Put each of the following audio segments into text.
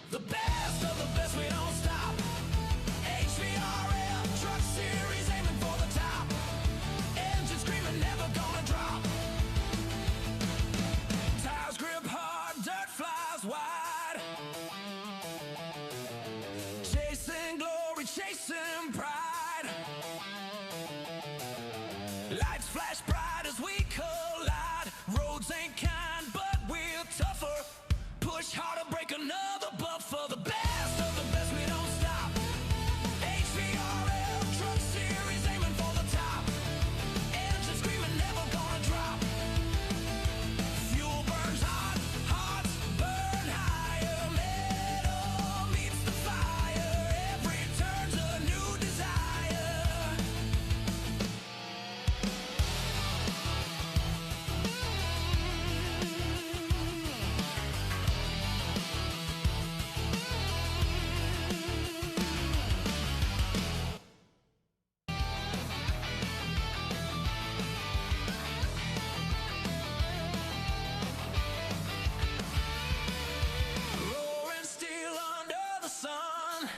The best of the best, we don't stop. HVRL Truck Series, aiming for the top. Engine screaming, never gonna drop. Tires grip hard, dirt flies wide. Chasing glory, chasing pride. Lights flash bright as we collide. Roads ain't kind, but we're tougher. Push harder, break another buffer. The best of the best, we don't stop. HVRL Truck Series, aiming for the top. Engine screaming, never gonna drop. Fuel burns hot, hearts burn higher. Metal meets the fire. Every turn's a new desire. Roaring steel under the sun.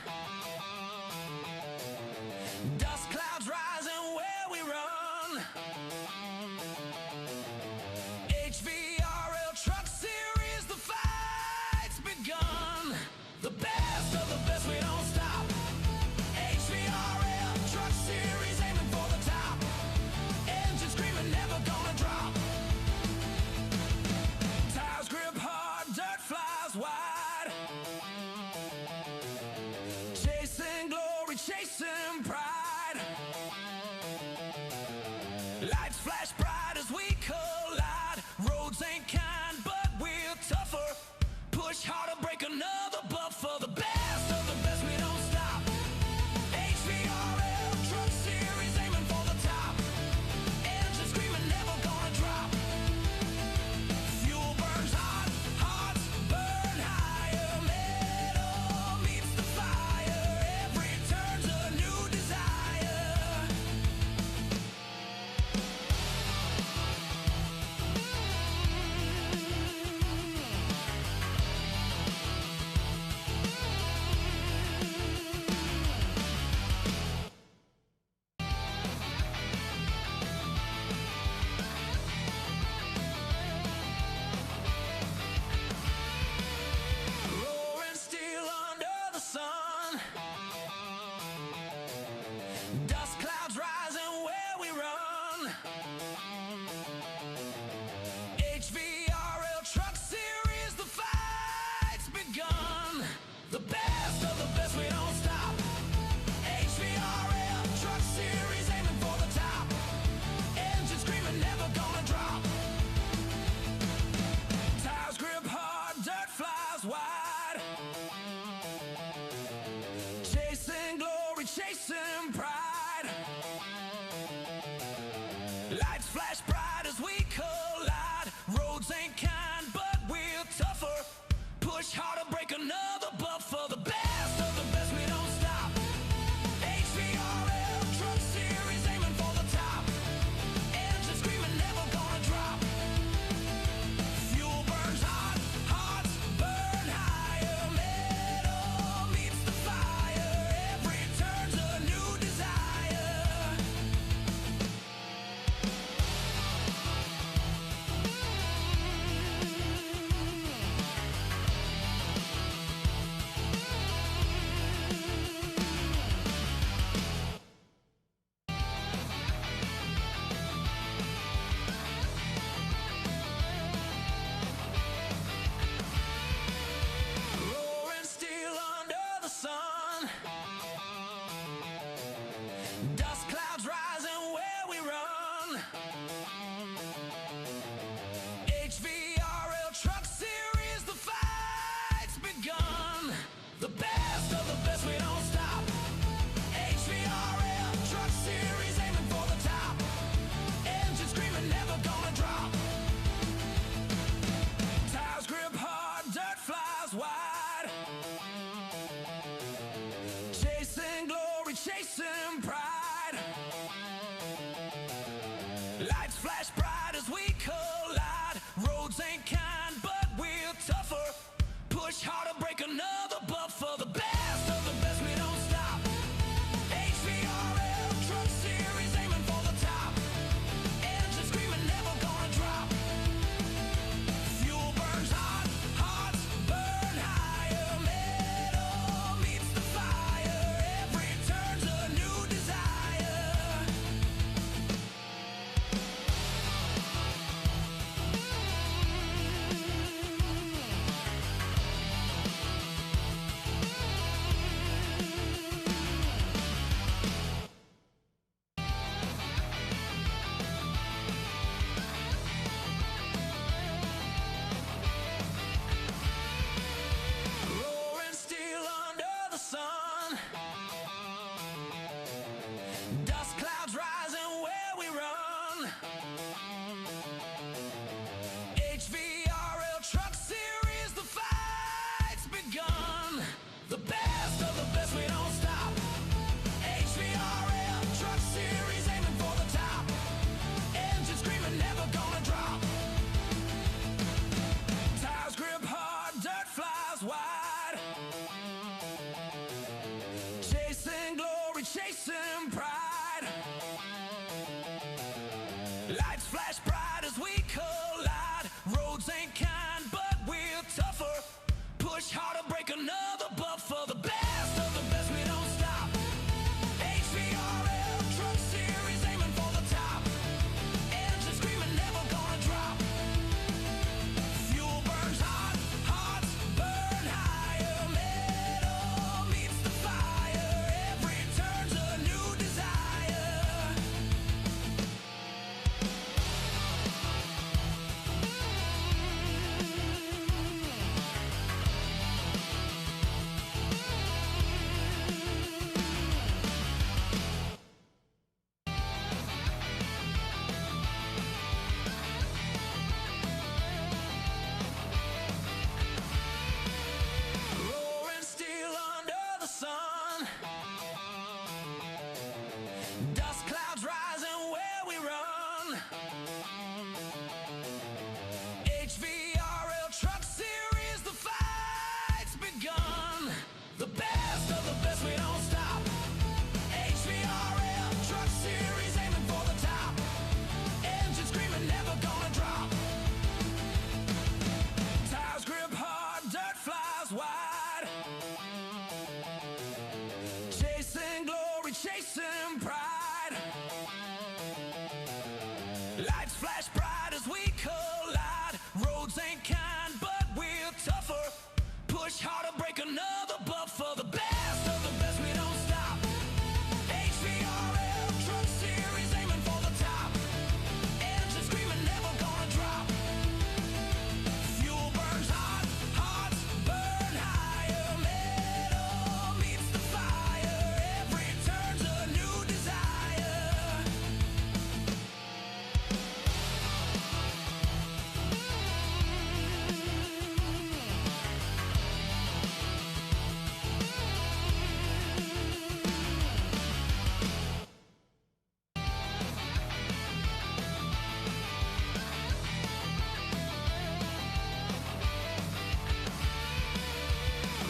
Dust clouds rising where we run. HVRL Truck Series, the fight's begun. The best of the best, we don't stop. HVRL Truck Series, aiming for the top. Engine screaming, never gonna drop. Tires grip hard, dirt flies wide. Chasing glory, chasing pride. Lights flash bright as we collide. Roads ain't kind, but we're tougher. Push harder, break another buffer. The best of the best, we don't stop. HVRL Truck Series, aiming for the top. Engine screaming, never gonna drop. Fuel burns hot, hearts burn higher. Metal meets the fire. Every turn's a new desire. Roaring steel under the sun. Dust clouds rising where we run. HVRL Truck Series, the fight's begun. The best of the best, we don't stop. HVRL Truck Series, aiming for the top. Engine screaming, never gonna drop. Tires grip hard, dirt flies wide. Chasing glory, chasing pride. Lights flash bright as we collide. Roads ain't kind, but we're tougher. Push harder, break another buffer. The best of the best, we don't stop. HVRL Truck Series, aiming for the top. Engine screaming, never gonna drop. Fuel burns hot, hearts burn higher. Metal meets the fire. Every turn's a new desire. Roaring steel under the sun. Dust clouds rising where we run. HVRL Truck Series, the fight's begun. The best of the best, we don't stop. HVRL Truck Series, aiming for the top. Engine screaming, never gonna drop. Tires grip hard, dirt flies wide. Chasing glory, chasing pride. Lights flash bright as we collide. Roads ain't kind, but we're tougher. Push harder, break another wide. Chasing glory, chasing pride. Lights flash bright as we collide. Roads ain't kind, but we're tougher. Push harder, break another buffer. The best of the best, we don't stop. HVRL Truck Series, aiming for the top. Engine screaming, never gonna drop. Fuel burns hot, hearts burn higher. Metal meets the fire. Every turn's a new desire. Roaring steel under the sun. Dust clouds rising where we run. HVRL Truck Series, the fight's begun. The best of the best, we don't stop. HVRL Truck Series, aiming for the top. Engine screaming, never gonna drop. Tires grip hard, dirt flies wide. Chasing glory, chasing pride. Lights flash bright as we collide. Roads ain't kind, but we're tougher. Push harder, break another buffer. The best of the best, we don't stop. HVRL Truck Series, aiming for the top. Engine screaming, never gonna drop. Fuel burns hot, hearts burn higher. Metal meets the fire. Every turn's a new desire.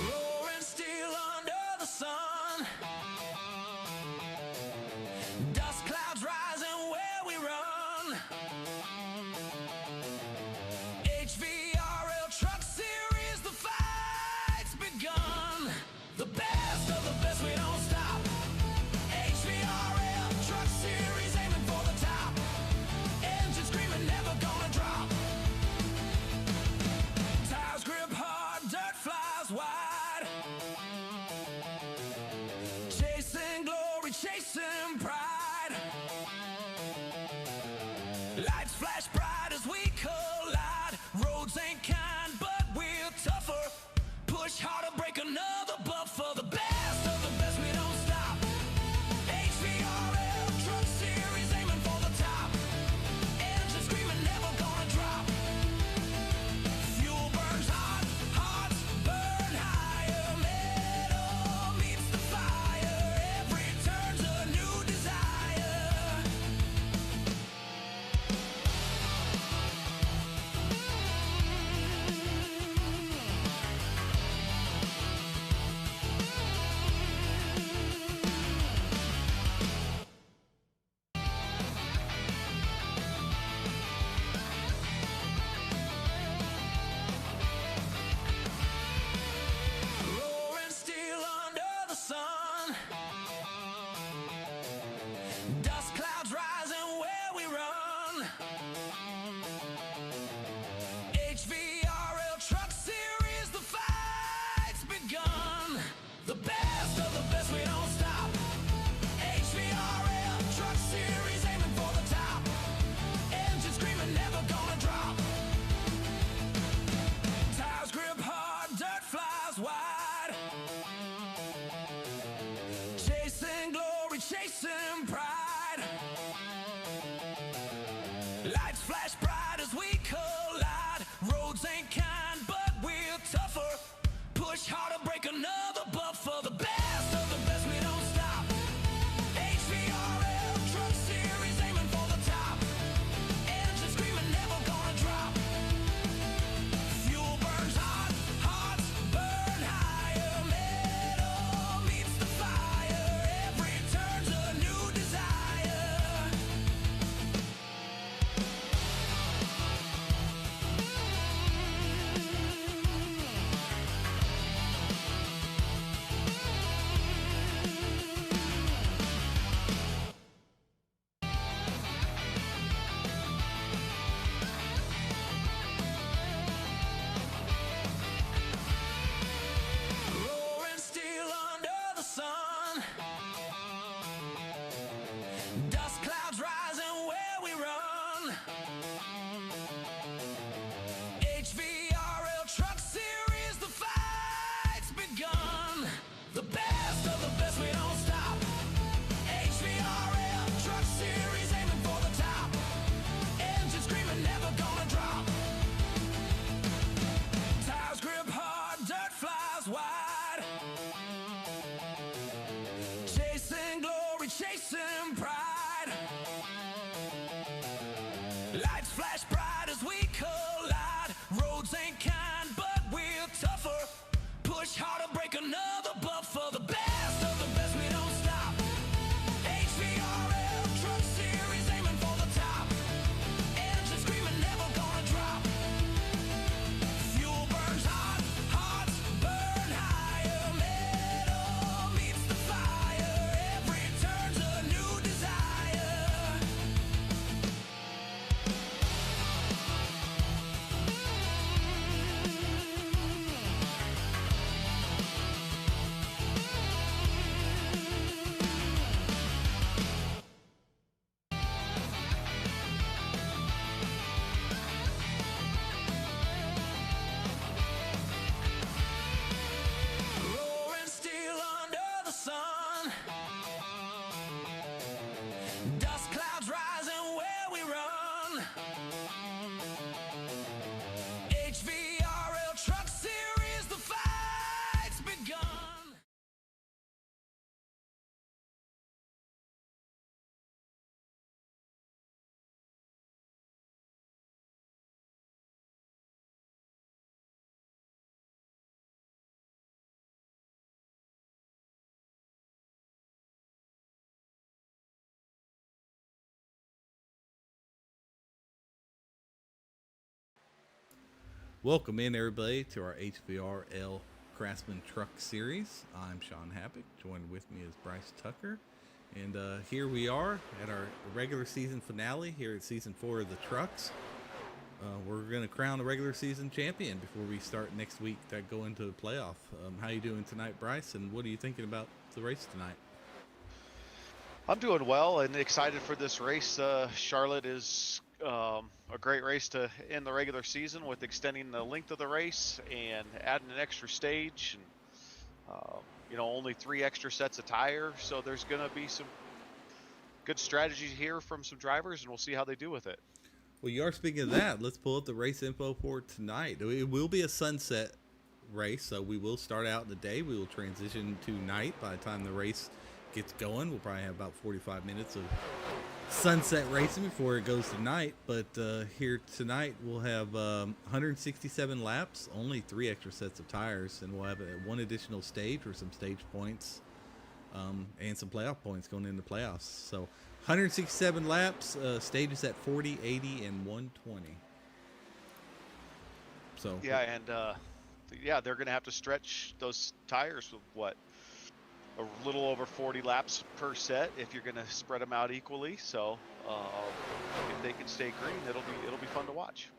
Roaring steel under the sun. Dust clouds rising where we run. HVRL Truck Series, the fight's begun. The best of the best, we don't stop. HVRL Truck Series, aiming for the top. Engine screaming, never gonna drop. Tires grip hard, dirt flies wide. Chasing glory, chasing pride. Lights flash bright as we collide. Roads ain't kind, but we're tougher. Push harder, break another buffer. The best of the best, we don't stop. HVRL Truck Series, aiming for the top. Engine screaming, never gonna drop. Fuel burns hot, hearts burn higher. Metal meets the fire. Every turn's a new desire. Roaring steel under the sun. Dust clouds rising where we run. HVRL Truck Series, the fight's begun. The best of the best, we don't stop. HVRL Truck Series, aiming for the top. Engine screaming, never gonna drop. Tires grip hard, dirt flies wide. Chasing glory, chasing pride. Lights flash bright as we collide. Roads ain't kind, but we're tougher. Push harder, break another buffer. The best of the best, we don't stop. HVRL Truck Series, aiming for the top. Engine screaming, never gonna drop. Fuel burns hot, hearts burn high. The best of the best, we don't stop. HVRL Truck Series, aiming for the top. Engine screaming, never gonna drop. Tires grip hard, dirt flies wide. Chasing glory, chasing pride. Lights flash bright as we collide. Roads ain't kind, but we're tougher. Push harder, break another buffer. The best of the best, we don't stop. HVRL Truck Series, aiming for the top. Engine screaming, never gonna drop. Fuel burns hot, hearts burn higher. Metal meets the fire. Every turn's a new desire. Roaring steel under the sun. Dust clouds rising where we run. HVRL Truck Series, the fight's begun. Welcome in, everybody, to our HVRL Craftsman Truck Series. I'm Sean Happick. Joined with me is Bryce Tucker. And here we are at our regular season finale here at Season 4 of the Trucks. We're going to crown a regular season champion before we start next week to go into the playoff. How you doing tonight, Bryce? And what are you thinking about the race tonight? I'm doing well and excited for this race. Charlotte is a great race to end the regular season with extending the length of the race and adding an extra stage and only 3 extra sets of tire. So there's going to be some good strategies here from some drivers, and we'll see how they do with it. Well, you are speaking of that. Let's pull up the race info for tonight. It will be a sunset race, so we will start out in the day. We will transition to night by the time the race gets going. We'll probably have about 45 minutes of sunset racing before it goes to night. But here tonight we'll have 167 laps, only 3 extra sets of tires, and we'll have one additional stage or some stage points and some playoff points going into playoffs. So 167 laps, stages at 40, 80, and 120. So Yeah, and they're going to have to stretch those tires with what? A little over 40 laps per set if you're going to spread them out equally. So if they can stay green, it'll be fun to watch.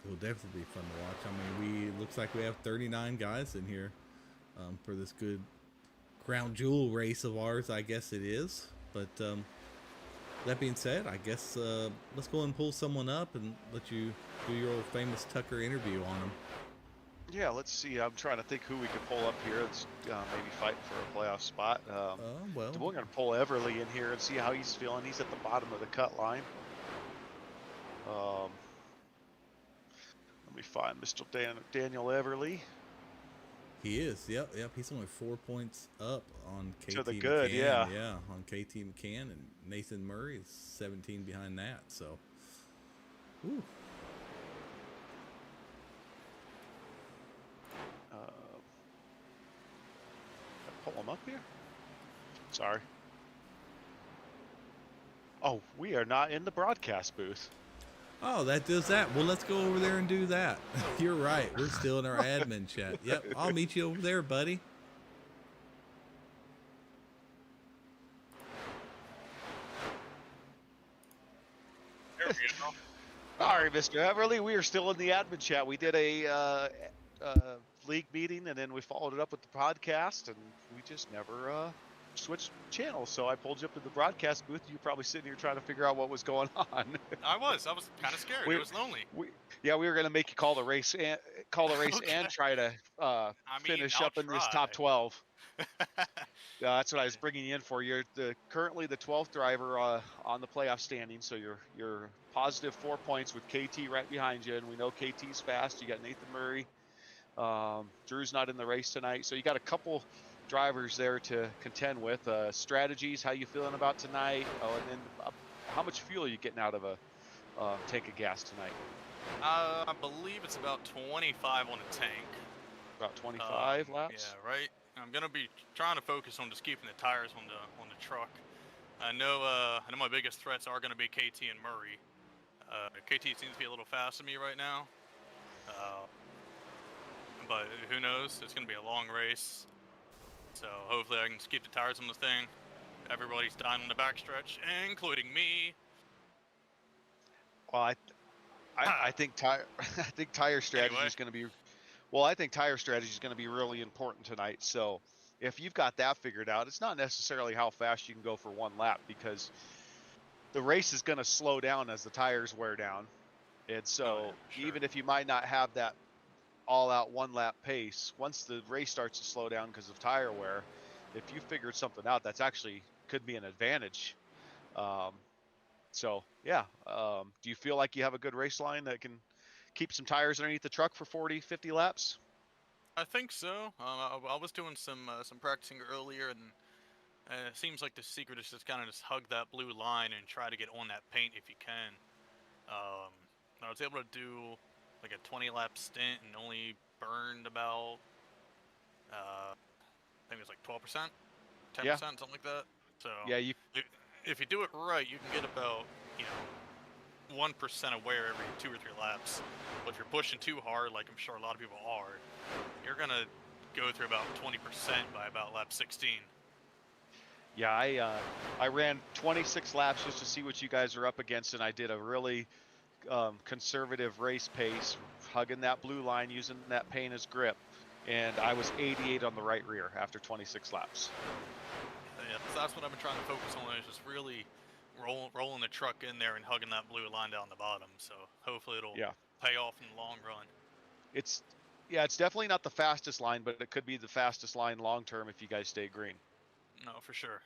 It'll definitely be fun to watch. I mean, looks like we have 39 guys in here for this good crown jewel race of ours, I guess it is. But that being said, I guess let's go and pull someone up and let you do your old famous Tucker interview on them. Yeah, let's see. I'm trying to think who we could pull up here. It's maybe fighting for a playoff spot. Well, we're going to pull Everly in here and see how he's feeling. He's at the bottom of the cut line. Let me find Mr. Daniel Everly. he is. Yep. He's only 4 points up on KT To the good, McCann. yeah. Yeah, on KT McCann, and Nathan Murray is 17 behind that. So, ooh. Pull him up here. Sorry. Oh, we are not in the broadcast booth. Oh, that does that. Well, let's go over there and do that. You're right. We're still in our admin chat. Yep, I'll meet you over there, buddy. There we go. All right, Mr. Everly, we are still in the admin chat. We did a league meeting, and then we followed it up with the podcast, and we just never switch channels. So I pulled you up to the broadcast booth. You're probably sitting here trying to figure out what was going on. I was kind of scared. we, It was lonely. we were gonna make you call the race and Okay. try to I mean, finish I'll up in this try. top 12. That's what I was bringing you in for. You're currently the 12th driver on the playoff standing, so you're positive 4 points with KT right behind you, and we know KT's fast. You got Nathan Murray. Drew's not in the race tonight, so you got a couple drivers there to contend with. Strategies, how you feeling about tonight? Oh, and then how much fuel are you getting out of a tank of gas tonight? I believe it's about 25 on the tank. About 25 laps. Yeah, right. I'm gonna be trying to focus on just keeping the tires on the truck. I know my biggest threats are gonna be KT and Murray. KT seems to be a little fast to me right now, but who knows? It's gonna be a long race, so hopefully I can just keep the tires on the thing. Everybody's dying on the backstretch, including me. Well, I think tire strategy Anyway. is going to be. Well, I think tire strategy is going to be really important tonight. So if you've got that figured out, it's not necessarily how fast you can go for one lap, because the race is going to slow down as the tires wear down. And so Sure. even if you might not have that all out one lap pace, once the race starts to slow down because of tire wear, if you figured something out, that's actually could be an advantage. So yeah, do you feel like you have a good race line that can keep some tires underneath the truck for 40, 50 laps? I think so. I was doing some practicing earlier, and it seems like the secret is just kind of just hug that blue line and try to get on that paint if you can. I was able to do like a 20 lap stint and only burned about I think it was like 12%, 10%, Yeah. something like that. So Yeah, you. if you do it right, you can get about 1% of wear every 2 or 3 laps. But if you're pushing too hard, like I'm sure a lot of people are, you're gonna go through about 20% by about lap 16. Yeah, I ran 26 laps just to see what you guys are up against, and I did a really conservative race pace, hugging that blue line, using that paint as grip, and I was 88 on the right rear after 26 laps. Yeah, so that's what I've been trying to focus on, is just really rolling the truck in there and hugging that blue line down the bottom. So hopefully it'll pay off in the long run. It's definitely not the fastest line, but it could be the fastest line long term if you guys stay green. No, for sure.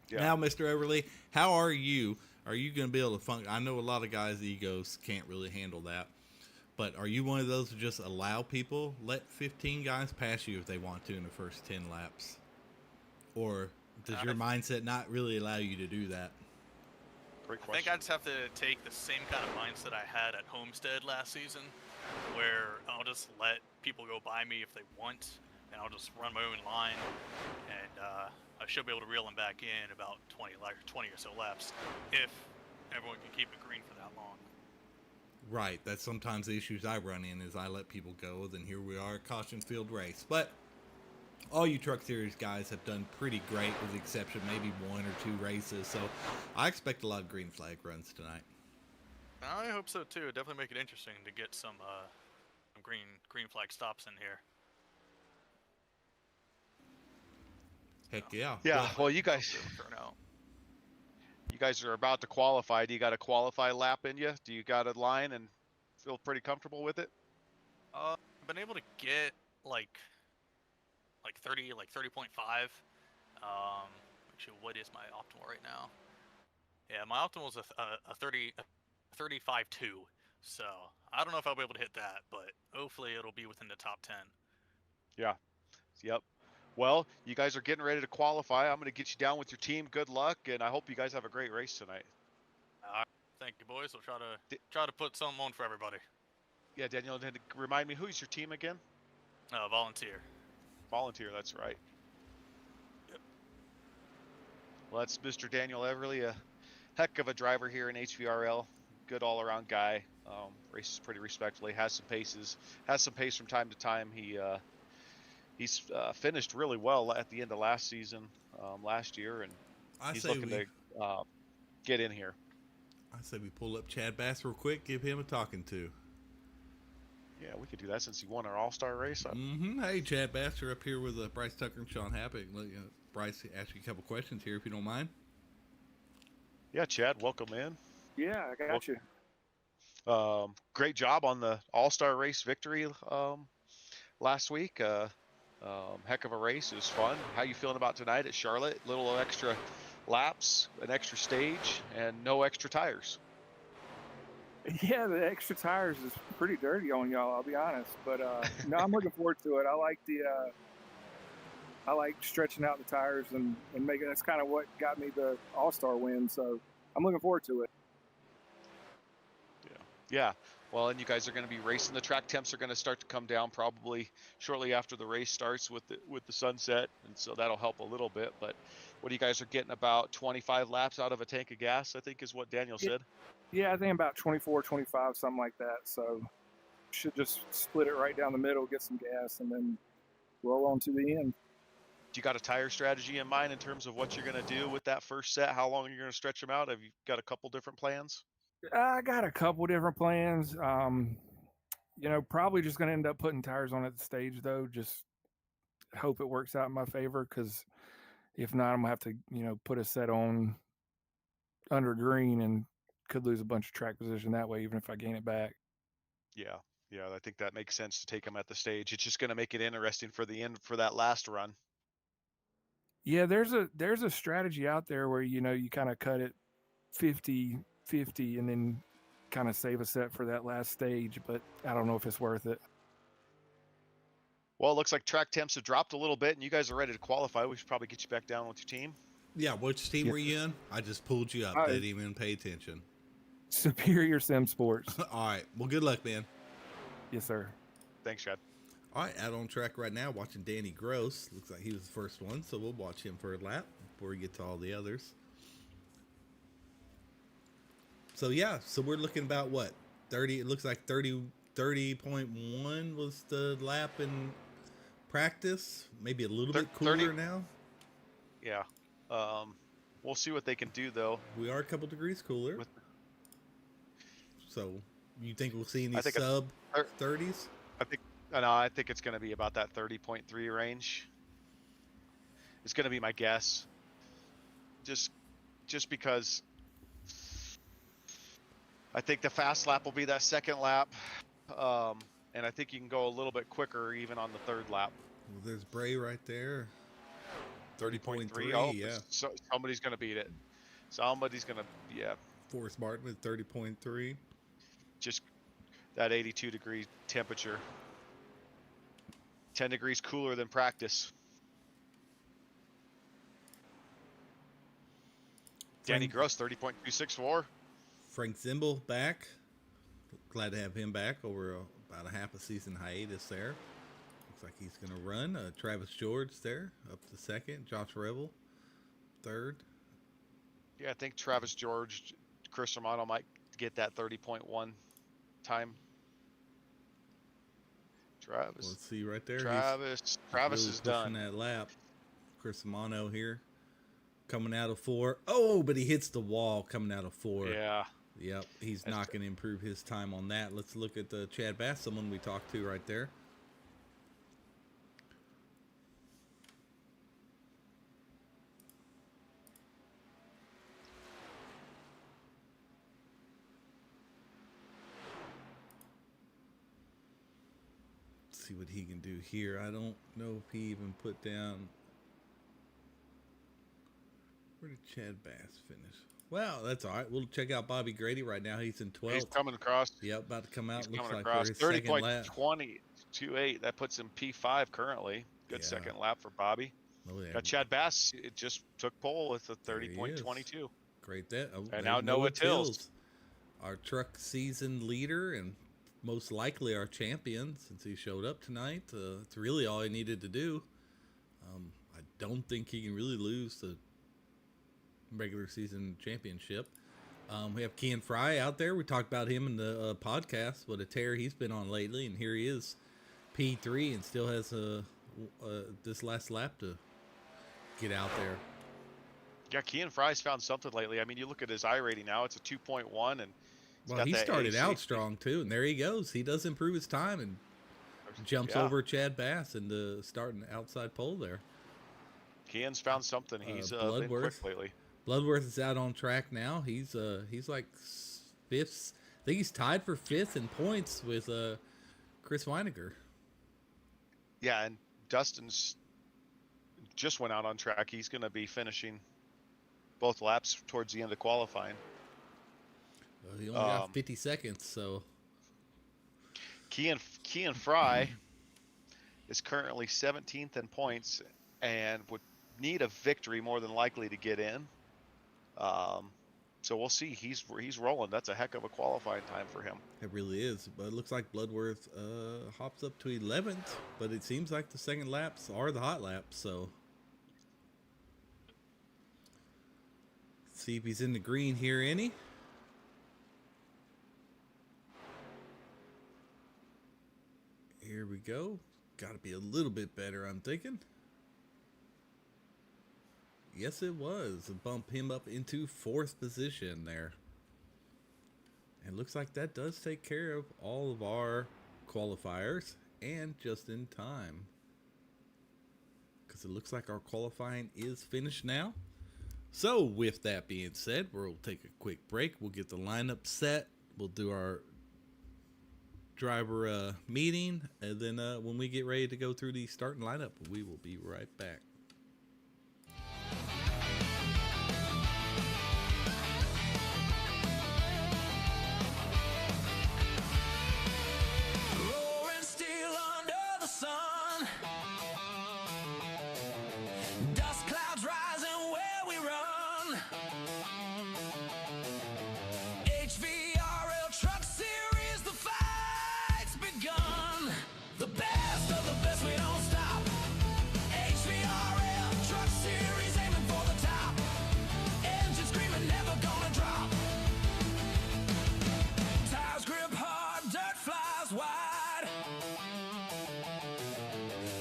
Yeah. Now, Mr. Everly, how are you? Are you going to be able to function? I know a lot of guys' egos can't really handle that, but are you one of those who just allow people, let 15 guys pass you if they want to in the first 10 laps? Or does your mindset not really allow you to do that? Great question. I think I just have to take the same kind of mindset I had at Homestead last season, where I'll just let people go by me if they want, and I'll just run my own line, and I should be able to reel them back in about 20 or so laps if everyone can keep it green for that long. Right. That's sometimes the issues I run in, is I let people go, then here we are, caution field race. But all you Truck Series guys have done pretty great, with the exception maybe 1 or 2 races. So I expect a lot of green flag runs tonight. I hope so too. Definitely make it interesting to get some green flag stops in here. Heck yeah. Yeah. Well, you guys are about to qualify. Do you got a qualify lap in you? Do you got a line and feel pretty comfortable with it? I've been able to get like 30, like 30.5. Actually, what is my optimal right now? Yeah, my optimal is a 35.2. So I don't know if I'll be able to hit that, but hopefully it'll be within the top 10. Yeah. Yep. Well, you guys are getting ready to qualify. I'm going to get you down with your team. Good luck, and I hope you guys have a great race tonight. Thank you, boys. We'll try to put something on for everybody. Yeah, Daniel, remind me, who's your team again? Volunteer. Volunteer, that's right. Yep. Well, that's Mr. Daniel Everly, a heck of a driver here in HVRL. Good all-around guy. Races pretty respectfully. Has some pace from time to time. He's finished really well at the end of last season, last year, and he's looking to get in here. I say we pull up Chad Bass real quick, give him a talking to. Yeah, we could do that since he won our All-Star race. Hey, Chad Baxter up here with Bryce Tucker and Sean Happick. Bryce, ask you a couple questions here if you don't mind. Yeah, Chad, welcome in. Yeah, I got you. Great job on the All-Star race victory last week. Heck of a race. It was fun. How you feeling about tonight at Charlotte? Little extra laps, an extra stage, and no extra tires. Yeah, the extra tires is pretty dirty on y'all, I'll be honest. But no, I'm looking forward to it. I like stretching out the tires and making. That's kind of what got me the All-Star win. So I'm looking forward to it. Yeah. Well, and you guys are going to be racing. The track temps are going to start to come down probably shortly after the race starts with the sunset, and so that'll help a little bit. But what you guys are getting about 25 laps out of a tank of gas, I think is what Daniel said. Yeah, I think about 24, 25, something like that. So should just split it right down the middle, get some gas, and then roll on to the end. Do you got a tire strategy in mind in terms of what you're going to do with that first set? How long you're going to stretch them out? Have you got a couple different plans? I got a couple different plans. Probably just going to end up putting tires on at the stage, though. Just hope it works out in my favor, because if not, I'm going to have to, put a set on under green and could lose a bunch of track position that way, even if I gain it back. Yeah, I think that makes sense to take them at the stage. It's just going to make it interesting for the end for that last run. Yeah, there's a strategy out there where you kind of cut it 50-50 and then kind of save a set for that last stage, but I don't know if it's worth it. Well, it looks like track temps have dropped a little bit, and you guys are ready to qualify. We should probably get you back down with your team. Yeah, which team were you in? I just pulled you up. Didn't even pay attention. Superior Sim Sports. All right. Well, good luck, man. Yes, sir. Thanks, Chad. All right, out on track right now, watching Danny Gross. Looks like he was the first one, so we'll watch him for a lap before we get to all the others. So, yeah, we're looking about what? 30, it looks like 30.1 was the lap in practice. Maybe a little bit cooler 30, now. Yeah. We'll see what they can do, though. We are a couple degrees cooler. So, you think we'll see any sub 30s? I think it's going to be about that 30.3 range. It's going to be my guess. Just because I think the fast lap will be that second lap. And I think you can go a little bit quicker even on the third lap. Well, there's Bray right there. 30.3, oh, yeah. So somebody's going to beat it. Somebody's going to, yeah. Forrest Martin at 30.3. Just that 82-degree temperature. 10 degrees cooler than practice. Danny Gross, 30.264. Frank Zimbel back. Glad to have him back over about a half a season hiatus there. Looks like he's going to run. Travis George there up to second. Josh Revel third. Yeah, I think Travis George, Chris Romano might get that 30.1 time. Travis. Let's see right there. Travis really is done. That lap. Chris Romano here coming out of 4. Oh, but he hits the wall coming out of 4. Yeah. Yep, he's not going to improve his time on that. Let's look at the Chad Bass, someone we talked to right there. Let's see what he can do here. I don't know if he even put down. Where did Chad Bass finish? Well, that's all right. We'll check out Bobby Grady right now. He's in 12th. He's coming across. Yep, about to come out. He's Looks coming like across. for his second lap. 30.2028. That puts him P5 currently. Good second lap for Bobby. Oh, yeah. Got Chad Bass. It just took pole with a 30.22. Great that. Oh, and now Noah Tills. Our truck season leader and most likely our champion since he showed up tonight. It's really all he needed to do. I don't think he can really lose the regular season championship. We have Ken Fry out there. We talked about him in the podcast. What a tear he's been on lately, and here he is, P3, and still has this last lap to get out there. Yeah, Ken Fry's found something lately. I mean, you look at his I rating now; it's a 2.1, and Well, got he that started AC. out strong too, and there he goes. He does improve his time and jumps Yeah. over Chad Bass into starting outside pole there. Kean's found something. He's been Bloodworth. quick lately. Bloodworth is out on track now. He's like fifth. I think he's tied for fifth in points with Chris Weinecker. Yeah, and Dustin's just went out on track. He's going to be finishing both laps towards the end of qualifying. Well, he only got 50 seconds, so Kean Fry is currently 17th in points and would need a victory more than likely to get in. So we'll see. He's rolling. That's a heck of a qualifying time for him. it really is. But it looks like Bloodworth hops up to 11th, but it seems like the second laps are the hot laps, so see if he's in the green here, any. Here we go. Got to be a little bit better, I'm thinking. Yes, it was. Bump him up into 4th position there. And looks like that does take care of all of our qualifiers and just in time. Because it looks like our qualifying is finished now. So with that being said, we'll take a quick break. We'll get the lineup set. We'll do our driver meeting. And then when we get ready to go through the starting lineup, we will be right back. Roaring steel under the sun. Dust clouds rising where we run. HVRL Truck Series, the fight's begun. The best of the best, we don't stop. HVRL Truck Series, aiming for the top. Engine screaming, never gonna drop. Tires grip hard, dirt flies wide.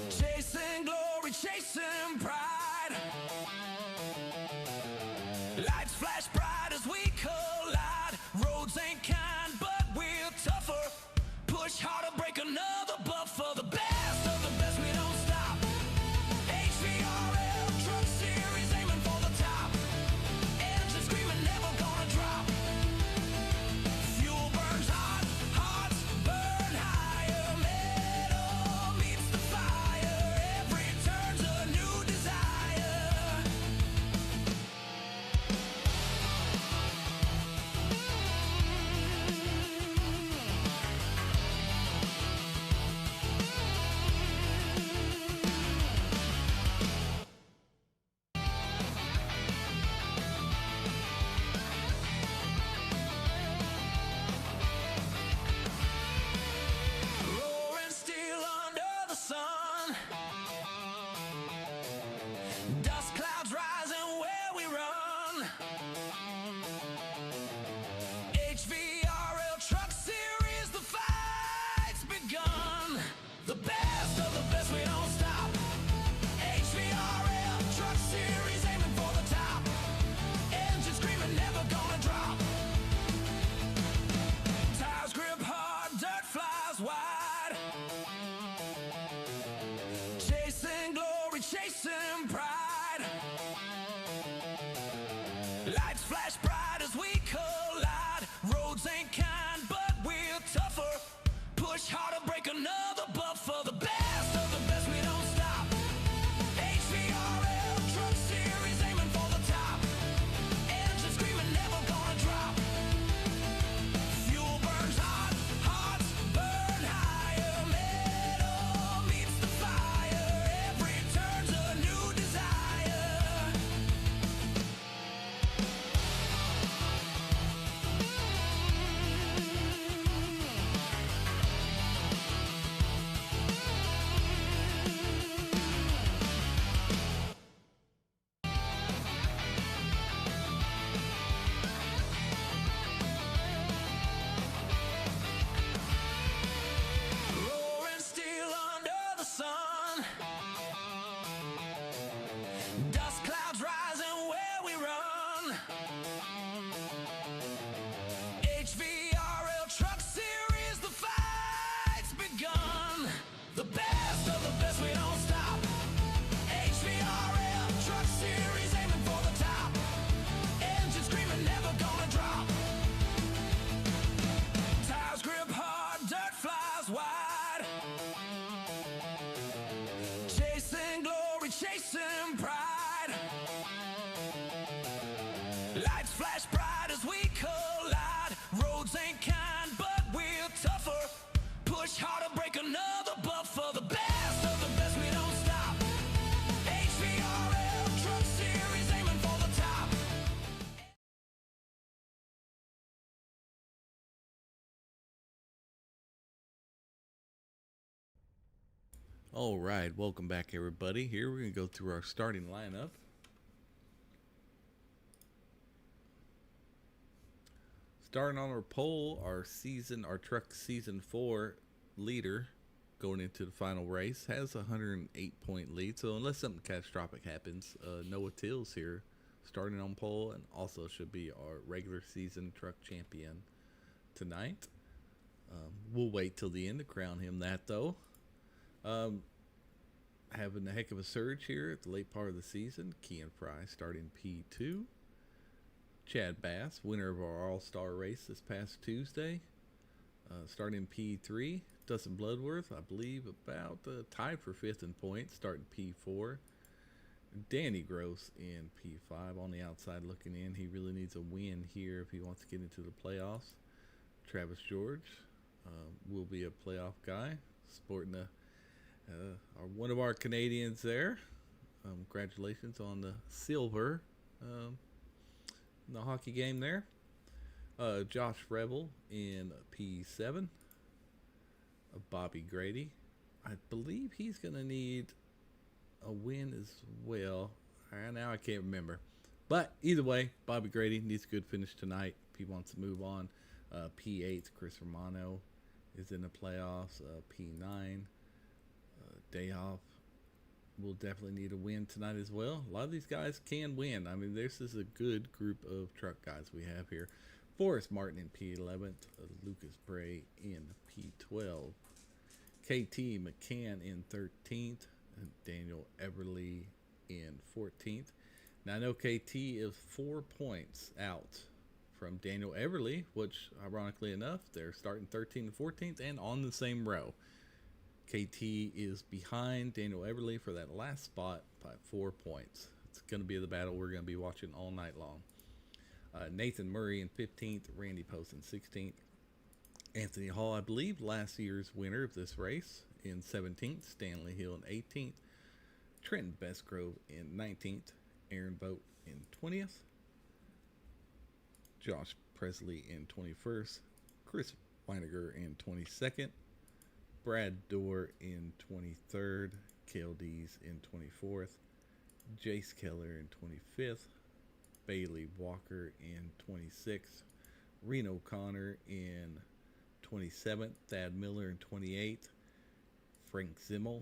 Chasing glory, chasing pride. Lights flash bright as we collide. Roads ain't kind, but we're tougher. Push harder, break another buffer. The best of the best, we don't stop. HVRL Truck Series, aiming for the top. Engine screaming, never gonna drop. Fuel burns hot, hearts burn higher. Metal meets the fire. Every turn's a new desire. Roaring steel under the sun. Dust clouds rising where we run. HVRL Truck Series, the fight's begun. The best of the best, we don't stop. HVRL Truck Series, aiming for the top. Engine screaming, never gonna drop. Tires grip hard, dirt flies wide. Chasing glory, chasing pride. Lights flash bright as we collide. Roads ain't kind, but we're tougher. Push harder, break another buffer. The best of the best, we don't stop. HVRL Truck Series, aiming for the top. Engine screaming, never gonna drop. Fuel burns hot, hearts burn higher. Metal meets the fire. Every turn's a new desire. Roaring steel under the sun. Dust clouds rising where we run. HVR racing pride. Lights flash bright as we collide. Roads ain't kind, but we're tougher. Push harder, break another buffer. The best of the best, we don't stop. HVRL Truck Series, aiming for the top. All right, welcome back, everybody. Here we're going to go through our starting lineup. Starting on our pole, our truck season 4 leader going into the final race has a 108-point lead. So unless something catastrophic happens, Noah Tills here starting on pole, and also should be our regular season truck champion tonight. We'll wait till the end to crown him that, though. Having a heck of a surge here at the late part of the season. Kean Fry starting P2. Chad Bass, winner of our All-Star race this past Tuesday, starting P3. Dustin Bloodworth, I believe, about tied for 5th in points, starting P4. Danny Gross in P5 on the outside looking in. He really needs a win here if he wants to get into the playoffs. Travis George will be a playoff guy, sporting one of our Canadians there. Congratulations on the silver in the hockey game there. Josh Revel in P7. Bobby Grady, I believe he's going to need a win as well. Now I can't remember. But either way, Bobby Grady needs a good finish tonight if he wants to move on. P8, Chris Romano is in the playoffs. P9, Dayhoff will definitely need a win tonight as well. A lot of these guys can win. I mean, this is a good group of truck guys we have here. Forrest Martin in P11, Lucas Bray in P12, KT McCann in 13th, and Daniel Everly in 14th. Now I know KT is 4 points out from Daniel Everly, which ironically enough, they're starting 13th and 14th and on the same row. KT is behind Daniel Everly for that last spot by 4 points. It's going to be the battle we're going to be watching all night long. Nathan Murray in 15th, Randy Post in 16th. Anthony Hall, I believe, last year's winner of this race in 17th. Stanley Hill in 18th. Trenton Bestgrove in 19th. Aaron Boat in 20th. Josh Presley in 21st. Chris Weiniger in 22nd. Brad Dorr in 23rd. Cale Dees in 24th. Jace Keller in 25th. Bailey Walker in 26th. Reno Connor in 27th. Thad Miller in 28th. Frank Zimmel.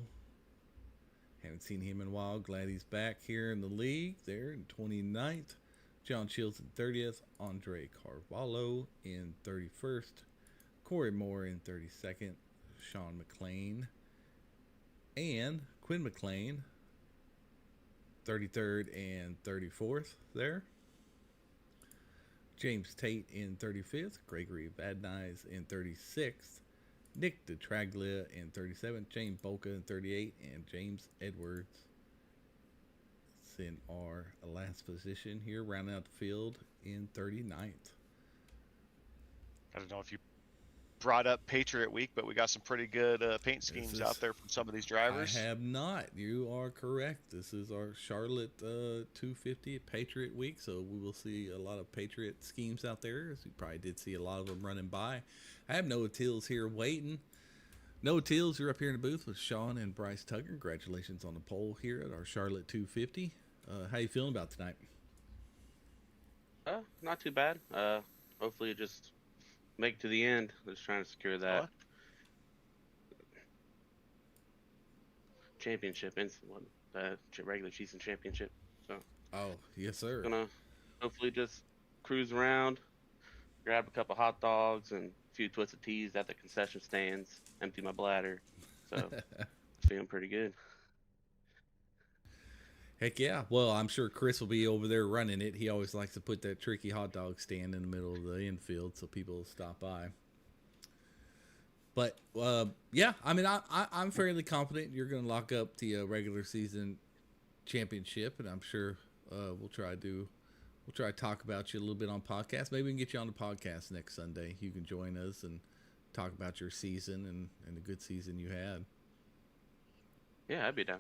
Haven't seen him in a while. Glad he's back here in the league. There in 29th. John Shields in 30th. Andre Carvalho in 31st. Corey Moore in 32nd. Sean McLean. And Quinn McLean, 33rd and 34th there. James Tate in 35th. Gregory Vadnais in 36th. Nick DeTraglia in 37th. James Bolka in 38th. And James Edwards is in our last position here, rounding out the field in 39th. I don't know if you brought up Patriot Week, but we got some pretty good paint schemes out there from some of these drivers. I have not. You are correct. This is our Charlotte 250 Patriot Week, so we will see a lot of Patriot schemes out there, as we probably did see a lot of them running by. I have Noah Tills here waiting. Noah Tills, you're up here in the booth with Sean and Bryce Tugger. Congratulations on the pole here at our Charlotte 250. How you feeling about tonight? Not too bad. Hopefully just make it to the end. Just trying to secure that championship, regular season championship. So. Oh yes, sir. Gonna hopefully just cruise around, grab a couple hot dogs and a few twisted teas at the concession stands, empty my bladder. So feeling pretty good. Heck yeah. Well, I'm sure Chris will be over there running it. He always likes to put that tricky hot dog stand in the middle of the infield so people will stop by. But, yeah, I mean, I'm fairly confident you're going to lock up the regular season championship, and I'm sure we'll try to talk about you a little bit on podcast. Maybe we can get you on the podcast next Sunday. You can join us and talk about your season and the good season you had. Yeah, I'd be down.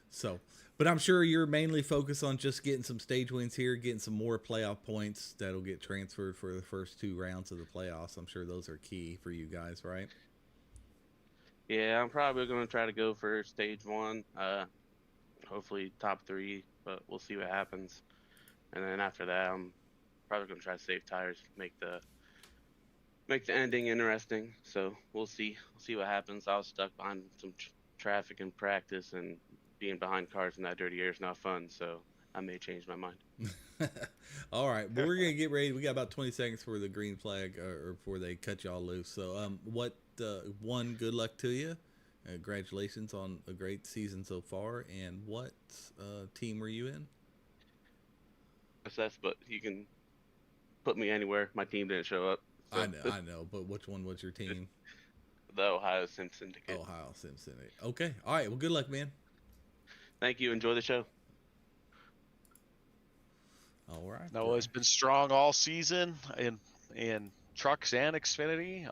So, but I'm sure you're mainly focused on just getting some stage wins here, getting some more playoff points that'll get transferred for the first 2 rounds of the playoffs. I'm sure those are key for you guys, right? Yeah, I'm probably going to try to go for stage 1. Hopefully top 3, but we'll see what happens. And then after that, I'm probably going to try to save tires, make the ending interesting. So we'll see. We'll see what happens. I was stuck behind some traffic in practice, and being behind cars in that dirty air is not fun. So I may change my mind. All right, but we're gonna get ready. We got about 20 seconds for the green flag, or before they cut y'all loose. So, one, good luck to you. Congratulations on a great season so far. And what team were you in? SS, but you can put me anywhere. My team didn't show up. So. I know, but which one was your team? The Ohio Sim Syndicate. Ohio Sim Syndicate. Okay, all right. Well, good luck, man. Thank you. Enjoy the show. All right. Noah's been strong all season in trucks and Xfinity.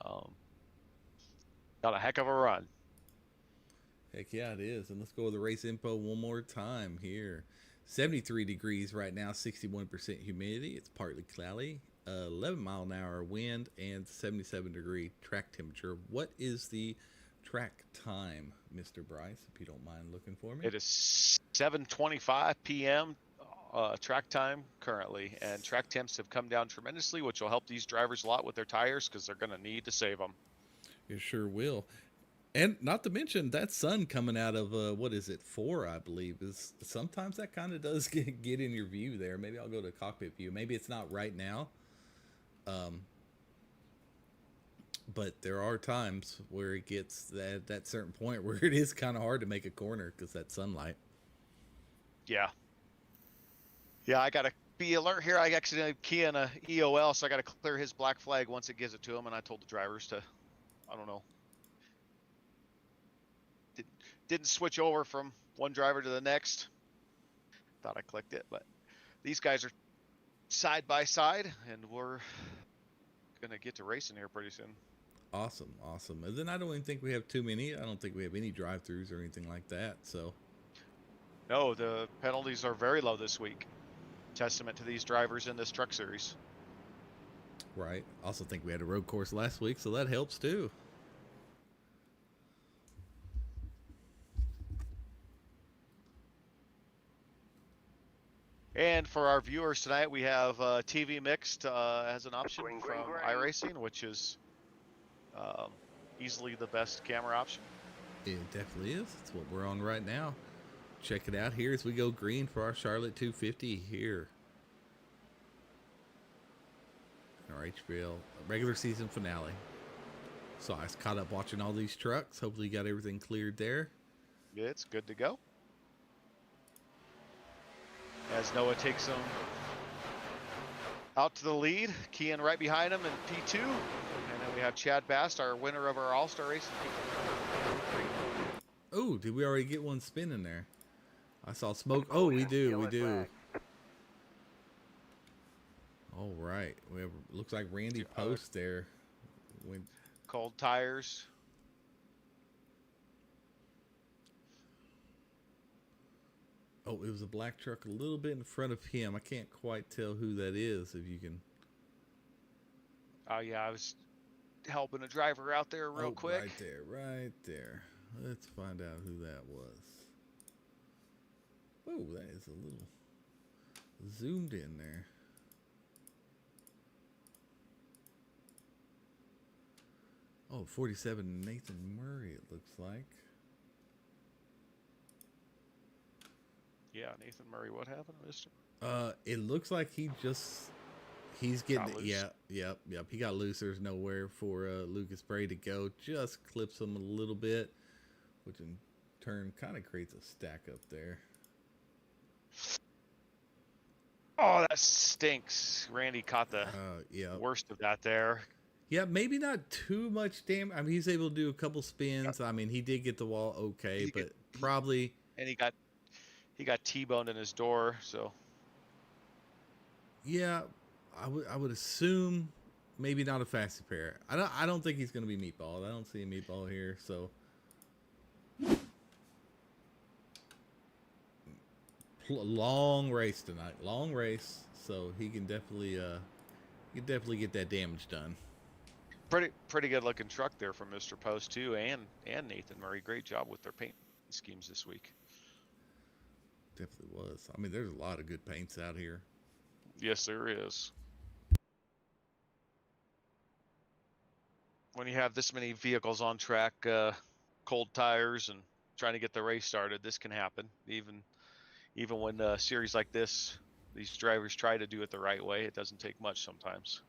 Got a heck of a run. Heck yeah, it is. And let's go with the race info one more time here. 73 degrees right now, 61% humidity. It's partly cloudy, 11-mile-an-hour wind, and 77-degree track temperature. What is the track time, Mr. Bryce, if you don't mind looking for me? It is 7:25 p.m. Track time currently, and track temps have come down tremendously, which will help these drivers a lot with their tires because they're going to need to save them. It sure will. And not to mention that sun coming out of, 4, I believe, is sometimes that kind of does get in your view there. Maybe I'll go to cockpit view. Maybe it's not right now. But there are times where it gets that certain point where it is kind of hard to make a corner because that sunlight. Yeah. Yeah, I got to be alert here. I accidentally key in a EOL, so I got to clear his black flag once it gives it to him, and I told the drivers to, I don't know, didn't switch over from one driver to the next. Thought I clicked it, but these guys are side by side, and we're going to get to racing here pretty soon. Awesome. And then I don't even think we have too many. I don't think we have any drive-thrus or anything like that. So, no, the penalties are very low this week. Testament to these drivers in this truck series. Right. Also think we had a road course last week, so that helps too. And for our viewers tonight, we have TV Mixed as an option from iRacing, which is easily the best camera option. It definitely is. It's what we're on right now. Check it out here as we go green for our Charlotte 250 here. Our HVRL regular season finale. So I was caught up watching all these trucks. Hopefully you got everything cleared there. It's good to go. As Noah takes them out to the lead, keying right behind him in P2. And then we have Chad Bast, our winner of our All-Star race. Oh, did we already get one spin in there? I saw smoke. Oh, we do. All right. We have, looks like Randy Post there. Cold tires. Oh, it was a black truck a little bit in front of him. I can't quite tell who that is, if you can. Oh, yeah, I was helping a driver out there real quick. Right there. Let's find out who that was. Oh, that is a little zoomed in there. Oh, 47 Nathan Murray, it looks like. Yeah, Nathan Murray, what happened, mister? It looks like he's getting Got loose. Yep. He got loose. There's nowhere for Lucas Bray to go. Just clips him a little bit, which in turn kind of creates a stack up there. Oh, that stinks. Randy caught the worst of that there. Yeah, maybe not too much damage. I mean, he's able to do a couple spins. I mean, he did get the wall okay, but probably. And he got T-boned in his door. So Yeah, I would assume maybe not a fast repair. I don't think he's going to be meatball. I don't see a meatball here. So long race tonight. Long race. So he can definitely get that damage done. pretty good looking truck there from Mr. Post too, and Nathan Murray. Great job with their paint schemes this week. Definitely was. I mean, there's a lot of good paints out here. Yes, there is. When you have this many vehicles on track, cold tires, and trying to get the race started, this can happen. Even when a series like this, these drivers try to do it the right way, it doesn't take much sometimes.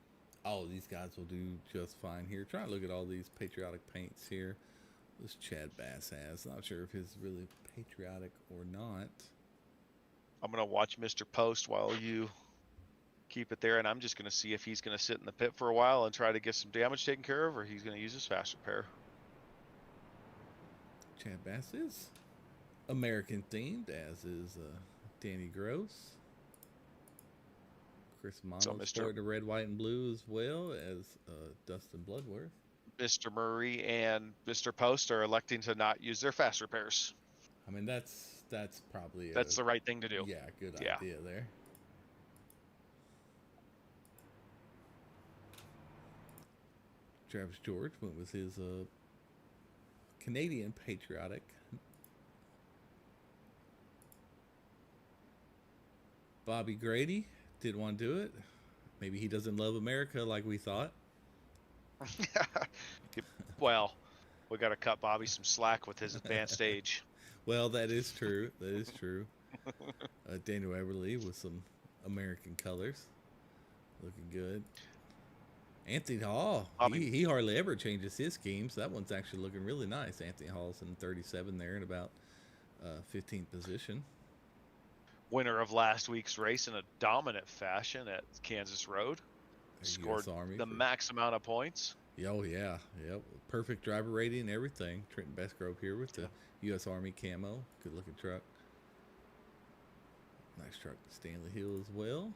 Oh, these guys will do just fine here. Try to look at all these patriotic paints here. This Chad Bass has. Not sure if his really patriotic or not. I'm going to watch Mr. Post while you keep it there, and I'm just going to see if he's going to sit in the pit for a while and try to get some damage taken care of, or he's going to use his fast repair. Chad Bass is American themed, as is Danny Gross. Chris Mono sporting the red, white, and blue as well as Dustin Bloodworth. Mr. Murray and Mr. Post are electing to not use their fast repairs. I mean, that's probably the right thing to do. Yeah, good idea there. Travis George went with his Canadian patriotic. Bobby Grady didn't want to do it. Maybe he doesn't love America like we thought. Well, we got to cut Bobby some slack with his advanced age. Well, that is true. That is true. Daniel Everly with some American colors. Looking good. Anthony Hall, he hardly ever changes his schemes. That one's actually looking really nice. Anthony Hall's in 37 there in about 15th position. Winner of last week's race in a dominant fashion at Kansas Road. Scored the max amount of points. Oh, yeah. Yep. Perfect driver rating and everything. Trenton Bestgrove here with the U.S. Army camo. Good looking truck. Nice truck. Stanley Hill as well.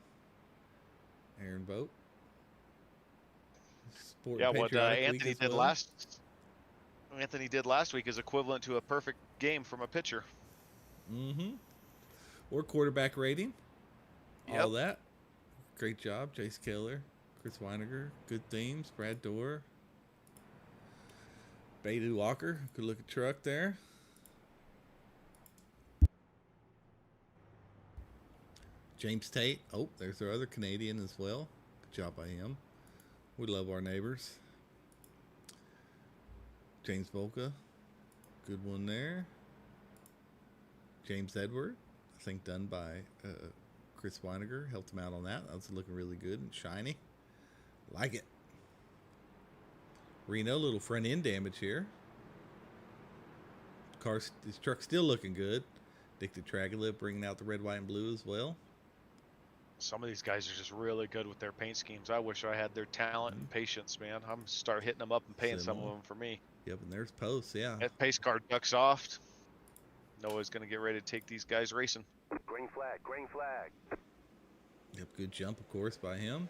Aaron Boat. What Anthony did last week is equivalent to a perfect game from a pitcher. Mm-hmm. Or quarterback rating. All that. Great job, Chase Keller, Chris Weiniger. Good themes. Brad Dorr. Beidou Walker. Good looking truck there. James Tate. Oh, there's our other Canadian as well. Good job by him. We love our neighbors. James Volka. Good one there. James Edward. I think done by Chris Weiniger. Helped him out on that. That's looking really good and shiny. Like it. Reno, little front end damage here. His truck's still looking good. Addicted Tragolip bringing out the red, white, and blue as well. Some of these guys are just really good with their paint schemes. I wish I had their talent and patience, man. I'm start hitting them up and paying some of them for me. Yep, and there's Post, yeah. That pace car ducks off. Noah's going to get ready to take these guys racing. Green flag, green flag. Yep, good jump, of course, by him.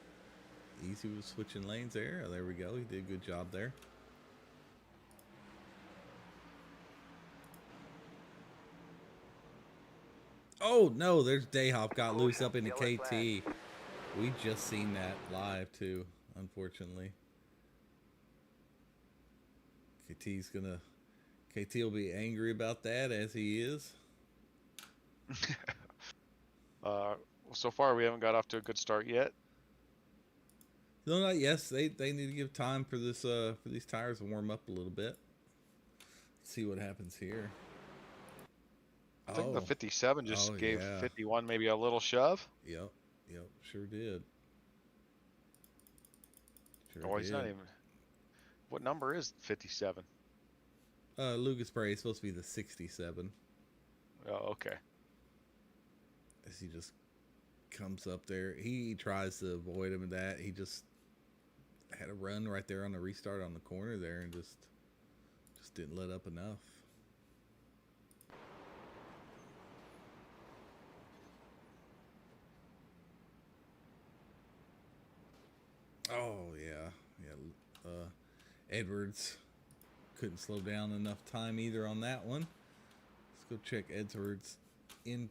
Easy with switching lanes there. Oh, there we go. He did a good job there. Oh, no, there's Dayhop got loose up into KT. We just seen that live, too, unfortunately. KT will be angry about that, as he is. So far, we haven't got off to a good start yet. No, not yes. They need to give time for this for these tires to warm up a little bit. See what happens here. I think the 57 just gave 51 maybe a little shove. Yep, sure did. He's not even. What number is 57? Lucas Bray is supposed to be the 67. Oh, okay. As he just comes up there, he tries to avoid him and that. He just had a run right there on the restart on the corner there and just didn't let up enough. Edwards couldn't slow down enough time either on that one. Let's go check Edwards in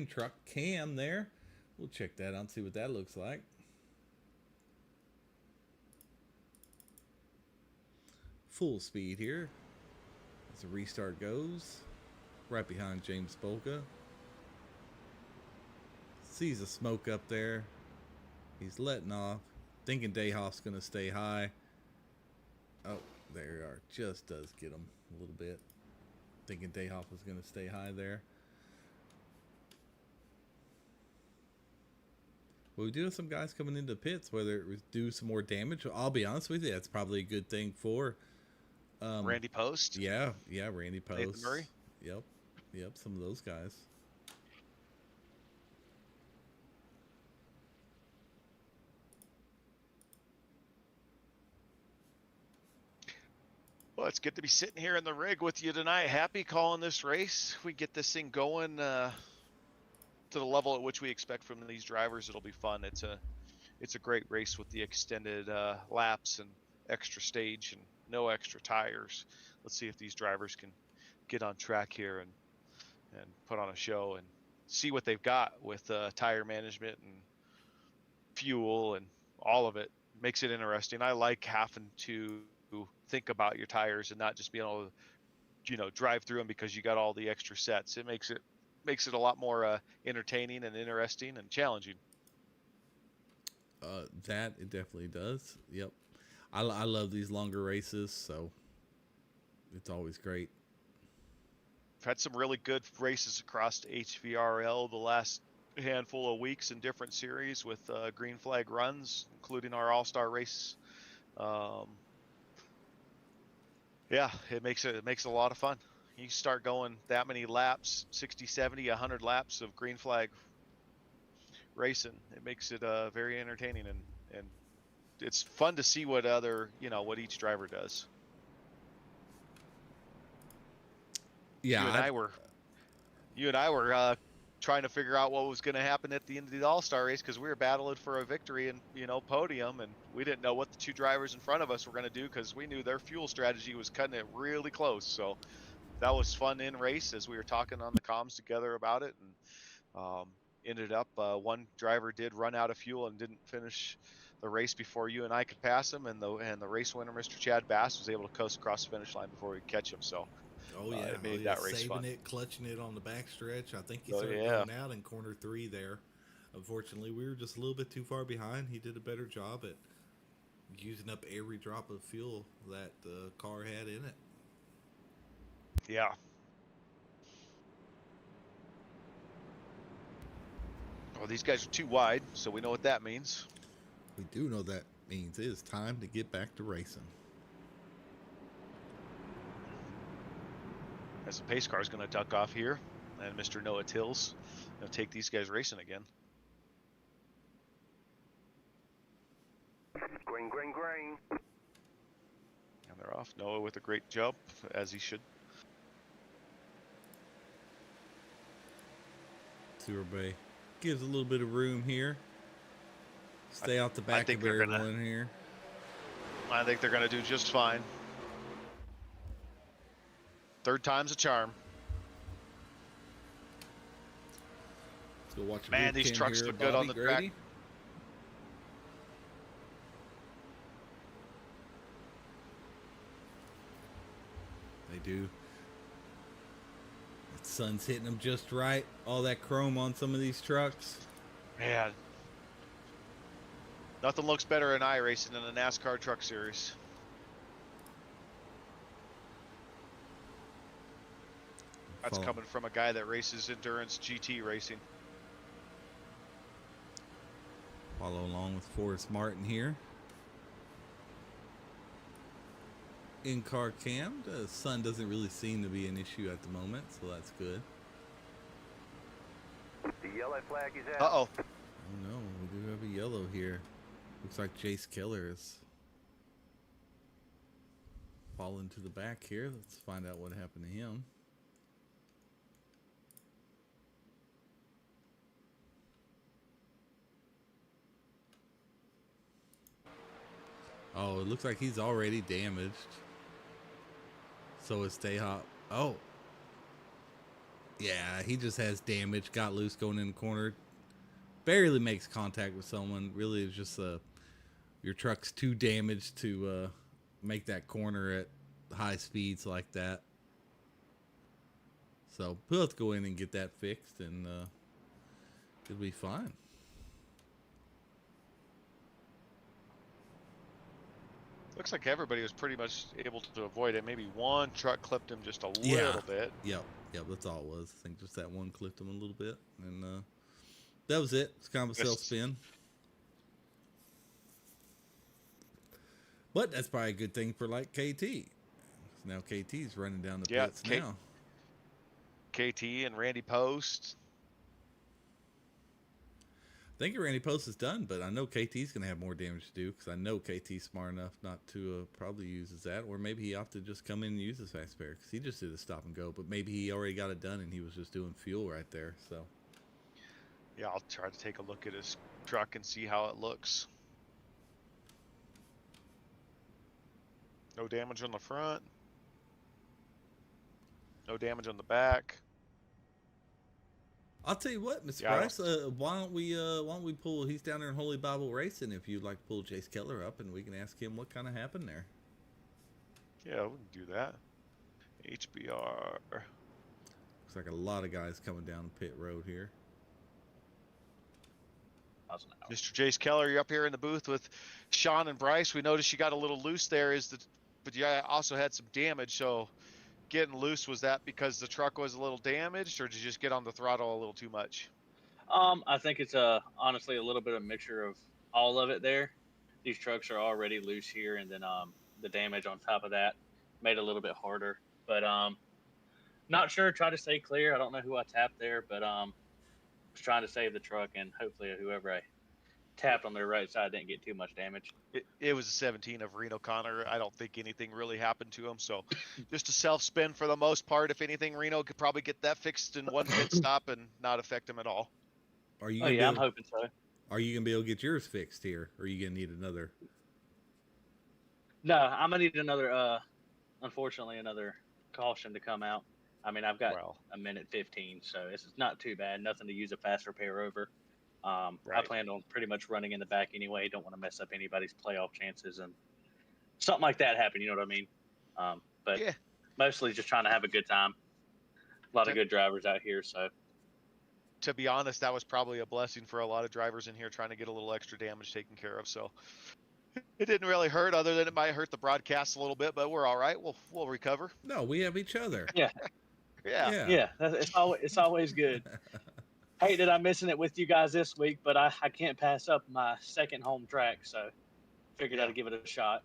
truck cam there. We'll check that out and see what that looks like. Full speed here as the restart goes. Right behind James Bolka. Sees the smoke up there. He's letting off. Thinking Dayhoff's going to stay high. Oh, there you are. Just does get him a little bit. Thinking Dayhoff was going to stay high there. Well, we do have some guys coming into pits, whether it was do some more damage. I'll be honest with you, that's probably a good thing for Randy Post. Yeah, Randy Post. Nathan Murray. Yep, some of those guys. Well, it's good to be sitting here in the rig with you tonight. Happy calling this race. We get this thing going to the level at which we expect from these drivers. It'll be fun. It's a great race with the extended laps and extra stage and no extra tires. Let's see if these drivers can get on track here and put on a show and see what they've got with tire management and fuel and all of it. Makes it interesting. I like having to think about your tires and not just being able to, drive through them because you got all the extra sets. It makes it a lot more entertaining and interesting and challenging. That it definitely does. Yep. I love these longer races, so it's always great. I've had some really good races across HVRL the last handful of weeks in different series with green flag runs, including our all-star race. Yeah, it makes it a lot of fun. You start going that many laps, 60, 70, 100 laps of green flag racing. It makes it very entertaining and it's fun to see what what each driver does. Yeah, you and I were trying to figure out what was going to happen at the end of the All-Star race because we were battling for a victory and podium, and we didn't know what the two drivers in front of us were going to do because we knew their fuel strategy was cutting it really close. So that was fun in race as we were talking on the comms together about it, and ended up one driver did run out of fuel and didn't finish the race before you and I could pass him, and the race winner, Mr. Chad Bass, was able to coast across the finish line before we could catch him. So it made that race saving fun. it, clutching it on the backstretch. I think he Oh, started yeah. going out in corner 3 there. Unfortunately, we were just a little bit too far behind. He did a better job at using up every drop of fuel that the car had in it. Yeah. Well, these guys are too wide, so we know what that means. We do know that means it is time to get back to racing. As the pace car is going to duck off here, and Mr. Noah Tills going to take these guys racing again. Green, green, green. And they're off. Noah with a great jump, as he should. Sewer Bay gives a little bit of room here. Stay out the back think of they're everyone here. I think they're going to do just fine. Third time's a charm. Let's go watch a Man, boot these camp trucks here, look good on Bobby the track. Grady. They do. The sun's hitting them just right. All that chrome on some of these trucks. Man. Nothing looks better in iRacing than the NASCAR Truck Series. That's Follow- coming from a guy that races endurance GT racing. Follow along with Forrest Martin here. In-car cam. The sun doesn't really seem to be an issue at the moment, so that's good. The yellow flag is out. Uh-oh. Oh no, we do have a yellow here. Looks like Jace Keller is falling to the back here. Let's find out what happened to him. Oh, it looks like he's already damaged. So is Stay Hop. Oh. Yeah, he just has damage. Got loose going in the corner. Barely makes contact with someone. Really, it's just your truck's too damaged to make that corner at high speeds like that. So we'll have to go in and get that fixed, and it'll be fine. Looks like everybody was pretty much able to avoid it. Maybe one truck clipped him just a Yeah. little bit. Yep, that's all it was. I think just that one clipped him a little bit, and that was it. It's kind of a self spin. But that's probably a good thing for like KT. Now KT's running down the pits now. KT and Randy Post. I think Randy Post is done, but I know KT's going to have more damage to do because I know KT's smart enough not to probably use that, or maybe he opted to just come in and use his fast spare because he just did a stop and go, but maybe he already got it done and he was just doing fuel right there. So yeah, I'll try to take a look at his truck and see how it looks. No damage on the front. No damage on the back. I'll tell you what, Mr. Price, why don't we pull, he's down there in Holy Bible Racing, if you'd like to pull Chase Keller up and we can ask him what kind of happened there. Yeah, we can do that. HBR. Looks like a lot of guys coming down the pit road here. Mr. Chase Keller, you're up here in the booth with Sean and Bryce. We noticed you got a little loose there, but you also had some damage, so getting loose, was that because the truck was a little damaged, or did you just get on the throttle a little too much? I think it's honestly a little bit of a mixture of all of it there. These trucks are already loose here, and then the damage on top of that made it a little bit harder. But not sure. Try to stay clear. I don't know who I tapped there, but was trying to save the truck, and hopefully whoever I tapped on their right side didn't get too much damage. It was a 17 of Reno Connor. I don't think anything really happened to him, so just a self-spin for the most part. If anything, Reno could probably get that fixed in one pit stop and not affect him at all. Are you? I'm hoping so. Are you gonna be able to get yours fixed here, or are you gonna need another? No, I'm gonna need another. Unfortunately, another caution to come out. I mean, I've got a minute 15, so it's not too bad. Nothing to use a fast repair over. I planned on pretty much running in the back anyway. Don't want to mess up anybody's playoff chances and something like that happen. You know what I mean? But yeah, mostly just trying to have a good time. A lot of good drivers out here, so. To be honest, that was probably a blessing for a lot of drivers in here trying to get a little extra damage taken care of. So it didn't really hurt, other than it might hurt the broadcast a little bit, but we're all right. We'll recover. No, we have each other. Yeah. Yeah. It's always good. Hate that I'm missing it with you guys this week, but I can't pass up my second home track, so figured I'd give it a shot.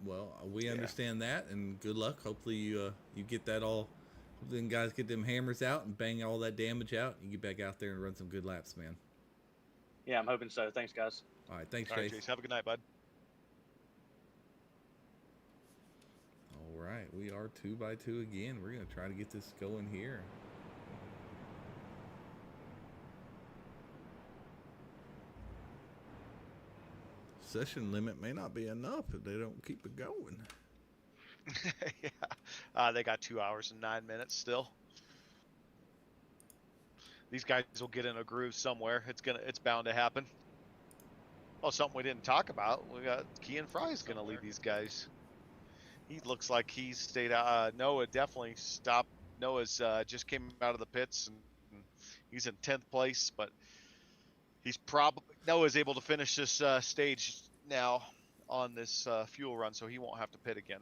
Well, we understand that, and good luck. Hopefully you get that all. Then guys get them hammers out and bang all that damage out. You get back out there and run some good laps, man. Yeah, I'm hoping so. Thanks, guys. All right, thanks, All right, Chase. Have a good night, bud. All right, we are 2x2 again. We're going to try to get this going here. Session limit may not be enough if they don't keep it going. Yeah, they got 2 hours and 9 minutes still. These guys will get in a groove somewhere. It's bound to happen. Oh, something we didn't talk about. We got Kean Fry's gonna lead these guys. He looks like he's stayed out. Noah definitely stopped. Noah's just came out of the pits and he's in 10th place, but Noah's able to finish this stage now on this fuel run, so he won't have to pit again.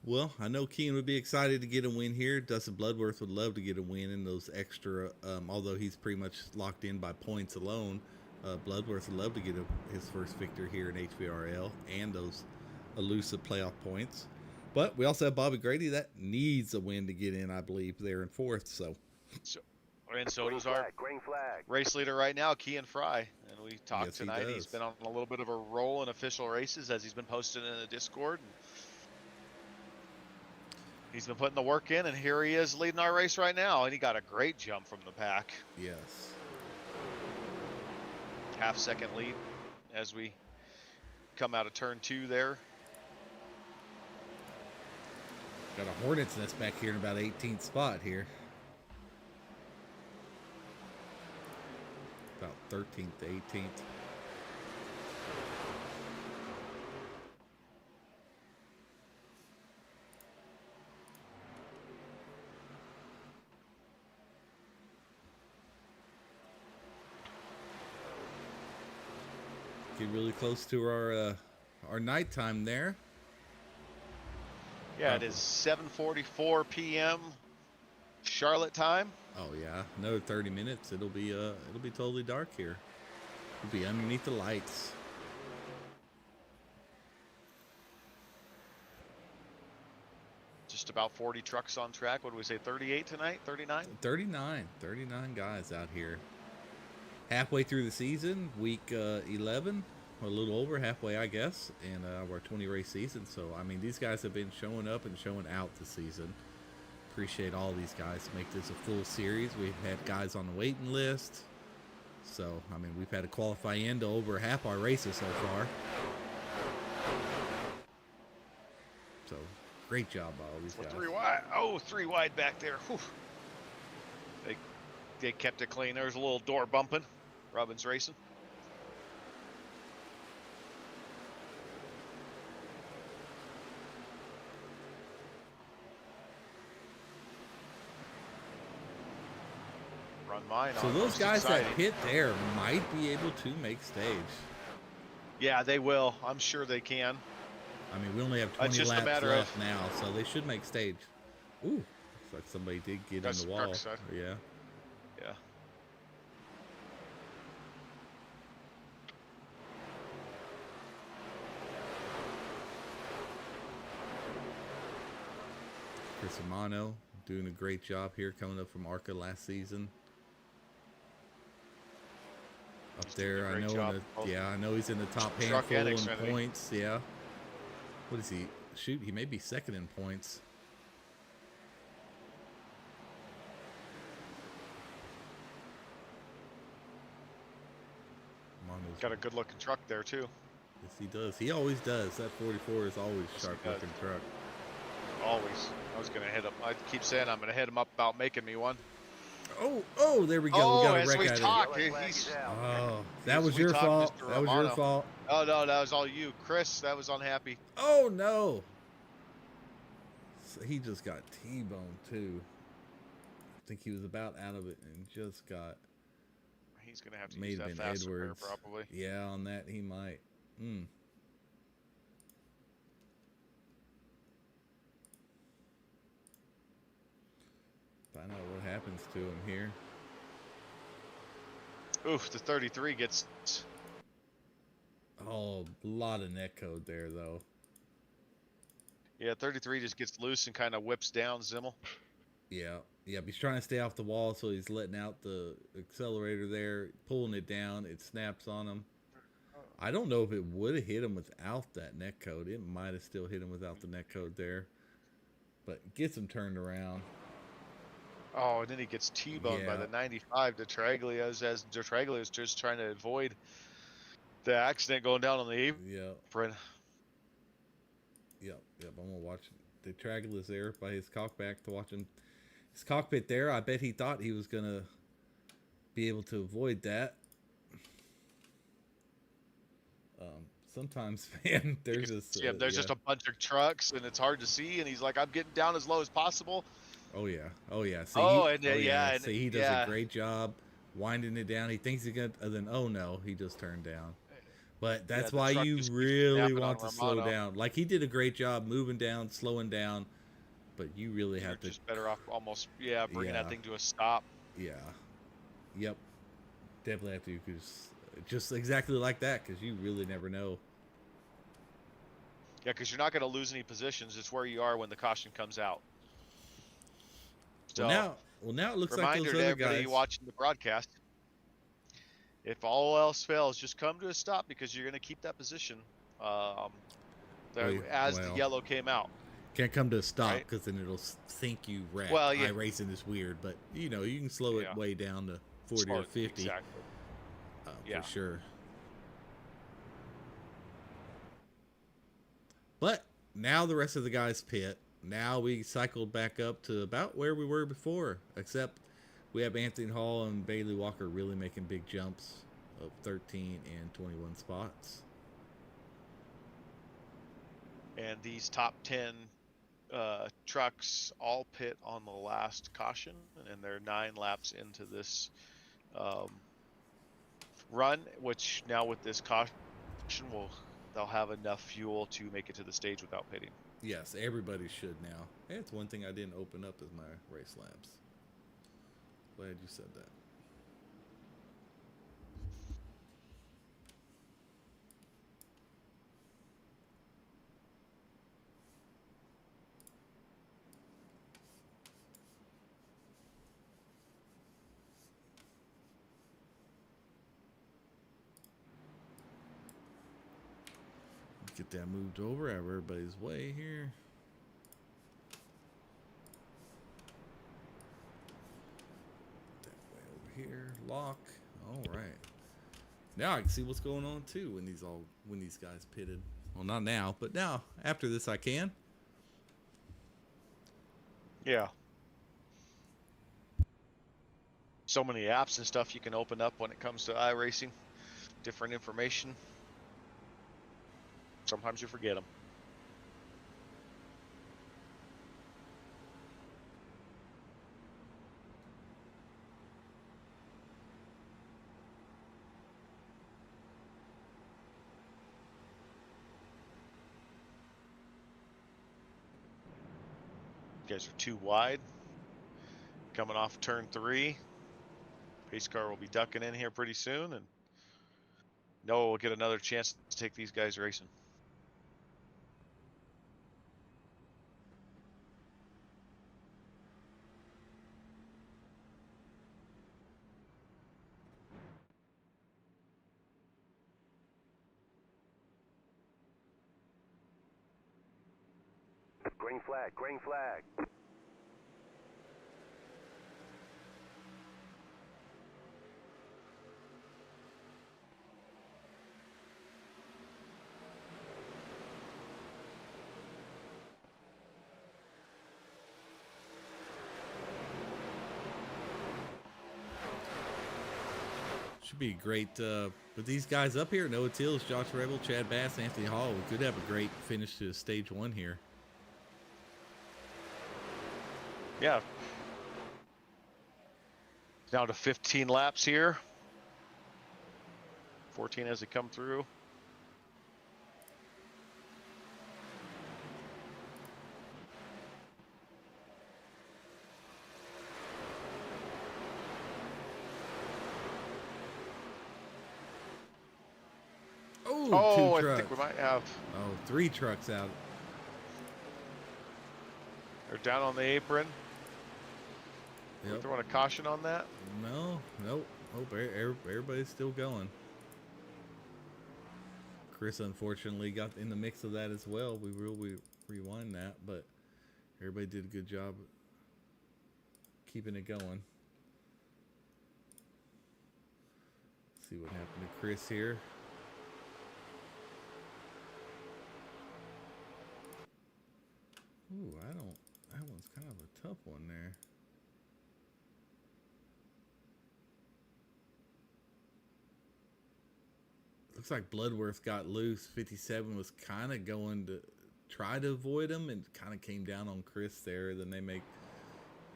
Well, I know Kean would be excited to get a win here. Dustin Bloodworth would love to get a win in those extra, although he's pretty much locked in by points alone. Bloodworth would love to get his first victory here in HVRL and those elusive playoff points. But we also have Bobby Grady that needs a win to get in, I believe, there in 4th. So does our race leader right now, Kean Fry. And we talked tonight. He's been on a little bit of a roll in official races as he's been posted in the Discord. He's been putting the work in, and here he is leading our race right now. And he got a great jump from the back. Yes. Half-second lead as we come out of turn 2 there. Got a Hornets nest back here in about 18th spot here. About 13th to 18th. Get really close to our nighttime there. Yeah, it is 7:44 p.m. Charlotte time. Oh yeah, another 30 minutes. It'll be totally dark here. We'll be underneath the lights. Just about 40 trucks on track. What do we say? 38 tonight? 39? 39 guys out here. Halfway through the season, week 11, or a little over halfway, I guess, in our 20 race season. So I mean, these guys have been showing up and showing out this season. Appreciate all these guys to make this a full series. We've had guys on the waiting list. So, I mean, we've had to qualify into over half our races so far. So, great job by all these guys. 3 wide. Oh, 3 wide back there. Whew. They kept it clean. There's a little door bumping. Robin's racing. Run mine. So on those most guys exciting. that hit there might be able to make stage. Yeah, they will. I'm sure they can. I mean, we only have It's 20 just a laps matter left of- now, so they should make stage. Ooh, looks like somebody did get in That's the the wall. truck side. Yeah. Yeah. Chris Amano doing a great job here, coming up from ARCA last season. Up He's doing a there, I great know. job, both I know he's in the top truck and handful in Xfinity. points. Yeah. What is he? Shoot, he may be second in points. Amano's Got a good looking truck there too. Yes, he does. He always does. That 44 is always Yes, he sharp does. looking truck. Always. I was gonna hit him. I keep saying I'm gonna hit him up about making me one. Oh, there we go. Oh, we got a as wreck we out of talked, Yellow flag he's. is out. Oh, that was we your talked, fault. Mr. That was your Romano. fault. Oh no, that was all you, Chris. That was unhappy. Oh no. So he just got T-boned too. I think he was about out of it and just got He's gonna have to may use have that been faster pair Edwards. probably. Yeah, on that he might. Find out what happens to him here. Oof, the 33 gets. Oh, a lot of net code there though. Yeah, 33 just gets loose and kind of whips down Zimmel. Yeah, but he's trying to stay off the wall, so he's letting out the accelerator there, pulling it down. It snaps on him. I don't know if it would have hit him without that net code. It might have still hit him without the net code there, but gets him turned around. Oh, and then he gets T-boned by Yeah. the 95 Detraglios as Detraglios just trying to avoid the accident going down on the apron. Yep. I'm gonna watch the Detraglios there by his cockback to watch him. His cockpit there. I bet he thought he was gonna be able to avoid that. Sometimes, man, there's just There's just a bunch of trucks and it's hard to see. And he's like, I'm getting down as low as possible. Oh yeah. See, See, he does a great job winding it down. He thinks he's gonna, and then oh no, he just turned down. But that's the why truck you just keeps really snapping want on to slow Romano. down. Like he did a great job moving down, slowing down, but you really You're have to. just better off almost, bringing Yeah. that thing to a stop. Yeah. Yep. Definitely have to, because just exactly like that, because you really never know. Yeah, because you're not going to lose any positions. It's where you are when the caution comes out. So, Well, now it looks like reminder those to other everybody guys. watching the broadcast: if all else fails, just come to a stop because you're going to keep that position as the well. yellow came out. Can't come to a stop Right. because then it'll think you wreck. Well, yeah. iRacing is weird, but you can slow it Yeah. way down to 40 or 50 Exactly. Yeah. for sure. But now the rest of the guys pit. now we cycled back up to about where we were before, except we have Anthony Hall and Bailey Walker really making big jumps of 13 and 21 spots. And these top 10 trucks all pit on the last caution, and they're 9 laps into this run, which now with this caution they'll have enough fuel to make it to the stage without pitting. Yes, everybody should now. Hey, it's one thing I didn't open up is my race laps. Glad you said that. Get that moved over out of everybody's way here. That way over here. Lock. All right. Now I can see what's going on too when these guys pitted. Well, not now, but now after this I can. Yeah. So many apps and stuff you can open up when it comes to iRacing. Different information. Sometimes you forget them. You guys are too wide. Coming off turn 3. Pace car will be ducking in here pretty soon, and Noah will get another chance to take these guys racing. Green flag, green flag. Should be great with these guys up here. Noah Tills, Josh Rebel, Chad Bass, Anthony Hall. We could have a great finish to stage 1 here. Yeah. Down to 15 laps here. 14 as they come through. Oh, I two trucks. think we might have. Oh, 3 trucks out. They're down on the apron. Yep. We're throwing a caution on that. No, nope. Oh, everybody's still going. Chris unfortunately got in the mix of that as well. We will rewind that, but everybody did a good job keeping it going. See what happened to Chris here. Ooh, that one's kind of a tough one there. Looks like Bloodworth got loose. 57 was kind of going to try to avoid him and kind of came down on Chris there. Then they make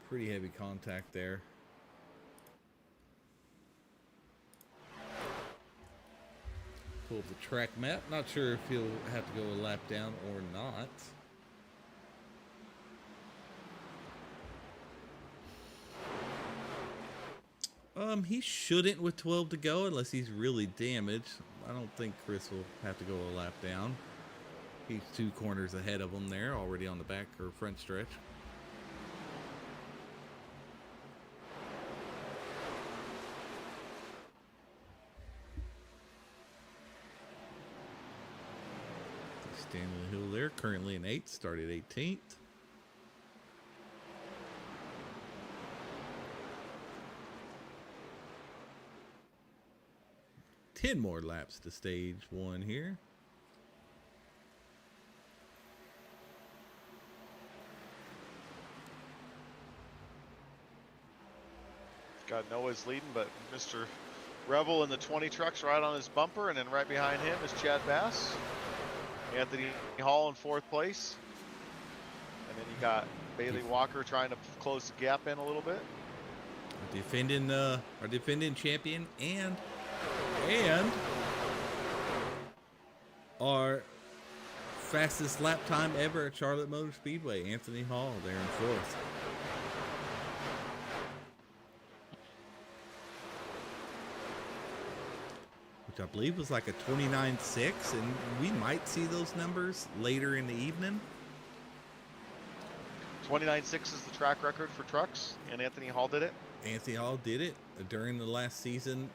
pretty heavy contact there. Pull up the track map. Not sure if he'll have to go a lap down or not. He shouldn't with 12 to go unless he's really damaged. I don't think Chris will have to go a lap down. He's 2 corners ahead of him there, already on the back or front stretch. Stanley Hill there, currently in 8th, started 18th. Ten more laps to stage 1 here. God, Noah's leading, but Mr. Rebel in the 20 trucks right on his bumper, and then right behind him is Chad Bass. Anthony Hall in 4th place. And then you got Bailey Walker trying to close the gap in a little bit. Our defending champion and our fastest lap time ever at Charlotte Motor Speedway, Anthony Hall, there in 4th. Which I believe was like a 29.6, and we might see those numbers later in the evening. 29.6 is the track record for trucks, and Anthony Hall did it. Anthony Hall did it during the last season.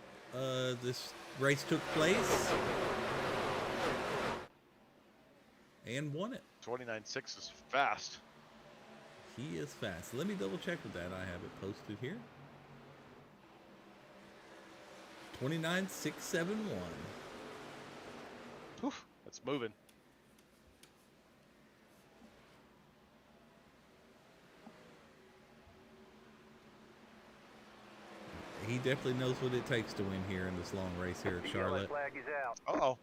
This race took place and won it. 29.6 is fast. He is fast. Let me double check with that. I have it posted here. 29.671. Oof, that's moving. He definitely knows what it takes to win here in this long race here at Charlotte. Flag is out. Uh-oh.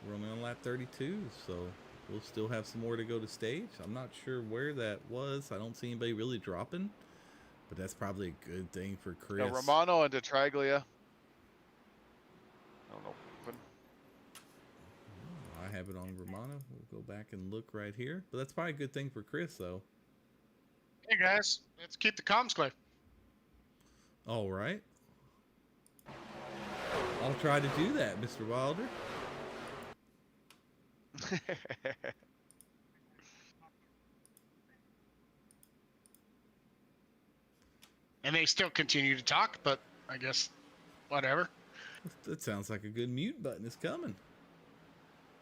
We're only on lap 32, so we'll still have some more to go to stage. I'm not sure where that was. I don't see anybody really dropping, but that's probably a good thing for Chris. No, Romano and DeTraglia. I don't know. I have it on Romano. We'll go back and look right here. But that's probably a good thing for Chris, though. Hey guys, let's keep the comms clear. All right. I'll try to do that, Mr. Wilder. And they still continue to talk, but I guess whatever. That sounds like a good mute button is coming.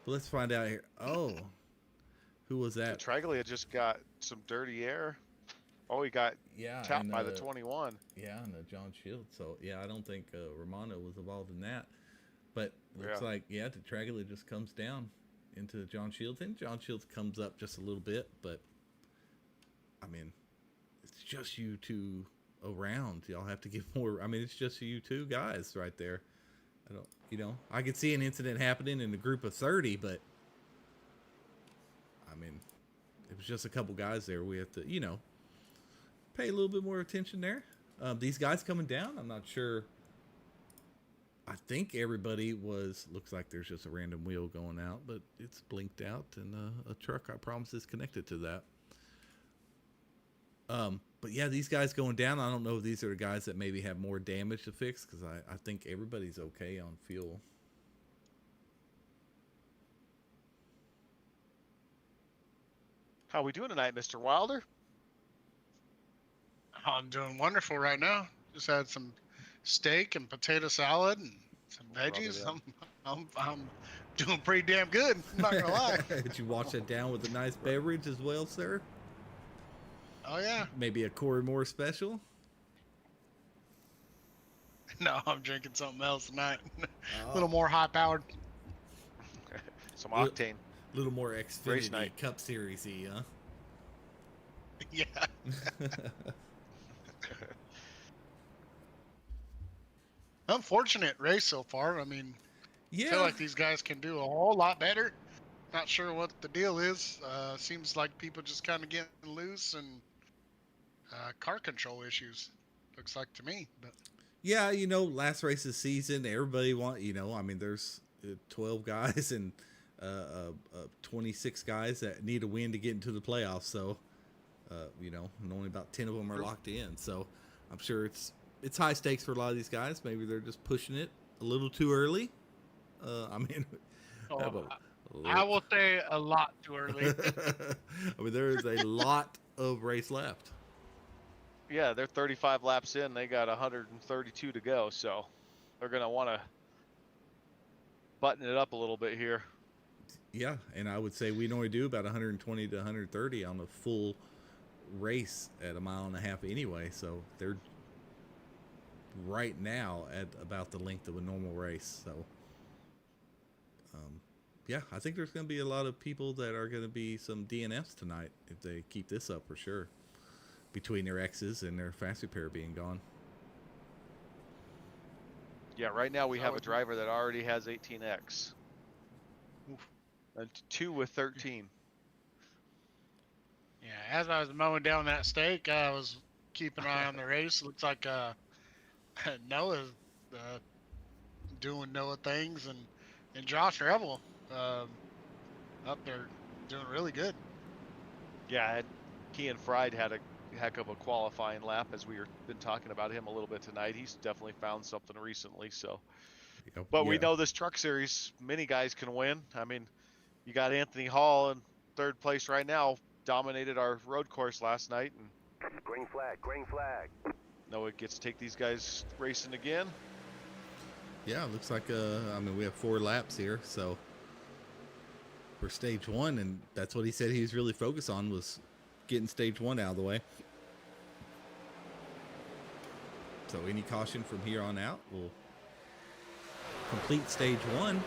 But let's find out here. Oh, who was that? DeTraglia just got some dirty air. Oh, he got tapped and, by the 21. Yeah, and the John Shields. So, yeah, I don't think Romano was involved in that. But looks like, DeTraglia just comes down into John Shields. And John Shields comes up just a little bit. But, I mean, it's just you two around. Y'all have to give more. I mean, it's just you two guys right there. I could see an incident happening in a group of 30, but, I mean, it was just a couple guys there. We have to, pay a little bit more attention there. These guys coming down, I'm not sure. I think everybody looks like there's just a random wheel going out, but it's blinked out, and a truck, I promise, is connected to that. But yeah, these guys going down, I don't know if these are the guys that maybe have more damage to fix, because I think everybody's okay on fuel. How we doing tonight, Mr. Wilder? I'm doing wonderful right now. Just had some steak and potato salad and some veggies. I'm doing pretty damn good. I'm not gonna lie. Did you wash it down with a nice beverage as well, sir? Oh yeah. Maybe a Corey Moore special? No, I'm drinking something else tonight. A little more high powered. Some octane. A little more Xfinity Cup Series-y, huh? Yeah. Unfortunate race so far. I mean, I feel like these guys can do a whole lot better. Not sure what the deal is. Seems like people just kind of getting loose and car control issues. Looks like to me. But yeah, last race of the season, everybody I mean, there's 12 guys and 26 guys that need a win to get into the playoffs. So, and only about 10 of them are locked in. So I'm sure it's high stakes for a lot of these guys. Maybe they're just pushing it a little too early. I mean, I will say a lot too early. I mean, there is a lot of race left. Yeah, they're 35 laps in. They got 132 to go. So they're going to want to button it up a little bit here. Yeah, and I would say we normally do about 120 to 130 on the full race at a mile and a half anyway. So they're right now at about the length of a normal race. So, yeah, I think there's going to be a lot of people that are going to be some DNFs tonight if they keep this up for sure. between their X's and their fast repair being gone. Yeah, right now we have a driver that already has 18X. And 2 with 13. Yeah, as I was mowing down that stake, I was keeping an eye on the race. Looks like Noah's doing Noah things, and Josh Revel up there doing really good. Yeah, Kean Fried had a heck of a qualifying lap, as we were been talking about him a little bit tonight. He's definitely found something recently. So, but we know this Truck Series, many guys can win. I mean, you got Anthony Hall in third place right now, dominated our road course last night, and green flag, green flag. Noah gets to take these guys racing again. Yeah, it looks like I mean, we have 4 laps here, so for stage 1, and that's what he said he was really focused on, was getting stage 1 out of the way. So any caution from here on out will complete stage 1.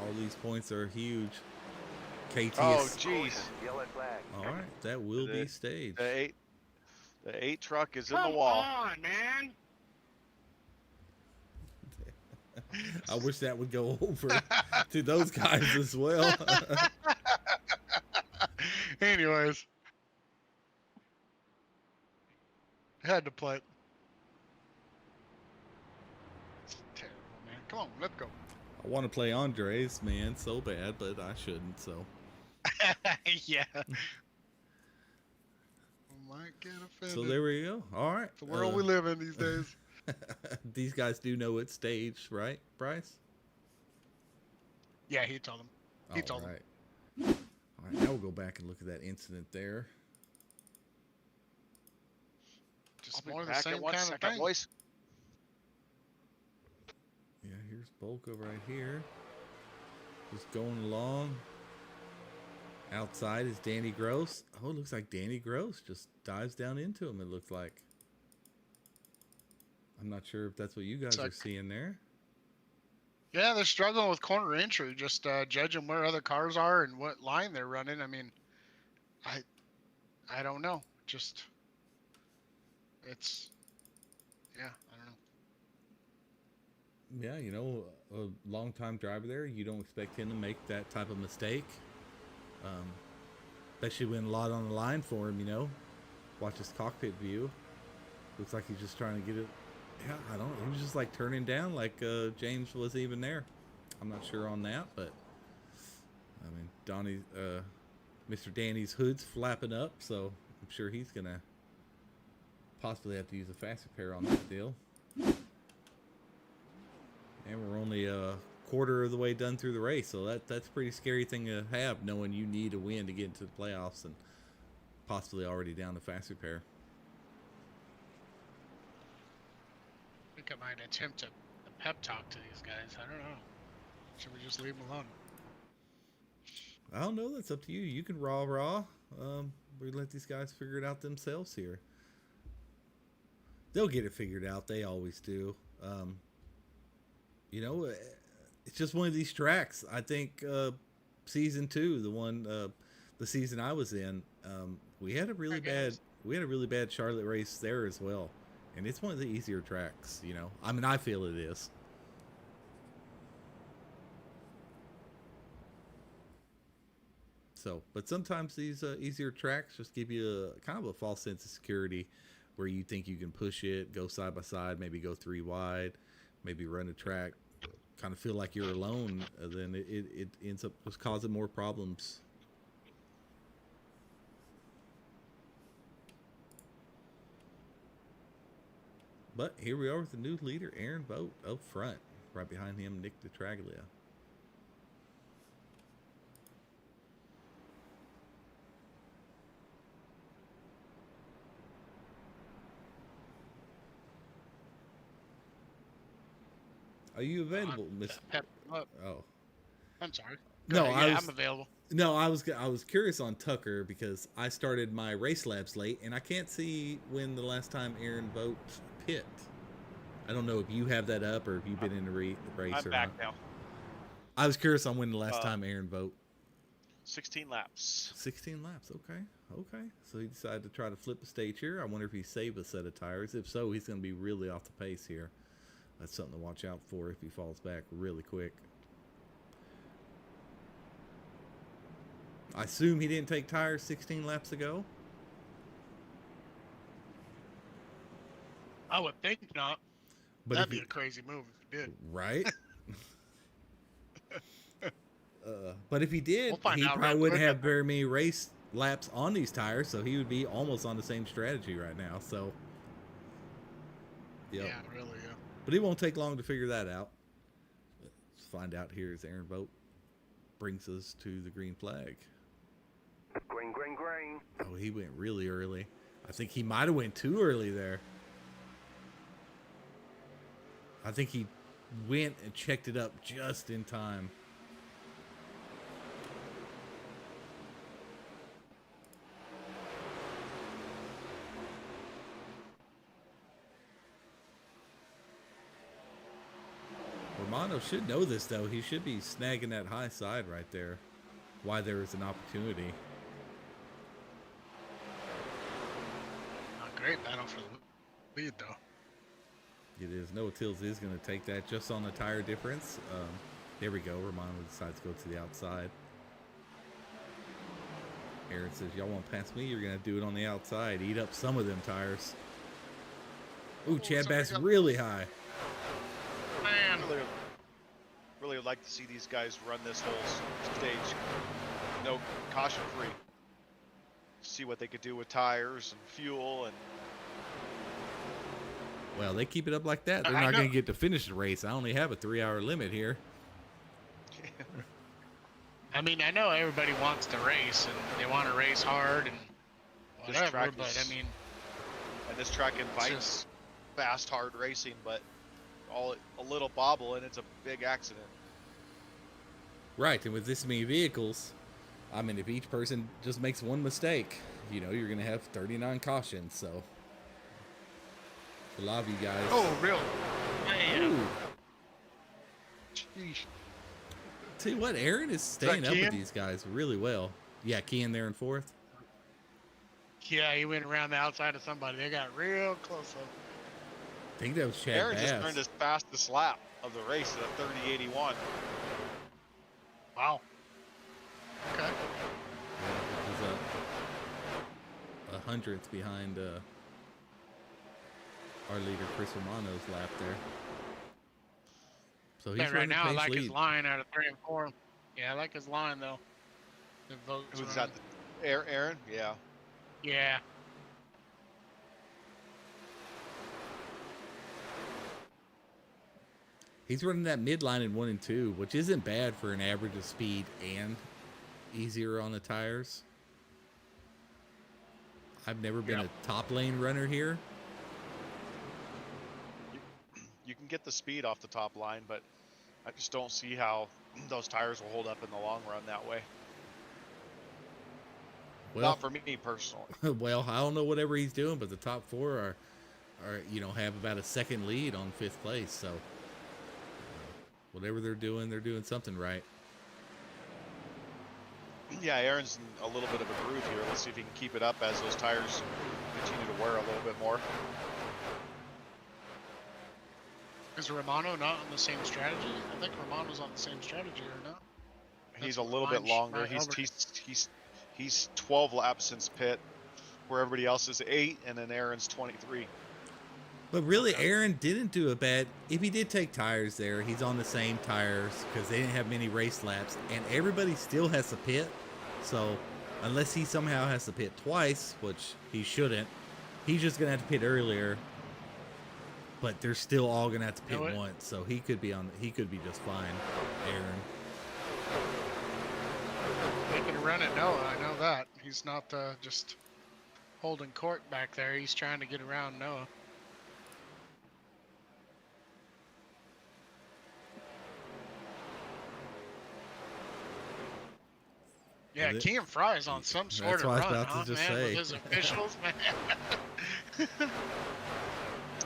All these points are huge. KT Oh, is... jeez. Yellow flag. All right, that will be staged. The 8 truck is in the wall. Come on, man. I wish that would go over to those guys as well. Anyways, had to play. It's terrible, man. Come on, let's go. I want to play Andres, man, so bad, but I shouldn't, so. Yeah. Might get offended. So there we go. All right. It's the world we live in these days. These guys do know it's staged, right, Bryce? Yeah, he told him. He told him. All right, now we'll go back and look at that incident there. Just more of the same kind of thing. Boys. Yeah, here's Bolka right here. Just going along. Outside is Danny Gross. Oh, it looks like Danny Gross just dives down into him, it looks like. I'm not sure if that's what you guys are seeing there. Yeah, they're struggling with corner entry, just judging where other cars are and what line they're running. I mean, I don't know. Just, it's, yeah, I don't know. Yeah, you know, a long-time driver there, you don't expect him to make that type of mistake. Especially when a lot on the line for him, you know. Watch his cockpit view. Looks like he's just trying to get it. Yeah, I don't know. He was just like turning down like James wasn't even there. I'm not sure on that, but I mean, Mr. Danny's hood's flapping up, so I'm sure he's going to possibly have to use a fast repair on that deal. And we're only a quarter of the way done through the race, so that's a pretty scary thing to have, knowing you need a win to get into the playoffs and possibly already down to fast repair. I think I might attempt a pep talk to these guys. I don't know. Should we just leave them alone? I don't know. That's up to you. You can rah. We let these guys figure it out themselves here. They'll get it figured out. They always do. You know, it's just one of these tracks. I think season 2, the season I was in, we had a really bad Charlotte race there as well, and it's one of the easier tracks. You know, I mean, I feel it is. So, but sometimes these easier tracks just give you a kind of a false sense of security, where you think you can push it, go side by side, maybe go 3 wide, maybe run a track, kind of feel like you're alone. Then it ends up just causing more problems. But here we are with the new leader, Aaron Vogt, up front. Right behind him, Nick DeTraglia. Are you available, Miss? Oh, I'm sorry. No, I'm available. No, I was curious on Tucker because I started my race labs late, and I can't see when the last time Aaron Vogt pit. I don't know if you have that up or if you've been in the race I'm or back not. now. I was curious on when the last time Aaron Vogt 16 laps. 16 laps. Okay. Okay. So he decided to try to flip the stage here. I wonder if he saved a set of tires. If so, he's going to be really off the pace here. That's something to watch out for if he falls back really quick. I assume he didn't take tires 16 laps ago. I would think not. But That'd be a crazy move if he did. Right? But if he did, We'll find he out probably real wouldn't quick. have very many race laps on these tires, so he would be almost on the same strategy right now. So, yep. Yeah, really, yeah. But it won't take long to figure that out. Let's find out here as Aaron Boat brings us to the green flag. Green, green, green. Oh, he went really early. I think he might have went too early there. I think he went and checked it up just in time. Romano should know this, though. He should be snagging that high side right there. Why there is an opportunity. Not great battle for the lead, though. It is. Noah Tills is going to take that just on the tire difference. There we go. Romano decides to go to the outside. Aaron says, y'all want to pass me? You're going to do it on the outside. Eat up some of them tires. Ooh, Chad Bass really high. Man. Really would like to see these guys run this whole stage. No caution free. See what they could do with tires and fuel and. Well, they keep it up like that, they're not going to get to finish the race. I only have a 3-hour limit here. I mean, I know everybody wants to race and they want to race hard and whatever, but I mean, and this track invites fast, hard racing, but a little bobble and it's a big accident. Right, and with this many vehicles, I mean, if each person just makes one mistake, you know, you're going to have 39 cautions, so. A lot of you guys. Oh, really? Man. Tell you what, Aaron is staying up with these guys really well. Yeah, Kean there in fourth. Yeah, he went around the outside of somebody. They got real close up. I think that was Chad Aaron Bass. just earned his fastest lap of the race at a 30.81. Wow. Okay. Yeah, it was a hundredth behind our leader Chris Romano's lap there. So he's right now, I like lead. his line out of 3 and 4. Yeah, I like his line though. The votes. Who's that? Aaron? Yeah. Yeah. He's running that midline in 1 and 2, which isn't bad for an average of speed and easier on the tires. I've never been a top lane runner here. You can get the speed off the top line, but I just don't see how those tires will hold up in the long run that way. Well, not for me personally. Well, I don't know whatever he's doing, but the top 4 are you know, have about a second lead on 5th place. So whatever they're doing something right. Yeah, Aaron's in a little bit of a groove here. Let's see if he can keep it up as those tires continue to wear a little bit more. Is Romano not on the same strategy? I think Romano's on the same strategy or not. He's a little bit longer. He's 12 laps since pit, where everybody else is 8, and then Aaron's 23. But really, Aaron didn't do a bad. If he did take tires there, he's on the same tires because they didn't have many race laps, and everybody still has to pit. So unless he somehow has to pit twice, which he shouldn't, he's just gonna have to pit earlier. But they're still all gonna have to pit once, so he could be just fine, Aaron. They can run it, Noah. I know that. He's not just holding court back there. He's trying to get around Noah. Yeah, Kean Fry's on some sort of run, with his officials, man.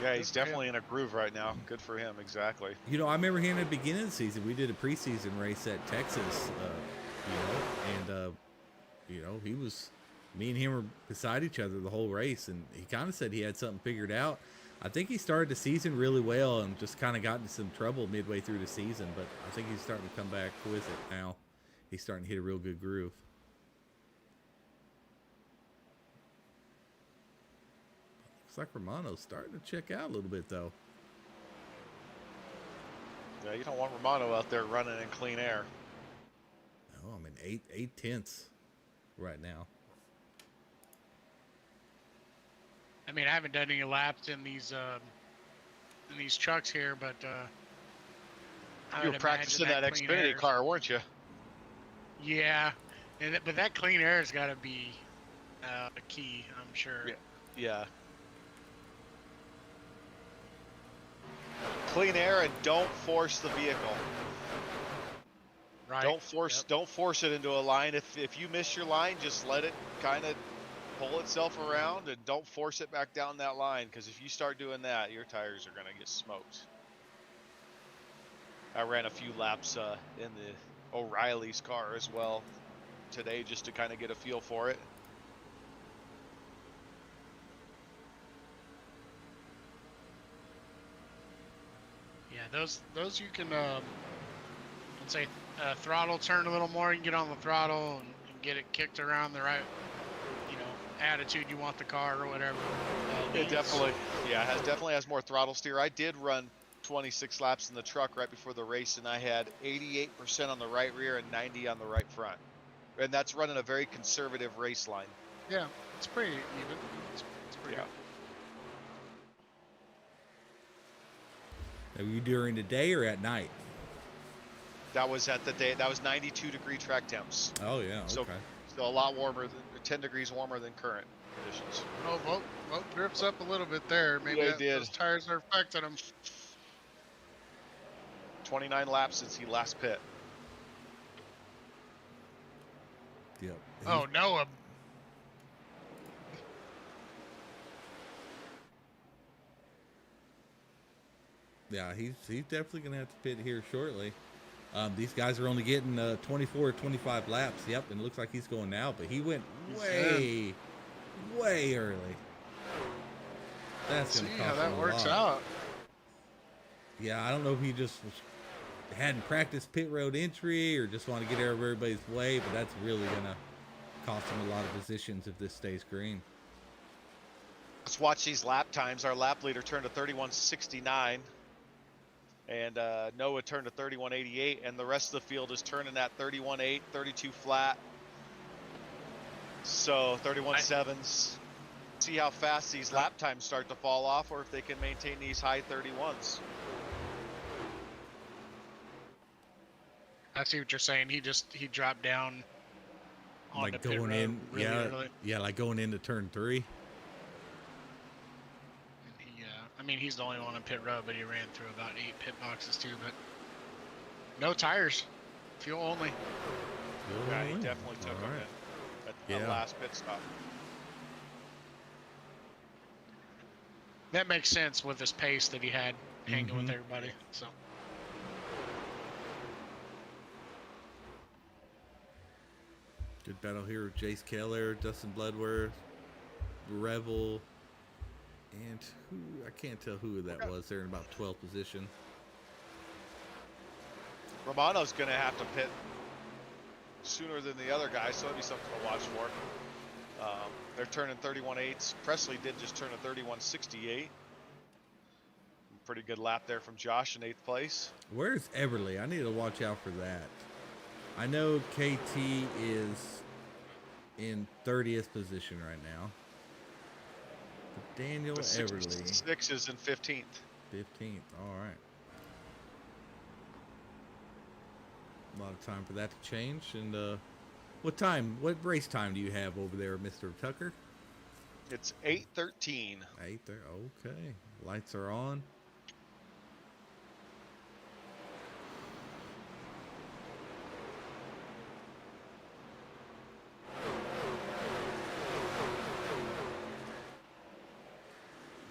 Yeah, he's definitely in a groove right now. Good for him, exactly. You know, I remember him at the beginning of the season. We did a preseason race at Texas he was, me and him were beside each other the whole race, and he kind of said he had something figured out. I think he started the season really well and just kind of got into some trouble midway through the season, but I think he's starting to come back with it now. He's starting to hit a real good groove. Looks like Romano's starting to check out a little bit, though. Yeah, you don't want Romano out there running in clean air. Oh, I'm in 8/10 right now. I mean, I haven't done any laps in these trucks here, but you were practicing that Xfinity car, weren't you? Yeah, but that clean air has got to be a key, I'm sure. Yeah. Clean air and don't force the vehicle. Right. Don't force it into a line. If you miss your line, just let it kind of pull itself around and don't force it back down that line, because if you start doing that, your tires are going to get smoked. I ran a few laps in the O'Reilly's car as well today just to kind of get a feel for it. Yeah, those you can let's say throttle turn a little more. You can get on the throttle and get it kicked around the right, attitude you want the car or whatever. It definitely has more throttle steer. I did run 26 laps in the truck right before the race, and I had 88% on the right rear and 90 on the right front. And that's running a very conservative race line. Yeah, it's pretty even. It's pretty good. Are you during the day or at night? That was at the day. That was 92-degree track temps. Oh, yeah, okay. So a lot warmer, 10 degrees warmer than current conditions. Oh, Vogt drifts up a little bit there. Maybe those tires are affecting him. 29 laps since he last pit. Yep. Oh, Noah. Yeah, he's definitely going to have to pit here shortly. These guys are only getting 24 or 25 laps. Yep, and it looks like he's going now, but he went way early. That's going to cost him a lot. See how that works out. Yeah, I don't know if he just hadn't practiced pit road entry or just want to get out of everybody's way, but that's really going to cost him a lot of positions if this stays green. Let's watch these lap times. Our lap leader turned to 31.69. And Noah turned to 31.88, and the rest of the field is turning at 31.8, 32 flat. So 31.7s. See how fast these lap times start to fall off, or if they can maintain these high 31s. I see what you're saying. He dropped down. Like going in, really early. Yeah, like going into turn 3. I mean, he's the only one on pit road, but he ran through about 8 pit boxes too. But no tires, fuel only. Yeah, he definitely took him in at the last pit stop. That makes sense with his pace that he had hanging with everybody. So. Good battle here with Jace Keller, Dustin Bloodworth, Revel. And I can't tell who that was. They're in about 12th position. Romano's going to have to pit sooner than the other guys, so it'll be something to watch for. They're turning 31.8s. Presley did just turn a 31.68. Pretty good lap there from Josh in 8th place. Where's Everly? I need to watch out for that. I know KT is in 30th position right now. Daniel Everly. 6 is in 15th. 15th, all right. A lot of time for that to change. And what race time do you have over there, Mr. Tucker? It's 8:13. 8:13, okay. Lights are on.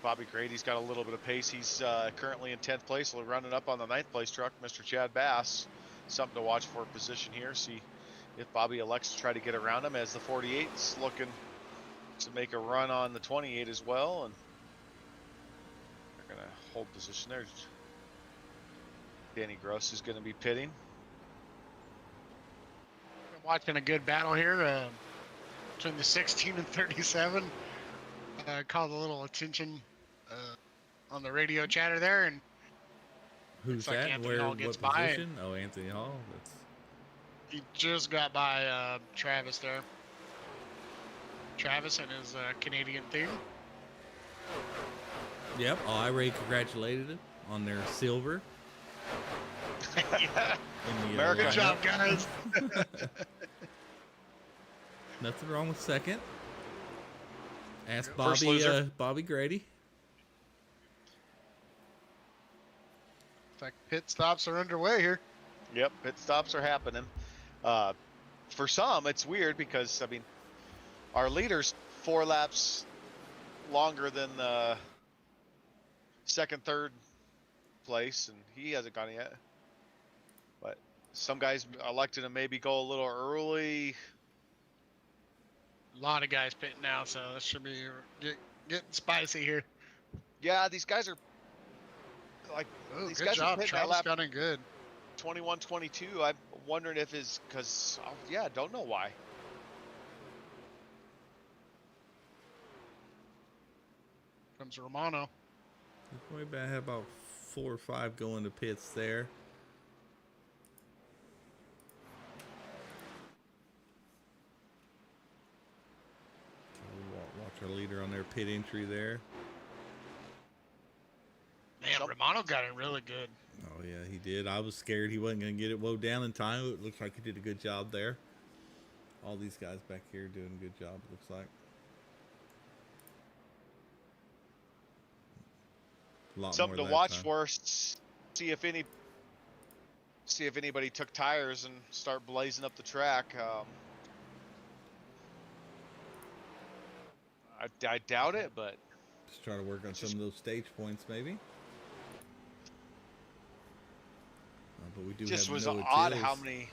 Bobby Grady's got a little bit of pace. He's currently in 10th place, running up on the 9th place truck, Mr. Chad Bass. Something to watch for position here. See if Bobby elects to try to get around him, as the 48's looking to make a run on the 28 as well, and they're going to hold position there. Danny Gross is going to be pitting. Watching a good battle here between the 16 and 37. Called a little attention on the radio chatter there, and who's like that? Anthony Where? Hall gets What by position? Oh, Anthony Hall. That's... He just got by Travis there. Travis and his Canadian theme. Yep. Oh, I already congratulated him on their silver. Yeah. In the, Good job, guys. Nothing wrong with second. Ask First Bobby. loser. Bobby Grady. In fact, pit stops are underway here. Yep, pit stops are happening. For some, it's weird because, I mean, our leader's 4 laps longer than the second, third place, and he hasn't gone yet. But some guys elected to maybe go a little early. A lot of guys pitting now, so this should be getting spicy here. Yeah, these guys are like, Oh, these good guys are job. pitting Travis at lap got in good. 21, 22. I'm wondering if it's because, yeah, don't know why. Comes Romano. Way back, had about 4 or 5 going to pits there. Watch our leader on their pit entry there. Man, Romano got in really good. Oh yeah, he did. I was scared he wasn't going to get it woe down in time. It looks like he did a good job there. All these guys back here doing a good job, it looks like. Something to watch for. See if anybody took tires and start blazing up the track. I doubt it, but just try to work on some of those stage points, maybe. But we do just have was no odd Achilles. how many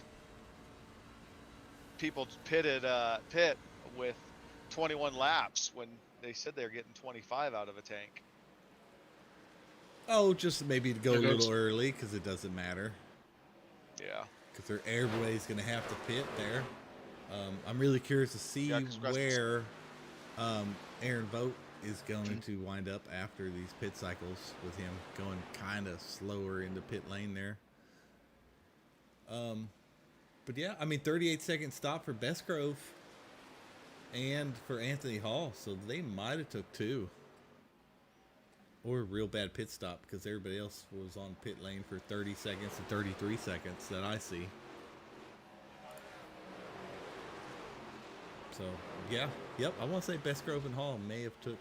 people pitted pit with 21 laps when they said they were getting 25 out of a tank. Oh, just maybe to go a little early because it doesn't matter. Yeah. Because everybody's going to have to pit there. I'm really curious to see where Aaron Vogt is going to wind up after these pit cycles, with him going kind of slower into pit lane there. But yeah, I mean, 38-second stop for Bestgrove and for Anthony Hall, so they might have took 2. Or a real bad pit stop because everybody else was on pit lane for 30 seconds and 33 seconds that I see. So, yeah. Yep, I want to say Bestgrove and Hall may have took.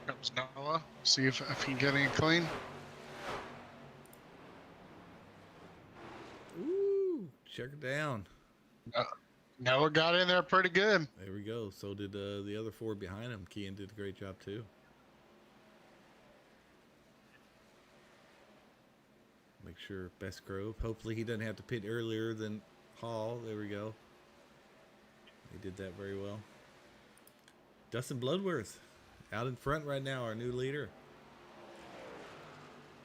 Comes Noah. See if he can get any clean. Ooh, check it down. Noah got in there pretty good. There we go. So did the other 4 behind him. Kean did a great job too. Make sure Bestgrove. Hopefully he doesn't have to pit earlier than Hall. There we go. He did that very well. Dustin Bloodworth out in front right now, our new leader.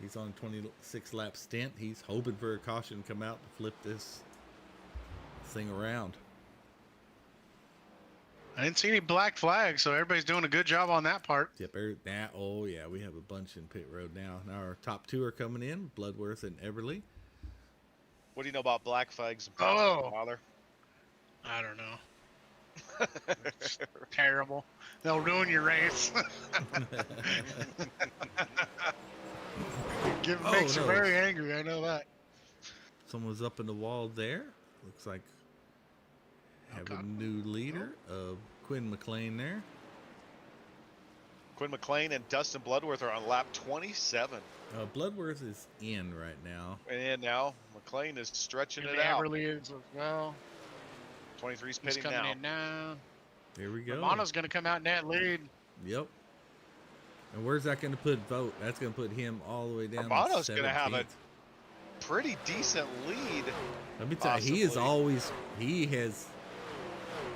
He's on a 26-lap stint. He's hoping for a caution to come out to flip this thing around. I didn't see any black flags, so everybody's doing a good job on that part. Yep. Now, oh yeah, we have a bunch in pit road now. Now our top 2 are coming in: Bloodworth and Everly. What do you know about black flags? Father? I don't know. It's terrible. They'll ruin your race. Makes you very angry. I know that. Someone's up in the wall there. Looks like have a new leader of Quinn McLean there. Quinn McLean and Dustin Bloodworth are on lap 27. Bloodworth is in right now. And now McLean is stretching And it out. Everly is as well. 23's He's pitting coming now. in now. There we go. Romano's going to come out in that lead. Yep. And where's that going to put Vogt? That's going to put him all the way down. Romano's going to have a pretty decent lead. Let me tell you,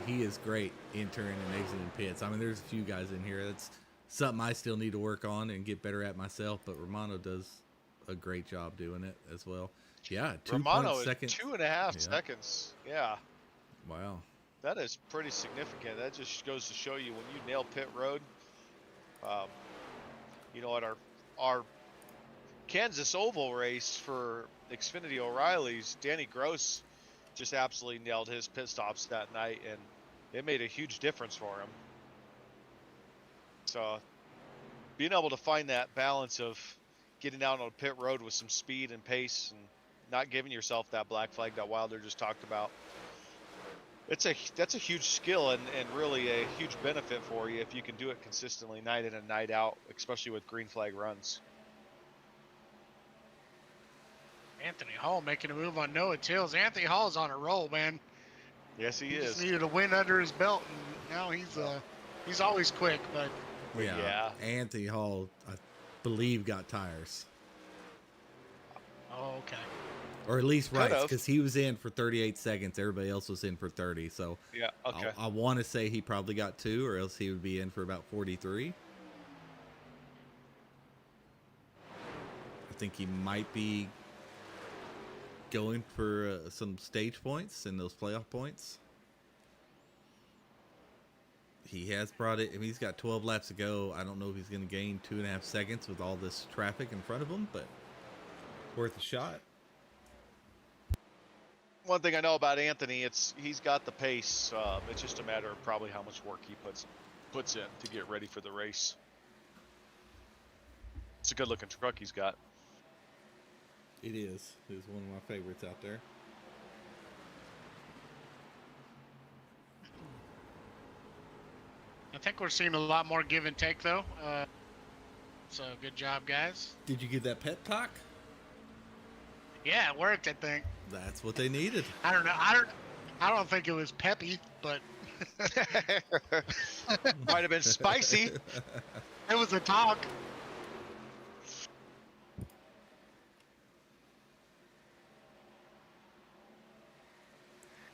he is great entering and exiting pits. I mean, there's a few guys in here. That's something I still need to work on and get better at myself, but Romano does a great job doing it as well. Yeah, Romano is seconds. 2.5 seconds. Yeah. Wow. That is pretty significant. That just goes to show you when you nail pit road. You know, at our Kansas Oval race for Xfinity O'Reilly's, Danny Gross just absolutely nailed his pit stops that night, and it made a huge difference for him. So being able to find that balance of getting out on a pit road with some speed and pace and not giving yourself that black flag that Wilder just talked about, that's a huge skill and really a huge benefit for you if you can do it consistently night in and night out, especially with green flag runs. Anthony Hall making a move on Noah Tills. Anthony Hall is on a roll, man. Yes, he He is. just needed a win under his belt, and now he's always quick, but Yeah. Anthony Hall, I believe, got tires. Oh, okay. Or at least rights, because he was in for 38 seconds. Everybody else was in for 30. So yeah, okay. I want to say he probably got 2, or else he would be in for about 43. I think he might be going for some stage points and those playoff points. He has brought it. I mean, he's got 12 laps to go. I don't know if he's going to gain 2.5 seconds with all this traffic in front of him, but worth a shot. One thing I know about Anthony, he's got the pace. It's just a matter of probably how much work he puts in to get ready for the race. It's a good looking truck he's got. It is. It's one of my favorites out there. I think we're seeing a lot more give and take, though. So good job, guys. Did you get that pep talk? Yeah, it worked, I think. That's what they needed. I don't know. I don't think it was peppy, but might have been spicy. It was a talk.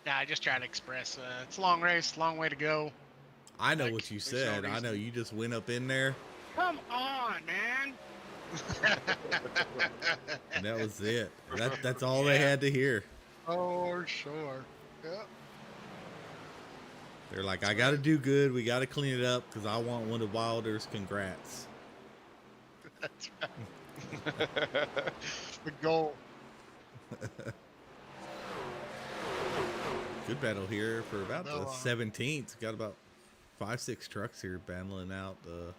Nah, I just try to express. It's a long race, long way to go. I know what you said. I know you just went up in there. Come on, man. And that was it. That's all they had to hear. Oh, sure. Yep. They're like, I got to do good. We got to clean it up because I want one of Wilder's congrats. That's right. The goal. Good battle here for about the 17th. Got about 5-6 trucks here battling out the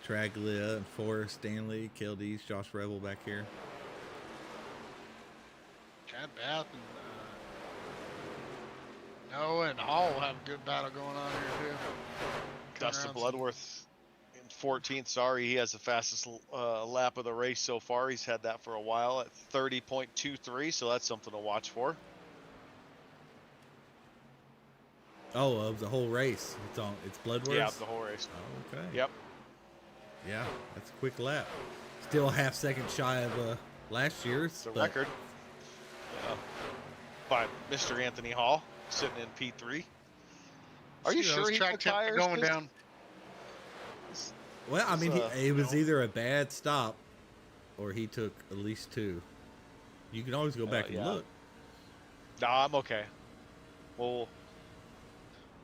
Traglia and Forrest, Stanley, KLD's, Josh Rebel back here. Chad Bath and Noah and Hall have a good battle going on here too. Dustin Bloodworth in 14th. Sorry, he has the fastest lap of the race so far. He's had that for a while at 30.23, so that's something to watch for. Oh, of the whole race. It's Bloodworth? Yeah, the whole race. Oh, okay. Yep. Yeah, that's a quick lap. Still a half second shy of last year's. The record. Yeah. By Mr. Anthony Hall, sitting in P3. Are you sure he took tires? Going down. Well, I mean, it was either a bad stop or he took at least 2. You can always go back and look. No, I'm okay. Well,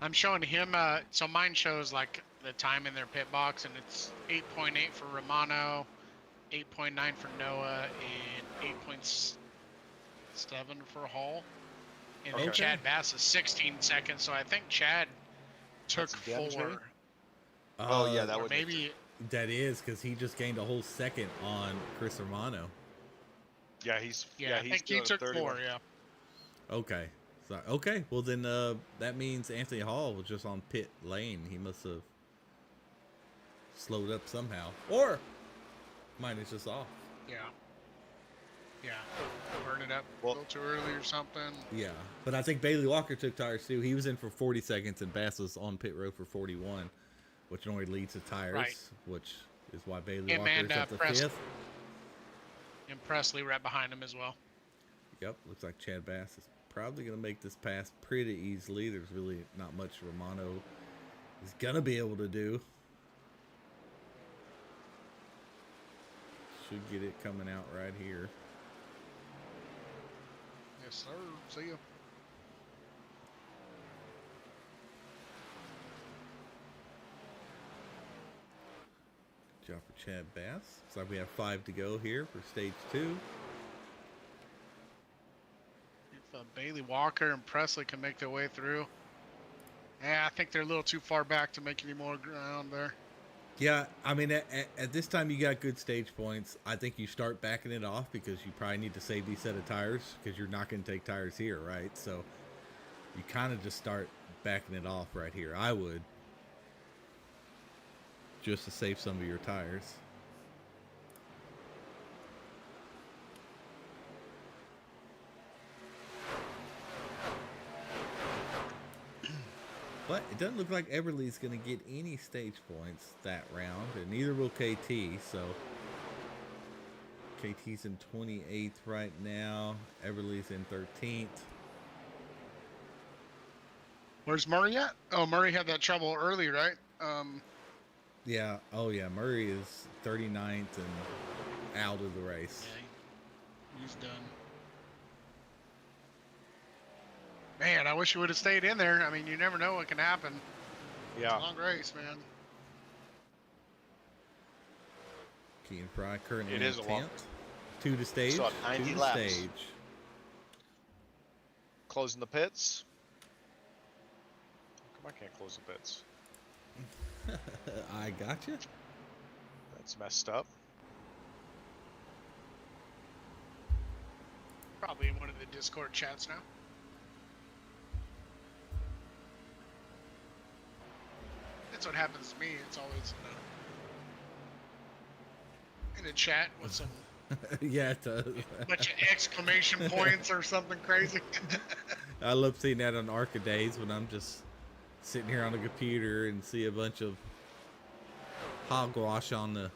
I'm showing him, so mine shows like the time in their pit box, and it's 8.8 for Romano, 8.9 for Noah, and 8.7 for Hall. And then Chad Bass is 16 seconds, so I think Chad took 4. Oh yeah, that would maybe. That is because he just gained a whole second on Chris Romano. Yeah, I think he took 4. Yeah. Okay. Okay, well then that means Anthony Hall was just on pit lane. He must have slowed up somehow, or mine is just off. Yeah, burn it up a little too early or something. Yeah, but I think Bailey Walker took tires too. He was in for 40 seconds, and Bass was on pit road for 41, which only leads to tires, which is why Bailey Walker is at the 5th. And Presley right behind him as well. Yep, looks like Chad Bass is probably going to make this pass pretty easily. There's really not much Romano is going to be able to do. Should get it coming out right here. Yes, sir. See ya. Good job for Chad Bass. Looks like we have 5 to go here for stage 2. If Bailey Walker and Presley can make their way through. Yeah, I think they're a little too far back to make any more ground there. Yeah, I mean, at this time you got good stage points. I think you start backing it off because you probably need to save these set of tires because you're not going to take tires here, right? So you kind of just start backing it off right here. I would. Just to save some of your tires. But it doesn't look like Everly's going to get any stage points that round, and neither will KT. So KT's in 28th right now. Everly's in 13th. Where's Murray at? Oh, Murray had that trouble early, right? Yeah. Oh, yeah. Murray is 39th and out of the race. Yeah, he's done. Man, I wish you would have stayed in there. I mean, you never know what can happen. Yeah. It's a long race, man. Kean Fry currently It in is a long- 10th. 2 to stage. Still have 90 2 to laps. stage. Closing the pits. How come I can't close the pits? I gotcha. That's messed up. Probably in one of the Discord chats now. That's what happens to me. It's always in a chat with some Yeah, it does. bunch of exclamation points or something crazy. I love seeing that on ARCA days when I'm just sitting here on the computer and see a bunch of hogwash on the.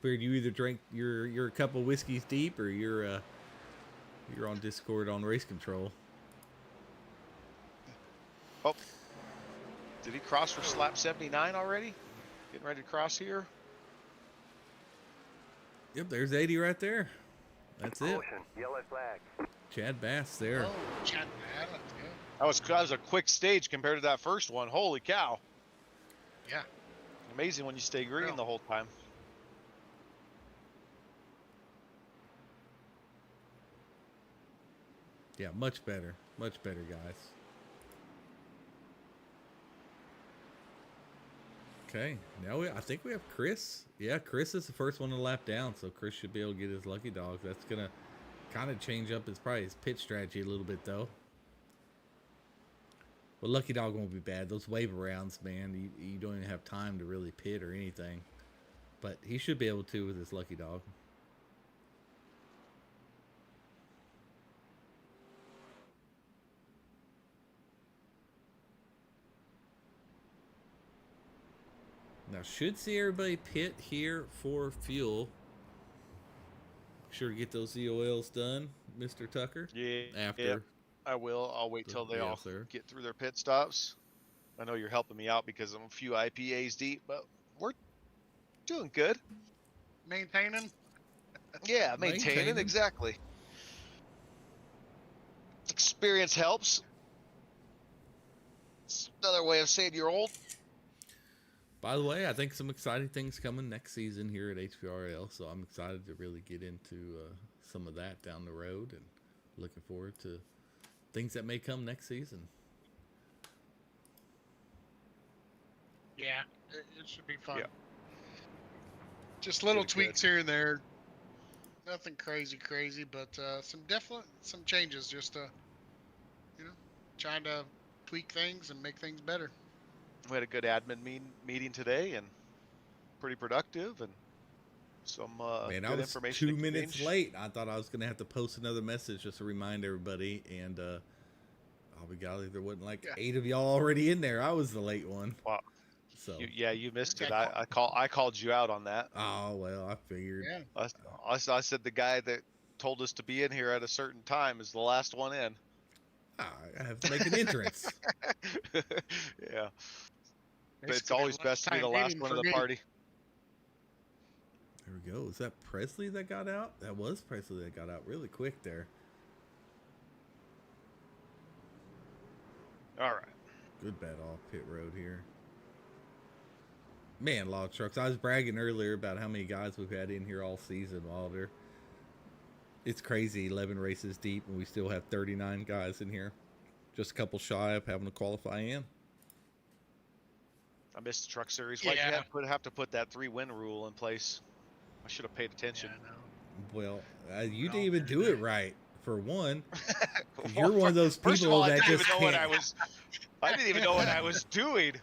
Where you either drink you're a couple whiskeys deep or you're on Discord on race control. Oh, did he cross for lap 79 already? Getting ready to cross here. Yep, there's 80 right there. That's it. Caution, yellow flag. Chad Bass there. Oh, chat that. Let's go. That was a quick stage compared to that first one. Holy cow! Yeah. Amazing when you stay green Real. the whole time. Yeah, much better. Much better, guys. Okay, now I think we have Chris. Yeah, Chris is the first one to lap down, so Chris should be able to get his lucky dog. That's gonna kind of change up his pit strategy a little bit, though. Well, lucky dog won't be bad. Those wave arounds, man, you don't even have time to really pit or anything. But he should be able to with his lucky dog. Now, should see everybody pit here for fuel. Make sure to get those ZOLs done, Mr. Tucker. Yeah. After. Yeah, I will. I'll wait till they Yeah, all sir. get through their pit stops. I know you're helping me out because I'm a few IPAs deep, but we're doing good. Maintaining. Yeah, maintaining, exactly. Experience helps. It's another way of saying you're old. By the way, I think some exciting things coming next season here at HVRL, so I'm excited to really get into some of that down the road and looking forward to things that may come next season. Yeah, it should be fun. Yeah. Just little Pretty good. tweaks here and there. Nothing crazy, but some changes just to, trying to tweak things and make things better. We had a good admin meeting today and pretty productive and some Man, good I was information. 2 minutes exchange. late. I thought I was going to have to post another message just to remind everybody, and oh, golly, there wasn't like 8 of y'all already in there. I was the late one. Wow. So you missed it. I called you out on that. oh well, I figured. Yeah. I said the guy that told us to be in here at a certain time is the last one in. I have to make an entrance. Yeah, but it's Basically, always best to be the lunchtime last meeting one for of the me. party. There we go. Is that Presley that got out? That was Presley that got out really quick there. All right. Good bet off pit road here. Man, log trucks. I was bragging earlier about how many guys we've had in here all season, Wilder. It's crazy, 11 races deep, and we still have 39 guys in here. Just a couple shy of having to qualify in. I missed the truck series. Why'd you have to put that 3-win rule in place? I should have paid attention. Yeah, I know. Well, you all didn't even been do there. it right, for one. You're one of those First of people all, that I didn't just even know what can't. I didn't even know what I was doing.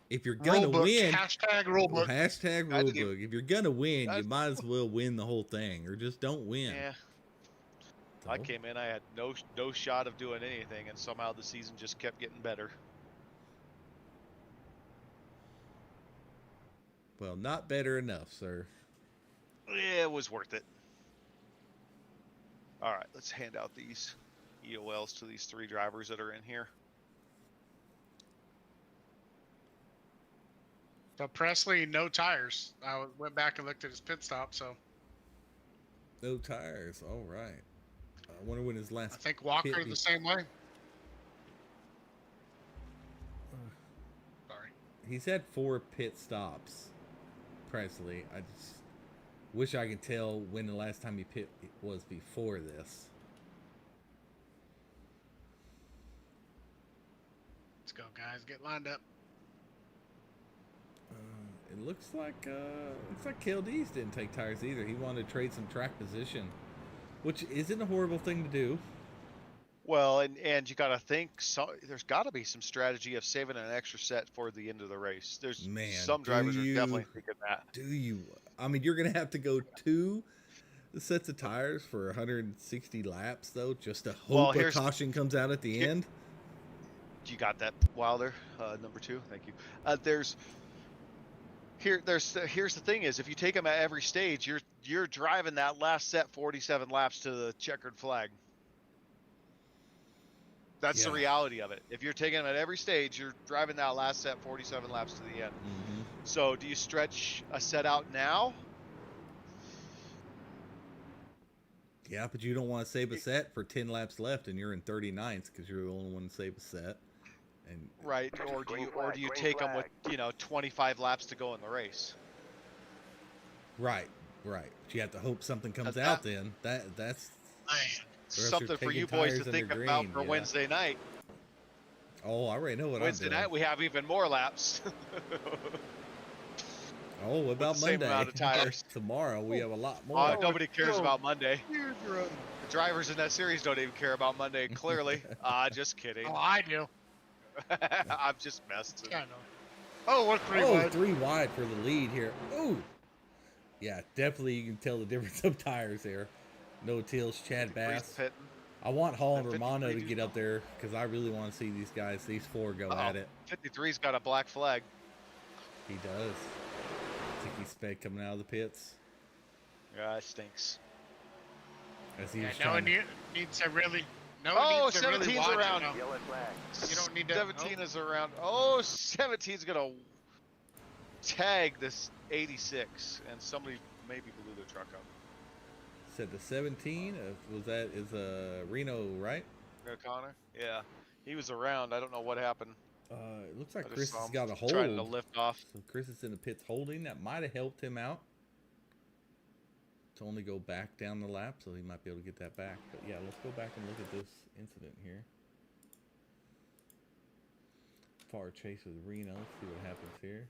If you're gonna Rulebook, win, hashtag rulebook. hashtag I didn't rulebook. If you're gonna win, you I- might as well win the whole thing, or just don't win. Yeah. So, I came in, I had no shot of doing anything, and somehow the season just kept getting better. well, not better enough, sir. Yeah, it was worth it. All right, let's hand out these EOLs to these 3 drivers that are in here. So Presley, no tires. I went back and looked at his pit stop. So No tires. All right. I wonder when his I last. think Walker pit the same way. Sorry. He's had 4 pit stops. Presley. I just wish I could tell when the last time he pit was before this. Let's go, guys. Get lined up. It looks like KLD's didn't take tires either. He wanted to trade some track position, which isn't a horrible thing to do. Well, and you got to think, there's got to be some strategy of saving an extra set for the end of the race. There's some drivers are definitely thinking that. Do you? I mean, you're gonna have to go 2 sets of tires for 160 laps though, just to hope a caution comes out at the end. You got that, Wilder? Number 2, thank you. Here's the thing is, if you take them at every stage, you're driving that last set 47 laps to the checkered flag. That's the reality of it. If you're taking them at every stage, you're driving that last set 47 laps to the end. Mm-hmm. So do you stretch a set out now? Yeah, but you don't want to save a set for 10 laps left, and you're in 39th because you're the only one to save a set. And right, or do you take them with 25 laps to go in the race? Right. But you have to hope something comes out. Then that's something for you boys to think about for Wednesday night. Oh, I already know what Wednesday I'm doing. night we have even more laps. Oh, what about Monday? Same amount of tires. Tomorrow we have a lot more. Nobody cares about Monday. The drivers in that series don't even care about Monday. Clearly, just kidding. Oh, I do. I'm just messed. I know. Oh, what 3 wide? 3 wide for the lead here. Ooh. Yeah, definitely you can tell the difference of tires there. No Tills, Chad Bass. I want Hall and Romano to get up there because I really want to see these 4 go at it. 53's got a black flag. He does. Ticky Spec coming out of the pits. Yeah, it stinks. As he was no one needs to really. No one needs to really 17's around. Yellow flag. You don't need to. 17 is around. Oh, 17's gonna tag this 86, and somebody maybe blew the truck up. Said the 17 is Reno, right? Connor. Yeah, he was around. I don't know what happened. It looks like Chris has got a hold. Trying to lift off. So Chris is in the pits holding. That might have helped him out to only go back down the lap, so he might be able to get that back. But yeah, let's go back and look at this incident here. Far chase with Reno. See what happens here.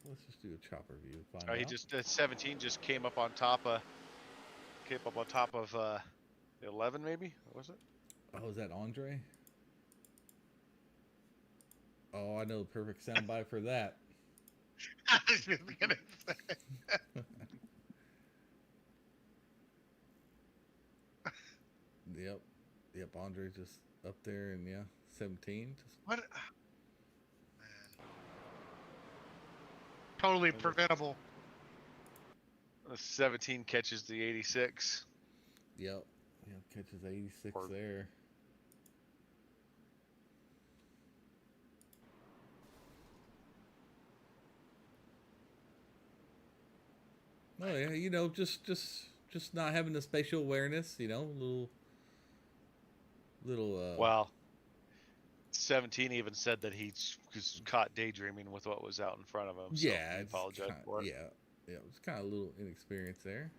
Let's just do a chopper view. Find out. He just 17 just came up on top of 11 maybe. What was it? Oh, is that Andre? Oh, I know the perfect soundbite for that. I was just gonna say. Yep. Andre's just up there, and 17. What? totally preventable. The 17 catches the 86. Yep. Catches 86 Or- there. Oh yeah, just not having the spatial awareness, little Well, 17 even said that he was caught daydreaming with what was out in front of him. So yeah, he apologized for it. Yeah, it was kind of a little inexperience there.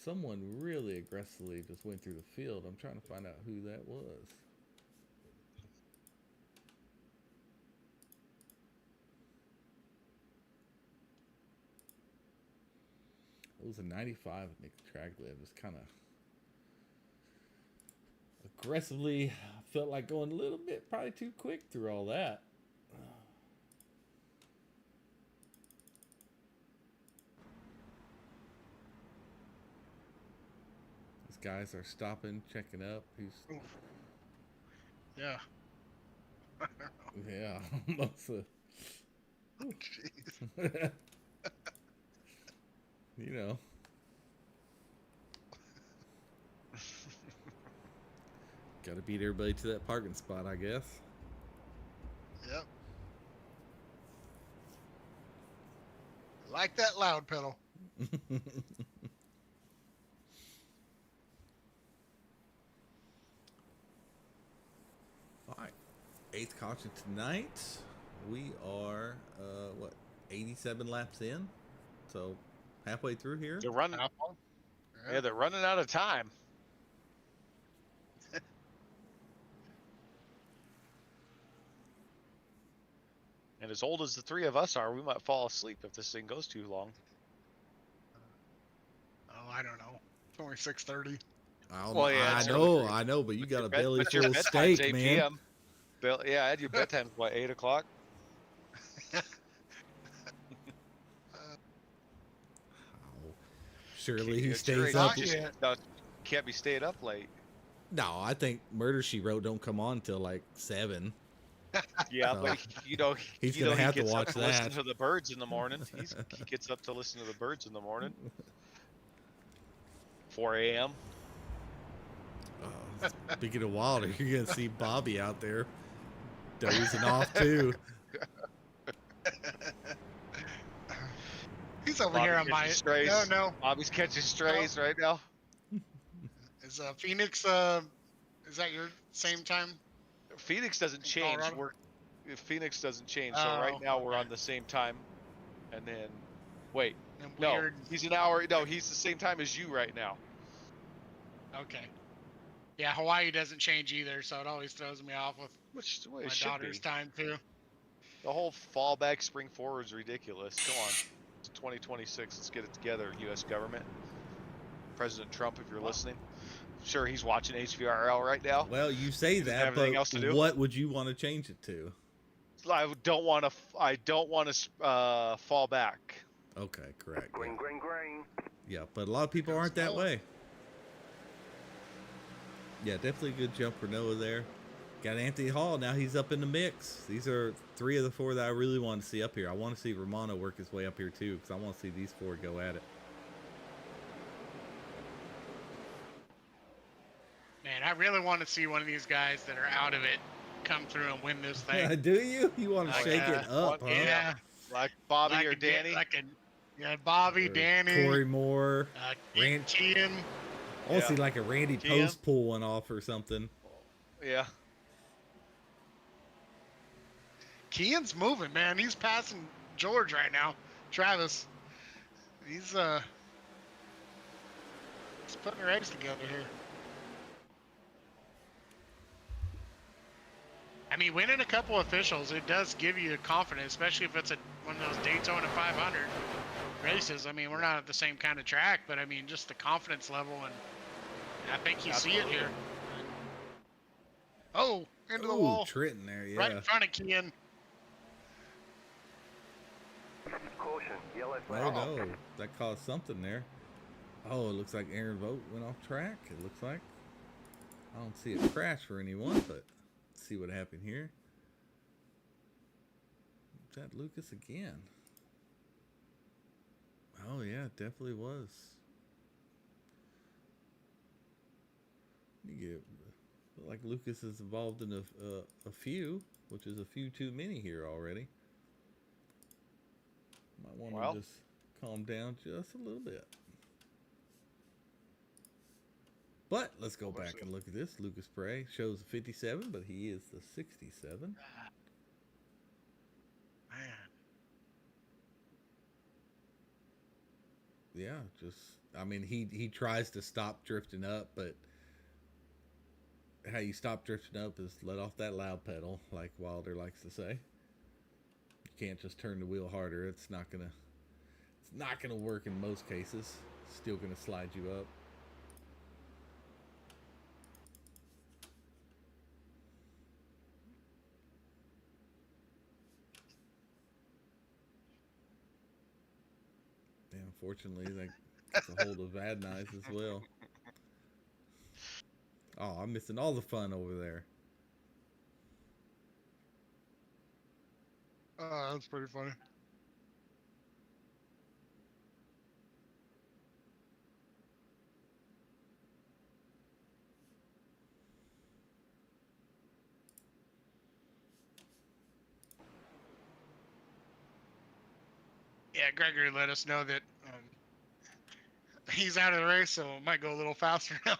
Someone really aggressively just went through the field. I'm trying to find out who that was. It was a 95 Nick Traglib. Just kind of aggressively felt like going a little bit probably too quick through all that. These guys are stopping, checking up. Yeah. Yeah, almost a, Jeez. Got to beat everybody to that parking spot, I guess. Yep. Like that loud pedal. All right, 8th caution tonight. We are 87 laps in, so halfway through here. They're running. Yeah, they're running out of time. And as old as the three of us are, we might fall asleep if this thing goes too long. Oh, I don't know. It's only 6:30. Well, yeah, I know, but you got a belly But your full of bedtime's steak, 8 man. PM. Yeah, I had your bedtime what 8 o'clock. Surely he It's stays your up. age. No, can't be staying up late. No, I think Murder She Wrote don't come on till like 7. Yeah, So, but he's gonna have to gets watch up to that. listen to the birds in the morning. He gets up to listen to the birds in the morning. 4 a.m. Speaking of Wilder, you're gonna see Bobby out there dozing off too. He's over Bobby here on my catches strays. No. Bobby's catching strays right now. Is Phoenix is that your same time? Phoenix doesn't change. Colorado? Phoenix doesn't change. So right now we're on the same time, and then wait, And no, weird. he's an hour. No, he's the same time as you right now. Okay. Yeah, Hawaii doesn't change either, so it always throws me off with Which the way my it should daughter's be. time too. The whole fall back, spring forward is ridiculous. Come on, it's 2026. Let's get it together, U.S. government. President Trump, if you're listening, sure he's watching HVRL right now. Well, you say doesn't that, have anything but else to do. what would you want to change it to? I don't want to fall back. Okay, correct. Green. Yeah, but a lot of people aren't that way. Yeah, definitely a good jump for Noah there. Got Anthony Hall. Now he's up in the mix. These are 3 of the 4 that I really want to see up here. I want to see Romano work his way up here too, because I want to see these 4 go at it. Man, I really want to see one of these guys that are out of it come through and win this thing. Do you? You want to shake it up, huh? Yeah. Like Bobby Like or a- Danny. Bobby, Or Danny, Corey Moore. Rand- Kean. I want to Yeah. see like a Randy Kian. Post pull one off or something. Yeah. Kean's moving, man. He's passing George right now. Travis. He's putting the race together here. I mean, winning a couple officials, it does give you confidence, especially if it's one of those Daytona 500 races. I mean, we're not at the same kind of track, but I mean, just the confidence level, and I think you see it here. Oh, into the Ooh, wall. Trenton there, yeah. Right in front of Kean. Caution, yellow flag. Oh no, that caused something there. Oh, it looks like Aaron Vogt went off track. It looks like. I don't see a crash for anyone, but let's see what happened here. that Lucas again? Oh yeah, it definitely was. You get like Lucas is involved in a few, which is a few too many here already. Might want to just calm down just a little bit. But let's go back and look at this. Lucas Prey shows 57, but he is the 67. Man. Yeah, just I mean he tries to stop drifting up, but how you stop drifting up is let off that loud pedal, like Wilder likes to say. You can't just turn the wheel harder. It's not gonna work in most cases. Still gonna slide you up. And unfortunately, that gets a hold of Van Nuys as well. Oh, I'm missing all the fun over there. Oh, that's pretty funny. Yeah, Gregory let us know that he's out of the race, so it might go a little faster now.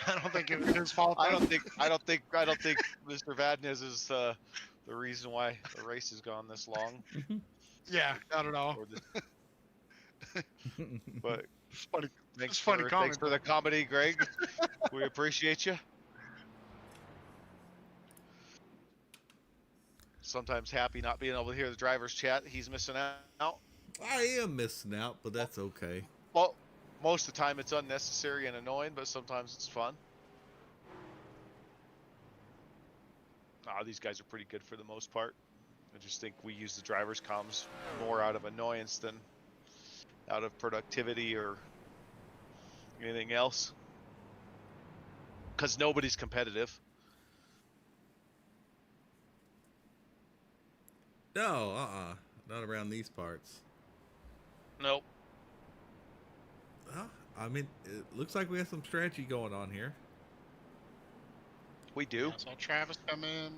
I don't think it was his fault. I don't think Mr. Vadnez is the reason why the race has gone this long. Yeah, not at all. But It's funny. thanks It's funny thanks for comment. the comedy, Greg. We appreciate you. Sometimes happy not being able to hear the driver's chat. He's missing out. I am missing out, but that's okay. Well, most of the time it's unnecessary and annoying, but sometimes it's fun. These guys are pretty good for the most part. I just think we use the driver's comms more out of annoyance than out of productivity or anything else. Because nobody's competitive. No, not around these parts. Nope. I mean, it looks like we have some strategy going on here. We do. Yeah, so Travis come in.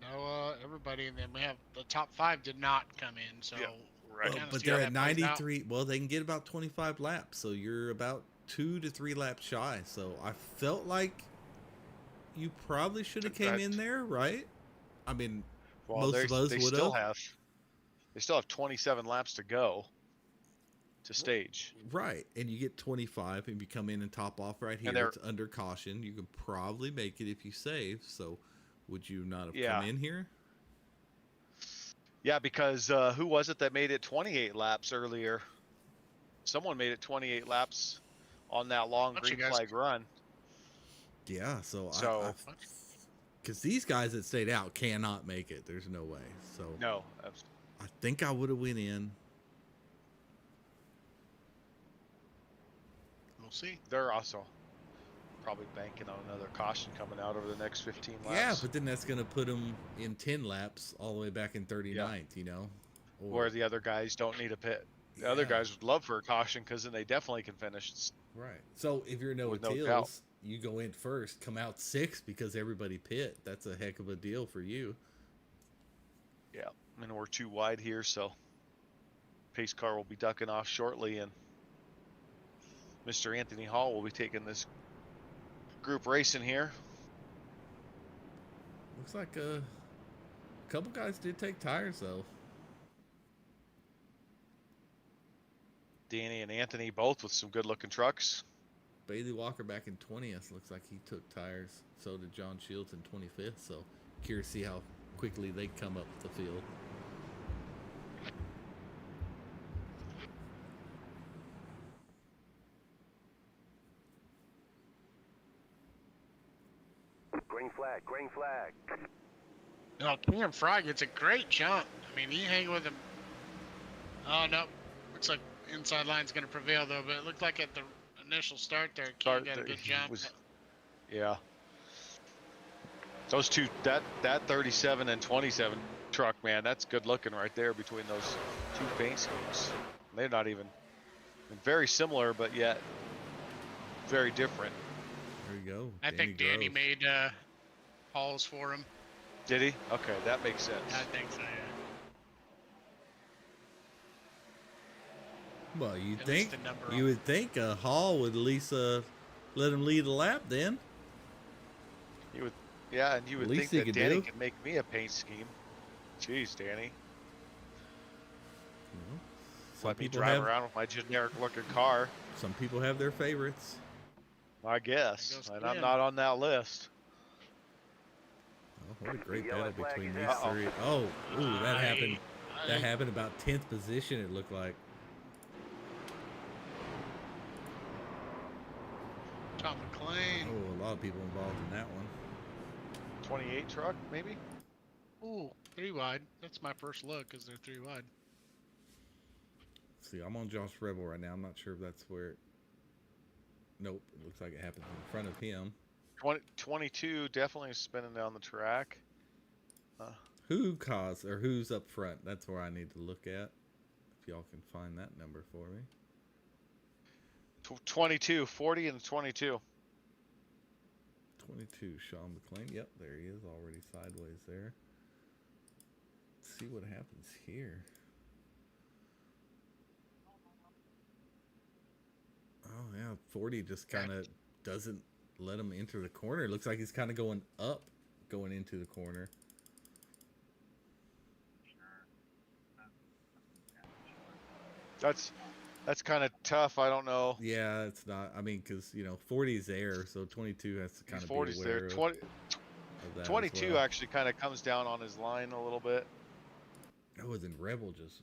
Noah, everybody, and then we have the top 5 did not come in. So, Yeah, right. But they're at 93. Well, they can get about 25 laps, so you're about 2 to 3 laps shy. So I felt like you probably should have came in there, right? I mean, most of us would have. They still have 27 laps to go to stage. Right, and you get 25, and you come in and top off right here. It's under caution. You can probably make it if you save. So, would you not have come in here? Yeah, because who was it that made it 28 laps earlier? Someone made it 28 laps on that long green flag run. Yeah, so because these guys that stayed out cannot make it. There's no way. So no, I think I would have went in. We'll see. They're also probably banking on another caution coming out over the next 15 laps. Yeah, but then that's going to put them in 10 laps all the way back in 39th, you know? Where the other guys don't need a pit. The other guys would love for a caution because then they definitely can finish. Right. So if you're Noah Tills, you go in first, come out 6th because everybody pit. That's a heck of a deal for you. Yeah, and we're too wide here, so pace car will be ducking off shortly, and Mr. Anthony Hall will be taking this group racing here. Looks like a couple guys did take tires, though. Danny and Anthony both with some good-looking trucks. Bailey Walker back in 20th. Looks like he took tires. So did John Shields in 25th. So curious to see how quickly they come up the field. Green flag, green flag. No, Cam Fry gets a great jump. I mean, he hang with him. Oh, no. Looks like inside line's going to prevail, though. But it looked like at the initial start there, Cam got a good jump. Yeah. Those two, that 37 and 27 truck, man, that's good looking right there between those two paint schemes. They're not even very similar, but yet very different. There you go. I think Danny Groves. made halls for him. Did he? Okay, that makes sense. I think so, yeah. Well, you At think least the number you would think Hall would at least let him lead a lap then. You would, yeah, and you would Least think he that could Danny do. could make me a paint scheme. Jeez, Danny. Some Let me people drive have around with my generic looking car. some people have their favorites. I guess, goes and Quinn. I'm not on that list. Oh, what a great The yellow battle flag between is these out. three. Oh, ooh, that happened. That Aye. happened about 10th position. It looked like. Tom McLean. Oh, a lot of people involved in that one. 28 truck, maybe? Ooh, 3 wide. That's my first look, because they're 3 wide. See, I'm on Josh Rebel right now. I'm not sure if that's where. Nope, it looks like it happened in front of him. 22 definitely spinning down the track. Who caused or who's up front? That's where I need to look at. If y'all can find that number for me. 22, 40 and 22. 22, Sean McLean. Yep, there he is, already sideways there. Let's see what happens here. Oh yeah, 40 just kind of doesn't let him enter the corner. It looks like he's kind of going up, going into the corner. That's kind of tough. I don't know. Yeah, it's not. I mean, because 40 is there, so 22 has to kind of be 40's aware there. of 20, of that as 22 well. actually kind of comes down on his line a little bit. Oh, and then Rebel just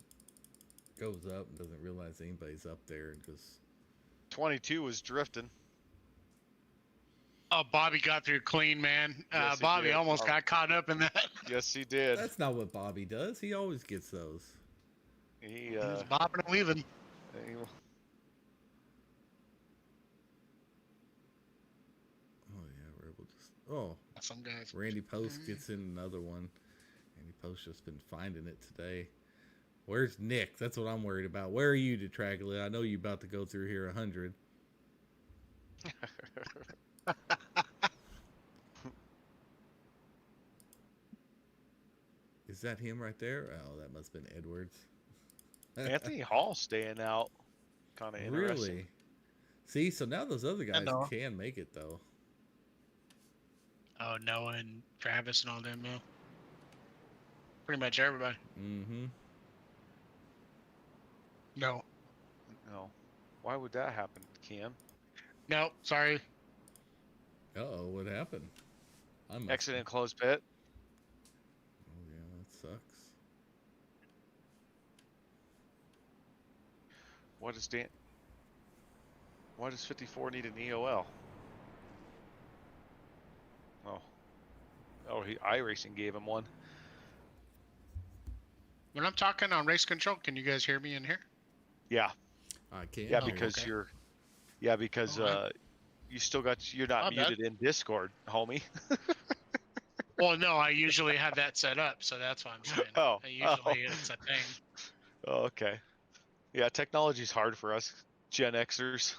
goes up and doesn't realize anybody's up there and just. 22 was drifting. Oh, Bobby got through clean, man. Yes, he Bobby did. almost got caught up in that. Yes, he did. That's not what Bobby does. He always gets those. He, He was bopping and weaving. Oh yeah, Rebel just. Oh, Some guys. Randy Post gets in another one. Randy Post just been finding it today. Where's Nick? That's what I'm worried about. Where are you, Detraglia? I know you about to go through here 100. Is that him right there? Oh, that must have been Edwards. Anthony Hall staying out. Kind of interesting. Really? See, so now those other guys know. can make it though. Oh, Noah and Travis and all them, yeah. Pretty much everybody. Mm-hmm. No. No. Why would that happen, Cam? No, sorry. Uh-oh, what happened? Exit and close pit. Oh yeah, that sucks. Why does 54 need an EOL? Oh, iRacing gave him one. When I'm talking on race control, can you guys hear me in here? Yeah. I can't. Yeah, because okay. you're. Yeah, because you still got. You're not My bad. muted in Discord, homie. Well, no, I usually have that set up, so that's what I'm saying. Oh, It's a thing. Oh, okay. Yeah, technology's hard for us Gen Xers.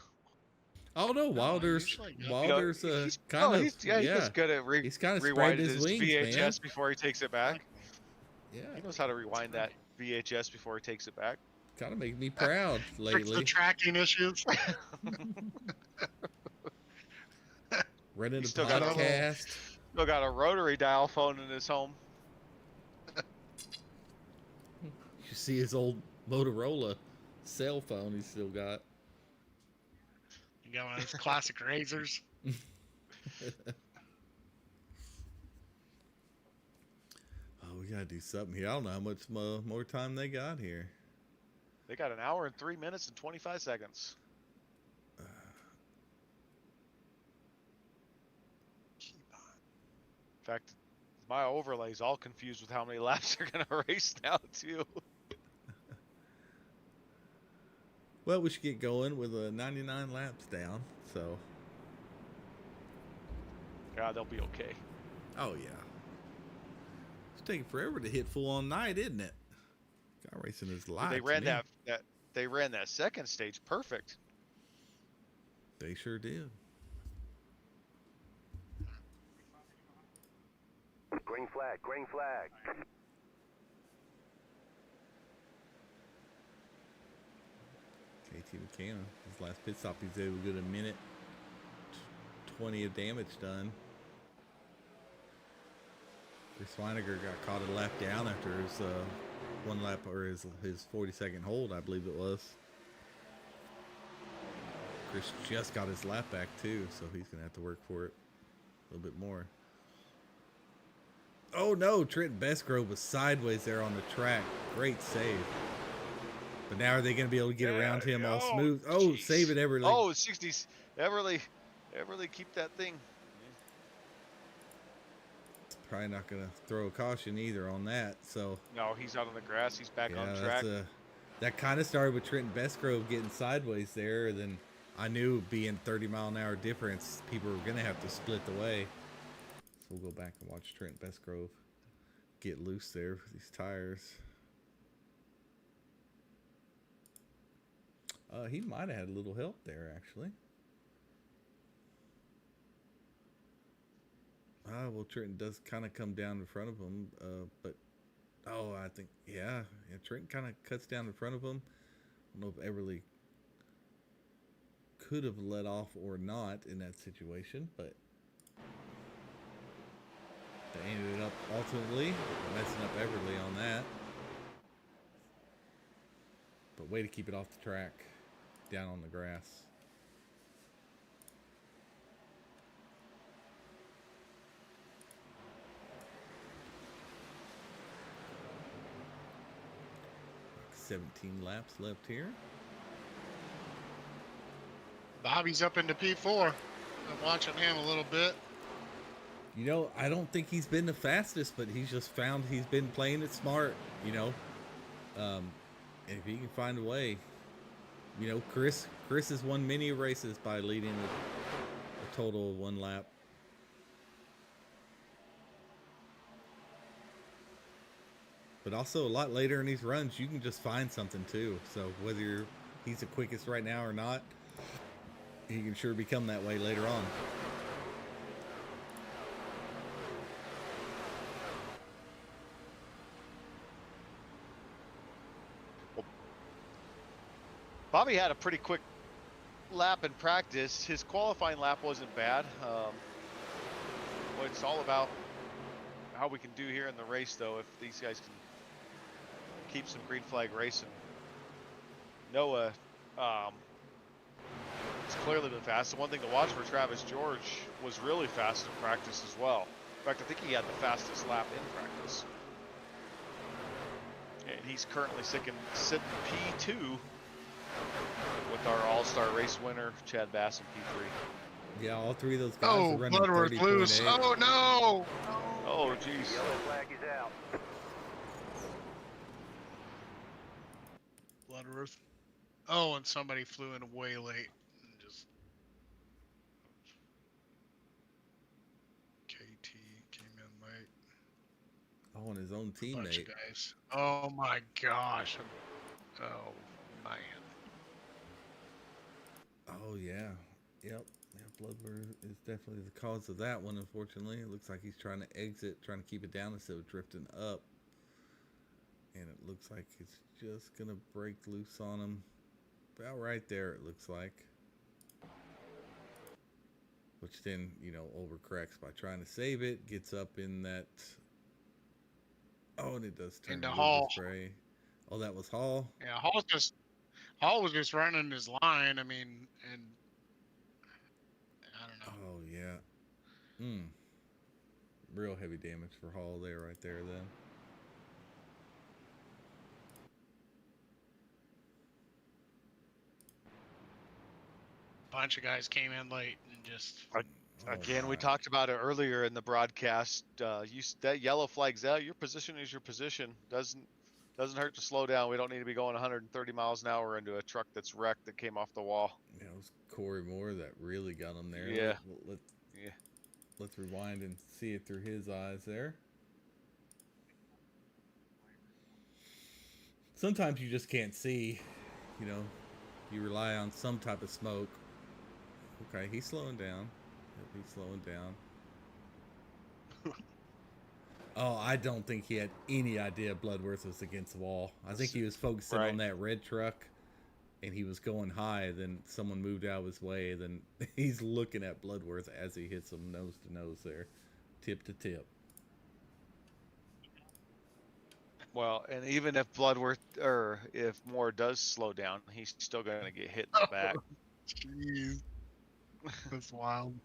Oh no, Wilder's usually don't. Wilder's He's just good at He's kinda spread rewinding his wings, VHS man. before he takes it back. Yeah, He knows how to rewind that VHS before he takes it back. kind of makes me proud Fix the lately. tracking issues. Running a He's still got a- podcast. Still got a rotary dial phone in his home. You see his old Motorola cell phone he still got. You got one of those classic razors. Oh, we gotta do something here. I don't know how much more time they got here. They got an hour and 3 minutes and 25 seconds. In fact, my overlay's all confused with how many laps they're gonna race now too. Well, we should get going with 99 laps down. So Yeah, they'll be okay. Oh yeah. It's taking forever to hit full on night, isn't it? Guy racing is live. They ran they ran that second stage perfect. They sure did. Green flag, green flag. KT McCann, his last pit stop, he's able to get a minute 20 of damage done. Chris Weiniger got caught a lap down after his one lap, or his 40-second hold, I believe it was. Chris just got his lap back too, so he's gonna have to work for it a little bit more. Oh no, Trent Bestgrove was sideways there on the track. Great save. But now are they going to be able to get around him all smooth? Oh, geez. Save it, Everly. Oh, 60s. Everly, keep that thing. Probably not going to throw a caution either on that. So no, he's out on the grass. He's back on track. That kind of started with Trent Bestgrove getting sideways there. Then I knew being 30-mile-an-hour difference, people were going to have to split the way. So we'll go back and watch Trent Bestgrove get loose there with these tires. He might have had a little help there, actually. Well, Trenton does kind of come down in front of him, but I think, yeah, Trenton kind of cuts down in front of him. I don't know if Everly could have let off or not in that situation, but they ended up ultimately messing up Everly on that. But way to keep it off the track, down on the grass. Like 17 laps left here. Bobby's up into P4. I'm watching him a little bit. You know, I don't think he's been the fastest, but he's just found he's been playing it smart, you know. If he can find a way. You know, Chris has won many races by leading a total of one lap. But also a lot later in these runs, you can just find something too. So whether he's the quickest right now or not, he can sure become that way later on. Bobby had a pretty quick lap in practice. His qualifying lap wasn't bad. It's all about how we can do here in the race, though, if these guys can keep some green flag racing. Noah has clearly been fast. The one thing to watch for Travis George was really fast in practice as well. In fact, I think he had the fastest lap in practice. And he's currently sitting P2 with our all-star race winner, Chad Bass, in P3. Yeah, all three of those guys are running 30.8. Loose. Oh, no! Oh, jeez. Yellow flag is out. Bloodworth. Oh, and somebody flew in way late. And just... KT came in late. Oh, and his own Bunch teammate. of guys. Oh, my gosh. Oh, man. Oh, yeah. Yep. Yeah, Bloodworth is definitely the cause of that one, unfortunately. It looks like he's trying to exit, trying to keep it down instead of drifting up. And it looks like it's just going to break loose on him. About right there, it looks like. Which then, you know, overcorrects by trying to save it. Gets up in that... Oh, and it does turn into to Hall. spray. Oh, that was Hall? Yeah, Hall was just running his line. I mean, and I don't know. Oh, yeah. Real heavy damage for Hall there, right there, then. Bunch of guys came in late and just. Again, we talked about it earlier in the broadcast. That yellow flag's out. Your position is your position. Doesn't hurt to slow down. We don't need to be going 130 miles an hour into a truck that's wrecked that came off the wall. Yeah, it was Corey Moore that really got him there. Yeah. Yeah. Let's rewind and see it through his eyes there. Sometimes you just can't see, you know, you rely on some type of smoke. Okay, he's slowing down. Yep, he's slowing down. Oh, I don't think he had any idea Bloodworth was against the wall. I think he was focusing on that red truck, and he was going high. Then someone moved out of his way. Then he's looking at Bloodworth as he hits him nose to nose there, tip to tip. Well, and even if Bloodworth or if Moore does slow down, he's still going to get hit in the back. Jeez, that's wild.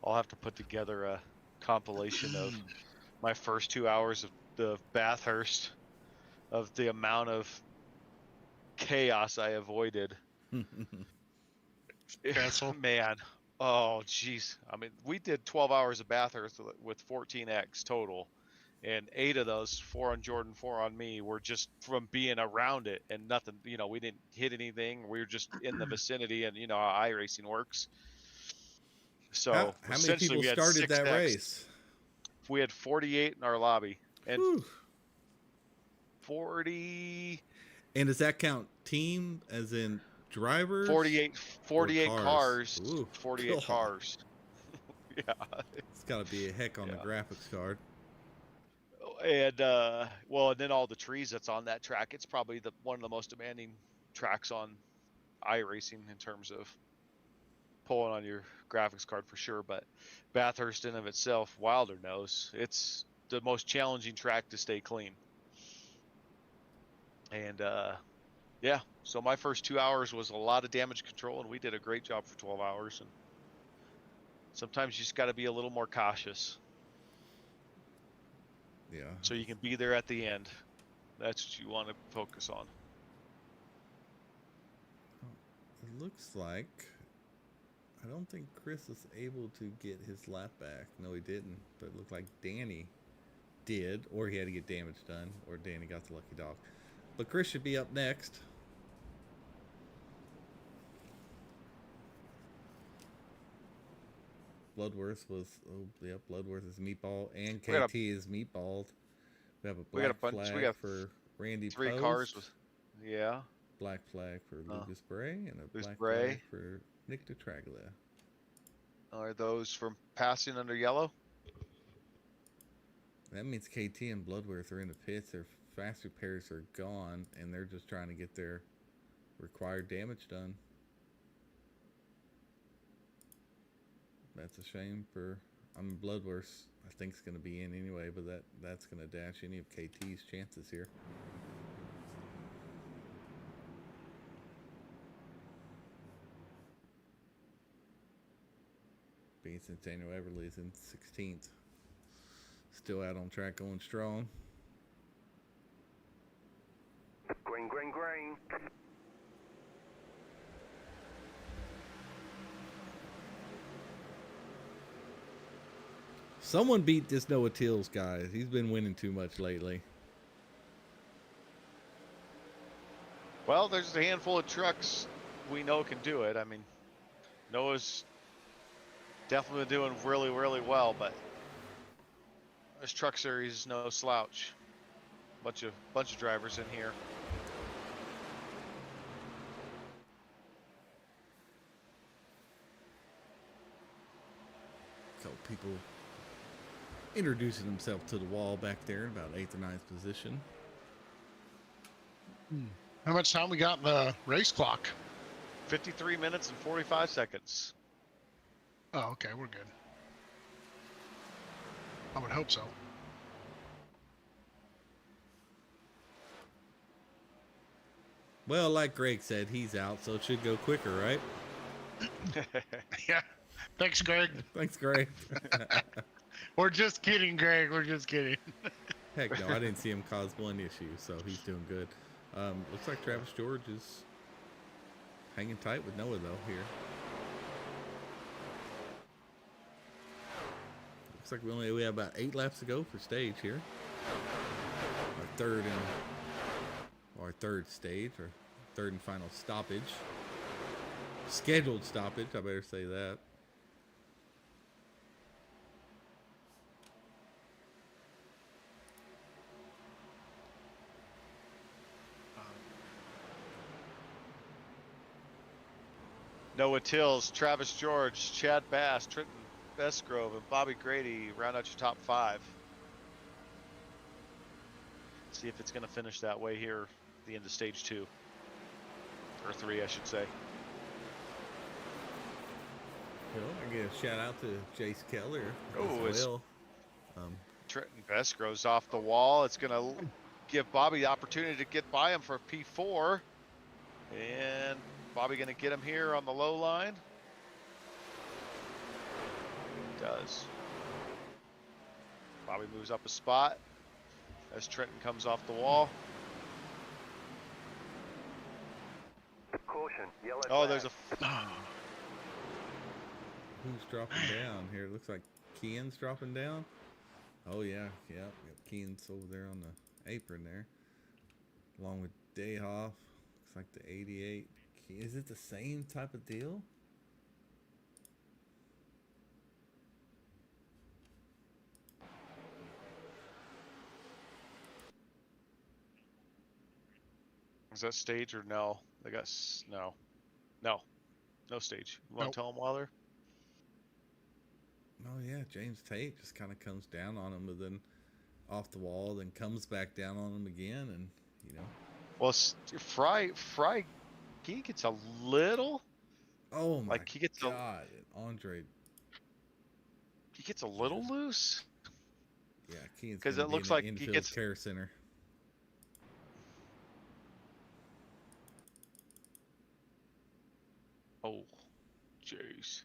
I'll have to put together a compilation of my first 2 hours of the Bathurst, of the amount of chaos I avoided. Castle. Man, oh jeez. I mean, we did 12 hours of Bathurst with 14x total, and 8 of those, 4 on Jordan, 4 on me, were just from being around it and nothing. You know, we didn't hit anything. We were just in the vicinity, and you know how iRacing works. So how many people started that race? We had 48 in our lobby, and Whew. 40. And does that count team as in drivers? 48 cars. Ooh, 48 God. cars. Yeah. It's got to be a heck on the graphics card. And well, and then all the trees that's on that track. It's probably one of the most demanding tracks on iRacing in terms of pulling on your graphics card for sure. But Bathurst in of itself, Wilder knows, it's the most challenging track to stay clean. And yeah, so my first 2 hours was a lot of damage control, and we did a great job for 12 hours. And sometimes you just got to be a little more cautious. Yeah. So you can be there at the end. That's what you want to focus on. It looks like, I don't think Chris was able to get his lap back. No, he didn't. But it looked like Danny did, or he had to get damage done, or Danny got the lucky dog. But Chris should be up next. Bloodworth was, Bloodworth is meatball, and KT is meatballed. We have a black flag for Randy 3 Post. cars with, yeah. Black flag for Lucas Bray, and a Lucas black Bray. flag for Nick DeTraglia. Are those from passing under yellow? That means KT and Bloodworth are in the pits. Their fast repairs are gone, and they're just trying to get their required damage done. That's a shame for, Bloodworth I think is going to be in anyway, but that's going to dash any of KT's chances here. Being since Daniel Everly is in 16th. Still out on track, going strong. Green, green, green. Someone beat this Noah Tills guy. He's been winning too much lately. Well, there's a handful of trucks we know can do it. I mean, Noah's definitely doing really, really well, but this truck series is no slouch. Bunch of drivers in here. Couple people introducing themselves to the wall back there in about 8th or 9th position. How much time we got in the race clock? 53 minutes and 45 seconds. Oh, okay, we're good. I would hope so. Well, like Greg said, he's out, so it should go quicker, right? Yeah. Thanks, Greg. Thanks, Greg. We're just kidding, Greg. We're just kidding. Heck no, I didn't see him cause one issue, so he's doing good. Looks like Travis George is hanging tight with Noah, though, here. Looks like we have about 8 laps to go for stage here. Our third and, our third stage, or third and final stoppage. Scheduled stoppage, I better say that. Noah Tills, Travis George, Chad Bass, Trenton Bestgrove, and Bobby Grady round out your top 5. See if it's going to finish that way here at the end of stage 2. Or 3, I should say. Well, I give a shout out to Jace Keller Oh, as well. Trenton Bestgrove's off the wall. It's going to give Bobby the opportunity to get by him for P4. And Bobby going to get him here on the low line. He does. Bobby moves up a spot as Trenton comes off the wall. Caution, yellow Oh, there's a... Who's dropping down here? It looks like Kean's dropping down. Oh, yeah. Yep. Kean's over there on the apron there. Along with Dayhoff. Looks like the 88. Is it the same type of deal? Is that stage or no? They got... No. No stage. You want to tell him while they're... Oh, yeah. James Tate just kind of comes down on him, but then off the wall, then comes back down on him again, and, you know. Well, Fry, he gets a little... Oh, my he gets God. Andre. He gets a little loose. Yeah, Kean's because it looks like he gets... care center. Oh, jeez.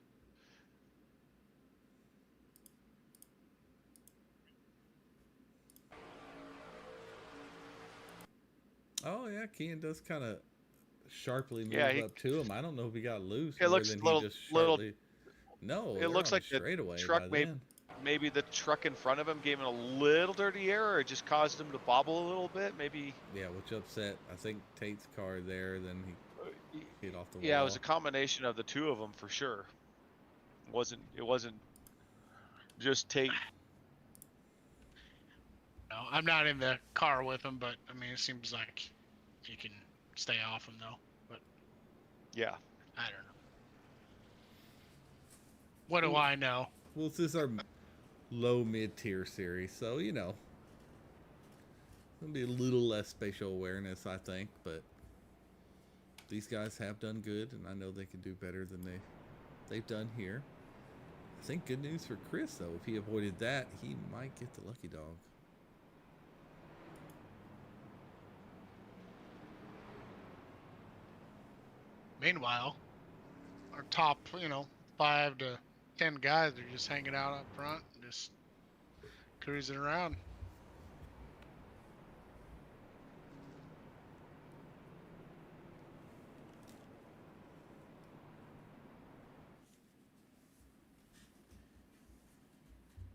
Oh, yeah, Kean does kind of sharply move up to him. I don't know if he got loose. It looks little. No, it looks like the truck maybe the truck in front of him gave him a little dirty air, or it just caused him to bobble a little bit, maybe. Yeah, which upset, I think, Tate's car there. Then he hit off the wall. Yeah, it was a combination of the two of them for sure. It wasn't just Tate. No, I'm not in the car with him, but I mean, it seems like you can stay off him though. But yeah, I don't know. What do I know? Well, this is our low mid-tier series, so you know, it'll be a little less spatial awareness, I think. But these guys have done good, and I know they can do better than they've done here. I think good news for Chris though. If he avoided that, he might get the lucky dog. Meanwhile, our top, 5 to 10 guys are just hanging out up front, and just cruising around.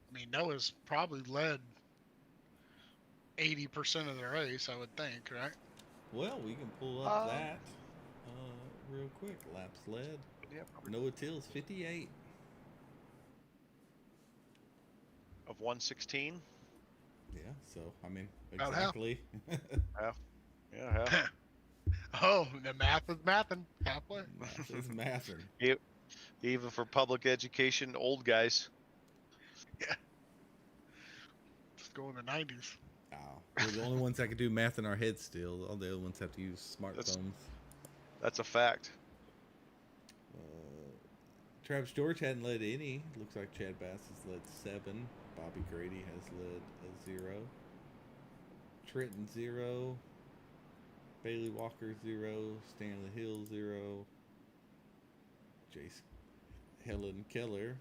I mean, Noah's probably led 80% of the race, I would think, right? Well, we can pull up that real quick. Laps led. Yeah, Noah Tills 58 of 116. Yeah, so I mean, About exactly. Yeah. Oh, the math is mathing halfway. Math is mathing. Even for public education, old guys. Yeah. Let's go in the 90s. Oh, we're the only ones that can do math in our heads still. All the other ones have to use smartphones. That's a fact. Travis George hadn't led any. Looks like Chad Bass has led 7. Bobby Grady has led a 0. Trenton 0. Bailey Walker 0. Stanley Hill 0. Jace Helen Keller.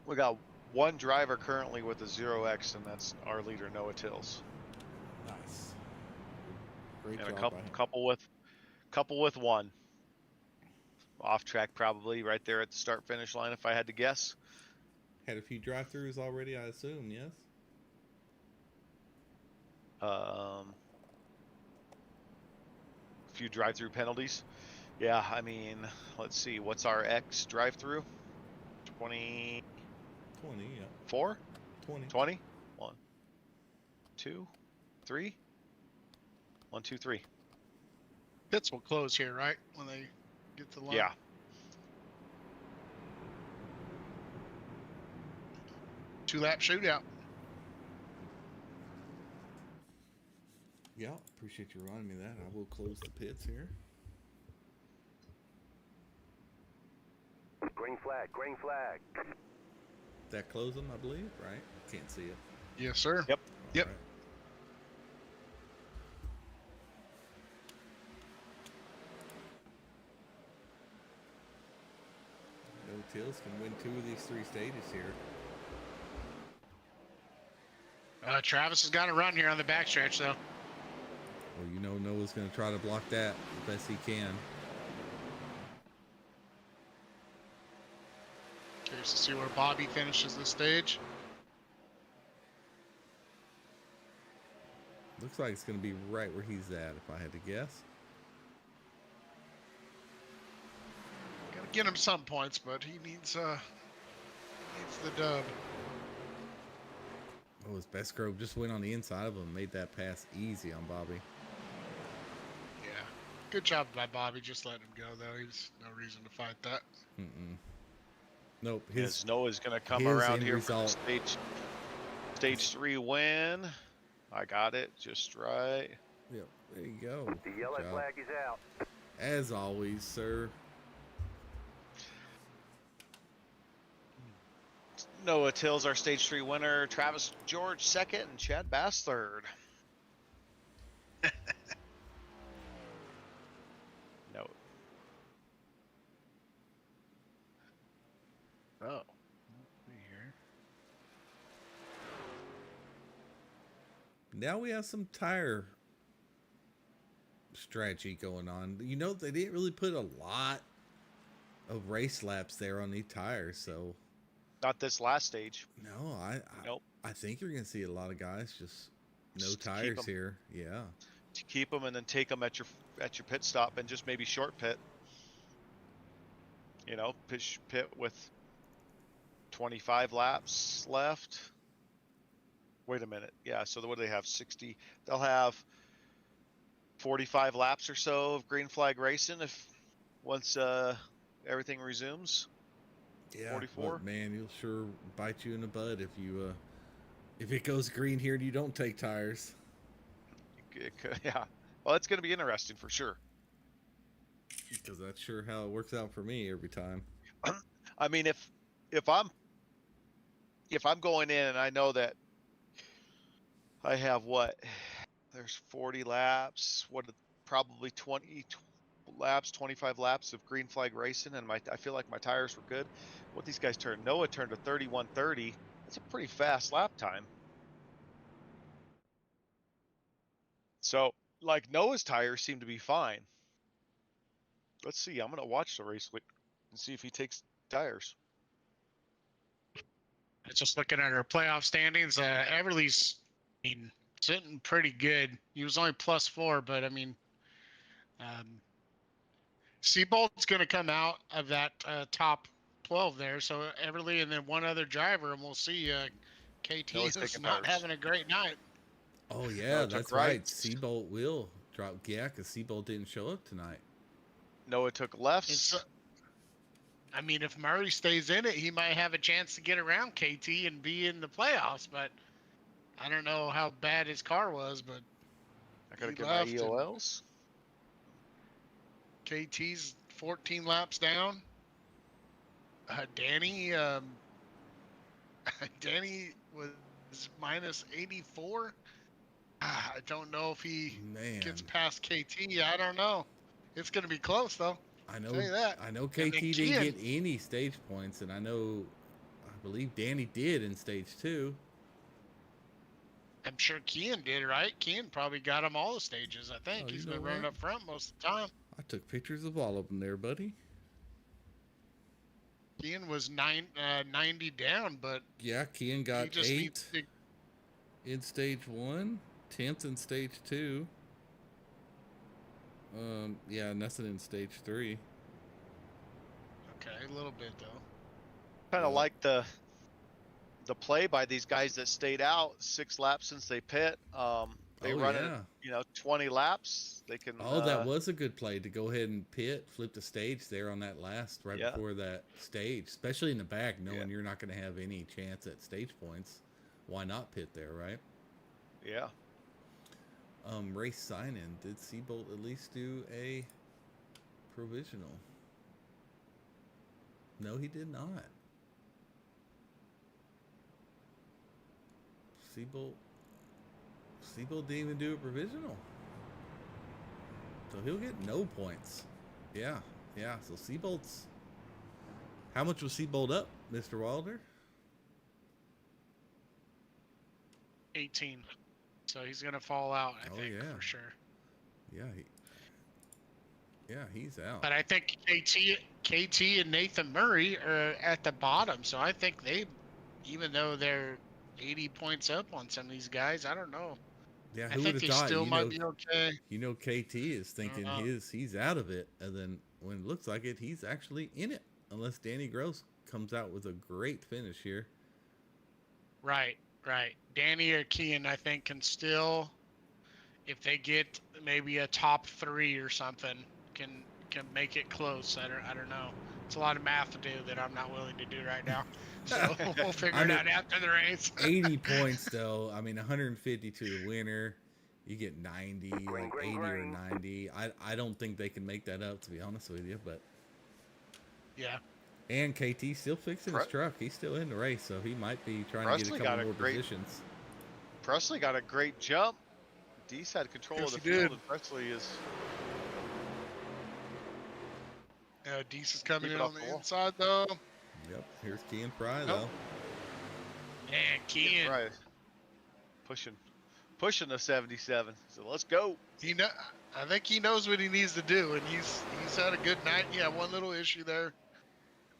We got one driver currently with a 0x, and that's our leader, Noah Tills. Nice. Great and job. A couple with one. Off track probably right there at the start finish line if I had to guess. Had a few drive-throughs already, I assume, yes? few drive-through penalties. Yeah, I mean, let's see. What's our X drive-through? 20. 20, yeah. 4? 20. 20? 1, 2, 3. 1, 2, 3. Pits will close here, right? When they get to the line. Yeah. Two-lap shootout. Yeah, appreciate you reminding me of that. I will close the pits here. Green flag, green flag. That close them, I believe, right? Can't see it. Yes, sir. Yep. Yep. All right. No Tills can win 2 of these 3 stages here. Travis has got a run here on the backstretch, though. Well, you know Noah's going to try to block that the best he can. Curious to see where Bobby finishes this stage. Looks like it's going to be right where he's at, if I had to guess. Gotta get him some points, but he needs the dub. Oh, his best grove just went on the inside of him, made that pass easy on Bobby. Yeah. Good job by Bobby. Just letting him go, though. He's no reason to fight that. Nope. His Noah's going to come his around end here result- for stage 3 win. I got it just right. Yep, there you go. The Good yellow job. flag is out. As always, sir. Noah Tills, our stage 3 winner. Travis George second, and Chad Bass third. No. Oh. Now we have some tire strategy going on. You know, they didn't really put a lot of race laps there on these tires, so Not this last stage. no, Nope. I think you're gonna see a lot of guys just no Just to keep tires 'em. here. Yeah. To keep them and then take them at your pit stop and just maybe short pit. You know, pit with 25 laps left. Wait a minute. Yeah, so what do they have? 60. They'll have 45 laps or so of green flag racing if once everything resumes. Yeah. 44? But man, you'll sure bite you in the butt if it goes green here and you don't take tires. Yeah. Well, it's going to be interesting for sure. Because that's sure how it works out for me every time. I mean, if I'm going in and I know that I have there's 40 laps, probably 20 laps, 25 laps of green flag racing, and I feel like my tires were good. What these guys turned, Noah turned to 31:30. That's a pretty fast lap time. So, like, Noah's tires seem to be fine. Let's see. I'm going to watch the race and see if he takes tires. Just looking at our playoff standings, Everly's sitting pretty good. He was only +4, but I mean, Seabolt's going to come out of that top 12 there. So Everly and then one other driver, and we'll see. KT is not having a great night. Oh yeah, Noah that's took right. rights. Seabolt will drop. Yeah, because Seabolt didn't show up tonight. Noah took lefts. I mean, if Murray stays in it, he might have a chance to get around KT and be in the playoffs. But I don't know how bad his car was. But I got to get my EOLs. KT's 14 laps down. Danny was -84. I don't know if he gets past KT. I don't know. It's going to be close, though. I know. Tell you that. I know KT didn't get any stage points, and I believe Danny did in stage 2. I'm sure Kian did, right? Kian probably got him all the stages. I think he's been running up front most of the time. I took pictures of all of them there, buddy. Kian was 90 down, but yeah, Kian got 8 in stage 1, 10th in stage 2. Yeah, nothing in stage 3. Okay, a little bit though. Kind of like the play by these guys that stayed out 6 laps since they pit. They run it, 20 laps. They can. Oh, that was a good play to go ahead and pit, flip the stage there on that last before that stage, especially in the back, knowing you're not going to have any chance at stage points. Why not pit there, right? Yeah. Race sign-in. Did Seabolt at least do a provisional? No, he did not. Seabolt didn't even do a provisional. So he'll get no points. Yeah. So Seabolt's... How much was Seabolt up, Mr. Wilder? 18. So he's going to fall out, I think, for sure. Yeah, he's out. But I think KT and Nathan Murray are at the bottom. So I think even though they're 80 points up on some of these guys, I don't know. Yeah, I who think would they have thought? still might be okay. KT is thinking he's out of it, and then when it looks like it, he's actually in it. Unless Danny Gross comes out with a great finish here. Right. Danny or Kean, I think, can still, if they get maybe a top 3 or something, can make it close. I don't know. It's a lot of math to do that I'm not willing to do right now. So we'll figure it out after the race. 80 points, though. 150 to the winner. You get 90, like 80 or 90. I don't think they can make that up, to be honest with you. But yeah. And KT still fixing his truck. He's still in the race, so he might be trying to get a couple more positions. Presley got a great jump. Deese had control of the field, and Presley is... Deese is coming in on the inside, though. Yep, here's Kean Fry, though. Man, Kean. Fry pushing the 77. So let's go. I think he knows what he needs to do, and he's had a good night. Yeah, one little issue there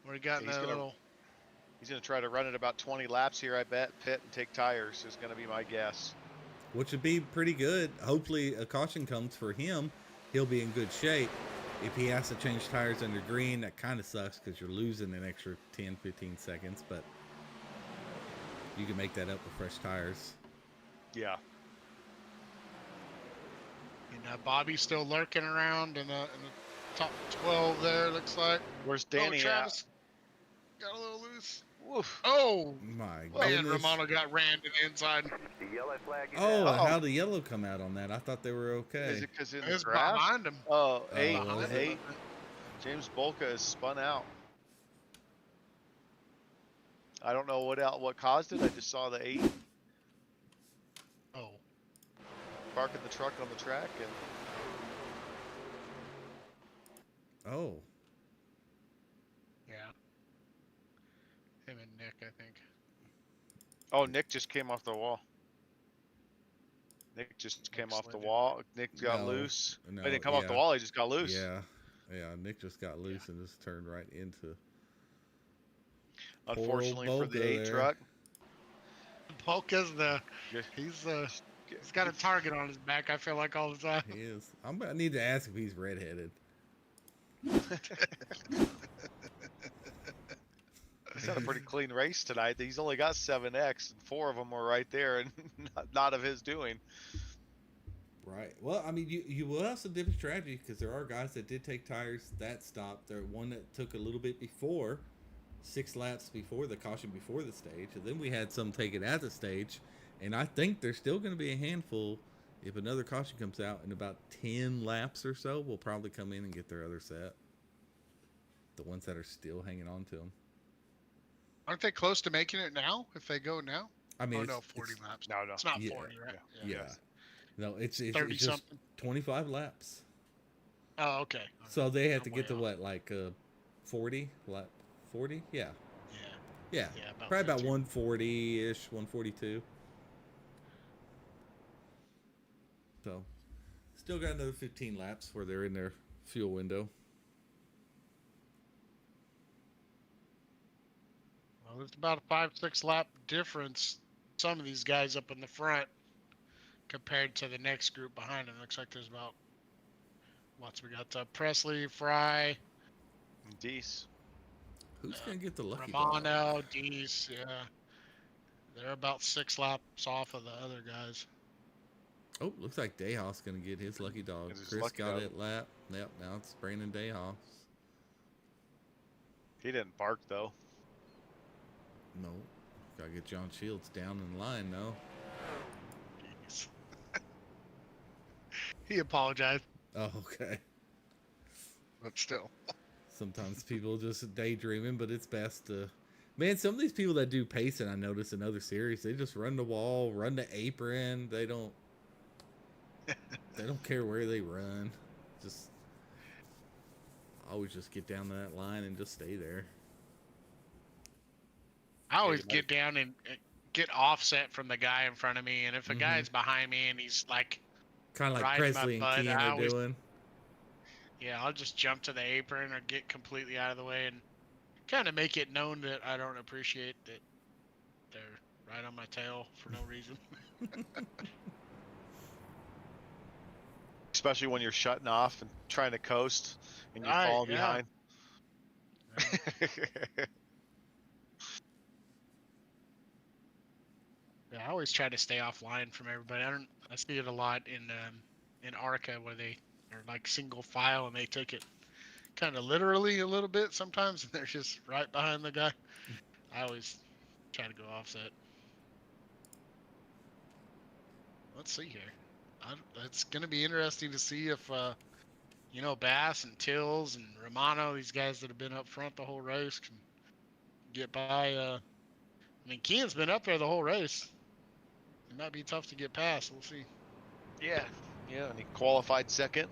where he got He's going to try to run it about 20 laps here, I bet. Pit and take tires is going to be my guess. Which would be pretty good. Hopefully a caution comes for him. He'll be in good shape. If he has to change tires under green, that kind of sucks because you're losing an extra 10, 15 seconds, but you can make that up with fresh tires. Yeah. And Bobby's still lurking around in the top 12 there, looks like. Where's Danny Travis got a little loose. Woof. Oh, my man, Romano got rammed to the inside. The yellow flag is how'd the yellow come out on that? I thought they were okay. Is it because it's behind him? Oh, eight. James Bolka is spun out. I don't know what caused it. I just saw the 8. Oh. Parking the truck on the track and. Oh. Yeah. Him and Nick, I think. Oh, Nick just came off the wall. Nick just came off the wall. Nick got loose. No, he didn't come off the wall. He just got loose. Yeah. Nick just got loose and just turned right into. Unfortunately for the 8 truck. Polka's he's got a target on his back. I feel like all the time. He is. I need to ask if he's redheaded. He's had a pretty clean race tonight. He's only got 7X, and 4 of them were right there, and not of his doing. Right. Well, you will have some different strategy because there are guys that did take tires that stopped. There one that took a little bit before, 6 laps before the caution before the stage, and then we had some take it at the stage. And I think there's still going to be a handful. If another caution comes out in about 10 laps or so, will probably come in and get their other set. The ones that are still hanging on to them. Aren't they close to making it now? If they go now? No, 40 laps. No. It's not 40, right? Yeah. No, it's 30 just something. 25 laps. Oh, okay. So they have to get to what, like 40? 40? Yeah. Yeah. Probably about 140-ish, 142. So, still got another 15 laps where they're in their fuel window. Well, it's about a 5-6 lap difference. Some of these guys up in the front compared to the next group behind them. Looks like there's about spots. We got Presley, Fry, Deese. Who's gonna get the lucky dog? Romano, Deese, yeah. They're about 6 laps off of the other guys. Oh, looks like Dayhoff's gonna get his lucky dog. Chris got it lap. Yep, now it's Brandon Dayhoff. He didn't bark though. No. Gotta get John Shields down in line now. Jeez. He apologized. Oh, okay. But still. Sometimes people just daydreaming, but it's best to... Man, some of these people that do pacing, I notice in other series, they just run the wall, run the apron. They don't care where they run. Just always just get down to that line and just stay there. I always get down and get offset from the guy in front of me, and if a guy's behind me and he's like kind of like Presley and Kean are doing. Yeah, I'll just jump to the apron or get completely out of the way and kind of make it known that I don't appreciate that they're right on my tail for no reason. Especially when you're shutting off and trying to coast and you're falling behind. Yeah, I always try to stay offline from everybody. I see it a lot in ARCA where they are like single file and they take it kind of literally a little bit sometimes, and they're just right behind the guy. I always try to go offset. Let's see here. It's going to be interesting to see if, Bass and Tills and Romano, these guys that have been up front the whole race, can get by. Kean's been up there the whole race. It might be tough to get past. We'll see. Yeah, and he qualified second.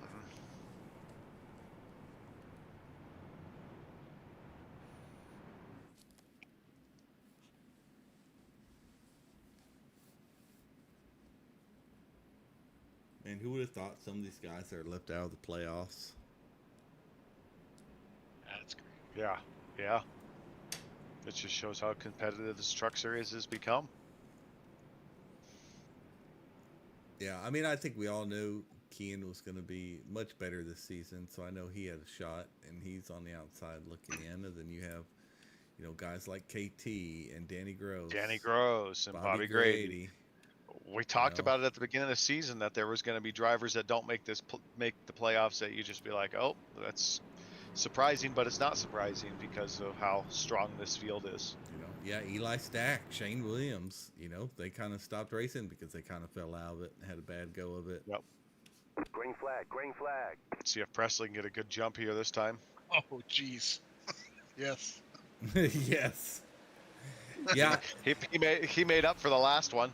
Man, who would have thought some of these guys are left out of the playoffs? That's great. Yeah. It just shows how competitive this truck series has become. Yeah, I think we all knew Kean was going to be much better this season, so I know he had a shot, and he's on the outside looking in. And then you have, guys like KT and Danny Gross and Bobby Grady. We talked about it at the beginning of the season that there was going to be drivers that don't make the playoffs that you just be like, oh, that's surprising, but it's not surprising because of how strong this field is. Yeah, Eli Stack, Shane Williams, they kind of stopped racing because they kind of fell out of it and had a bad go of it. Yep. Green flag. Let's see if Presley can get a good jump here this time. Oh, jeez. Yes. Yes. Yeah. he made up for the last one.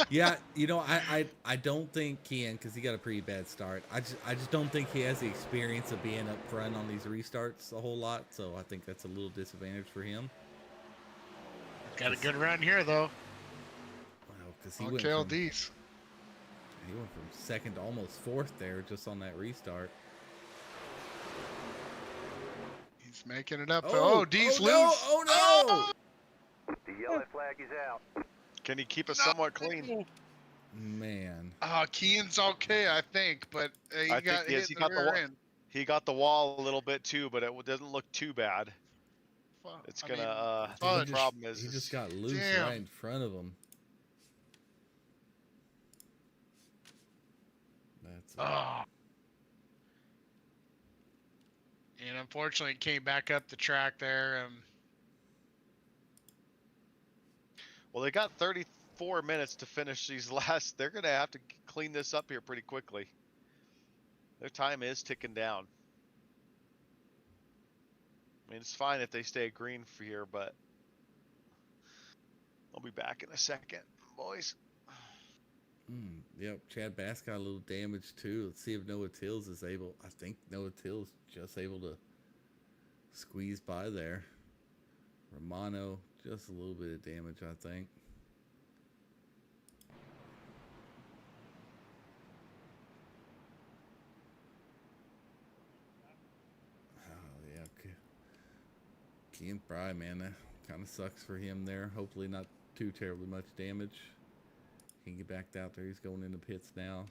Yeah, I don't think Kean, because he got a pretty bad start. I just don't think he has the experience of being up front on these restarts a whole lot, so I think that's a little disadvantage for him. Got a good run here, though. Wow, because he went from second to almost fourth there just on that restart. He's making it up. Oh, Dees loose. Oh, no. The yellow flag is out. Can he keep it somewhat clean? Man. Kean's okay, I think, but he got hit in the rear end. He got the wall a little bit too, but it doesn't look too bad. It's gonna. The problem is he just got loose right in front of him. That's and unfortunately, came back up the track there. Well, they got 34 minutes to finish these last. They're gonna have to clean this up here pretty quickly. Their time is ticking down. It's fine if they stay green for here, but I'll be back in a second, boys. Yep, Chad Bass got a little damage too. Let's see if Noah Tills is able. I think Noah Tills just able to squeeze by there. Romano, just a little bit of damage, I think. Kean Fry, man, that kind of sucks for him there. Hopefully not too terribly much damage. He can get back out there. He's going into pits now.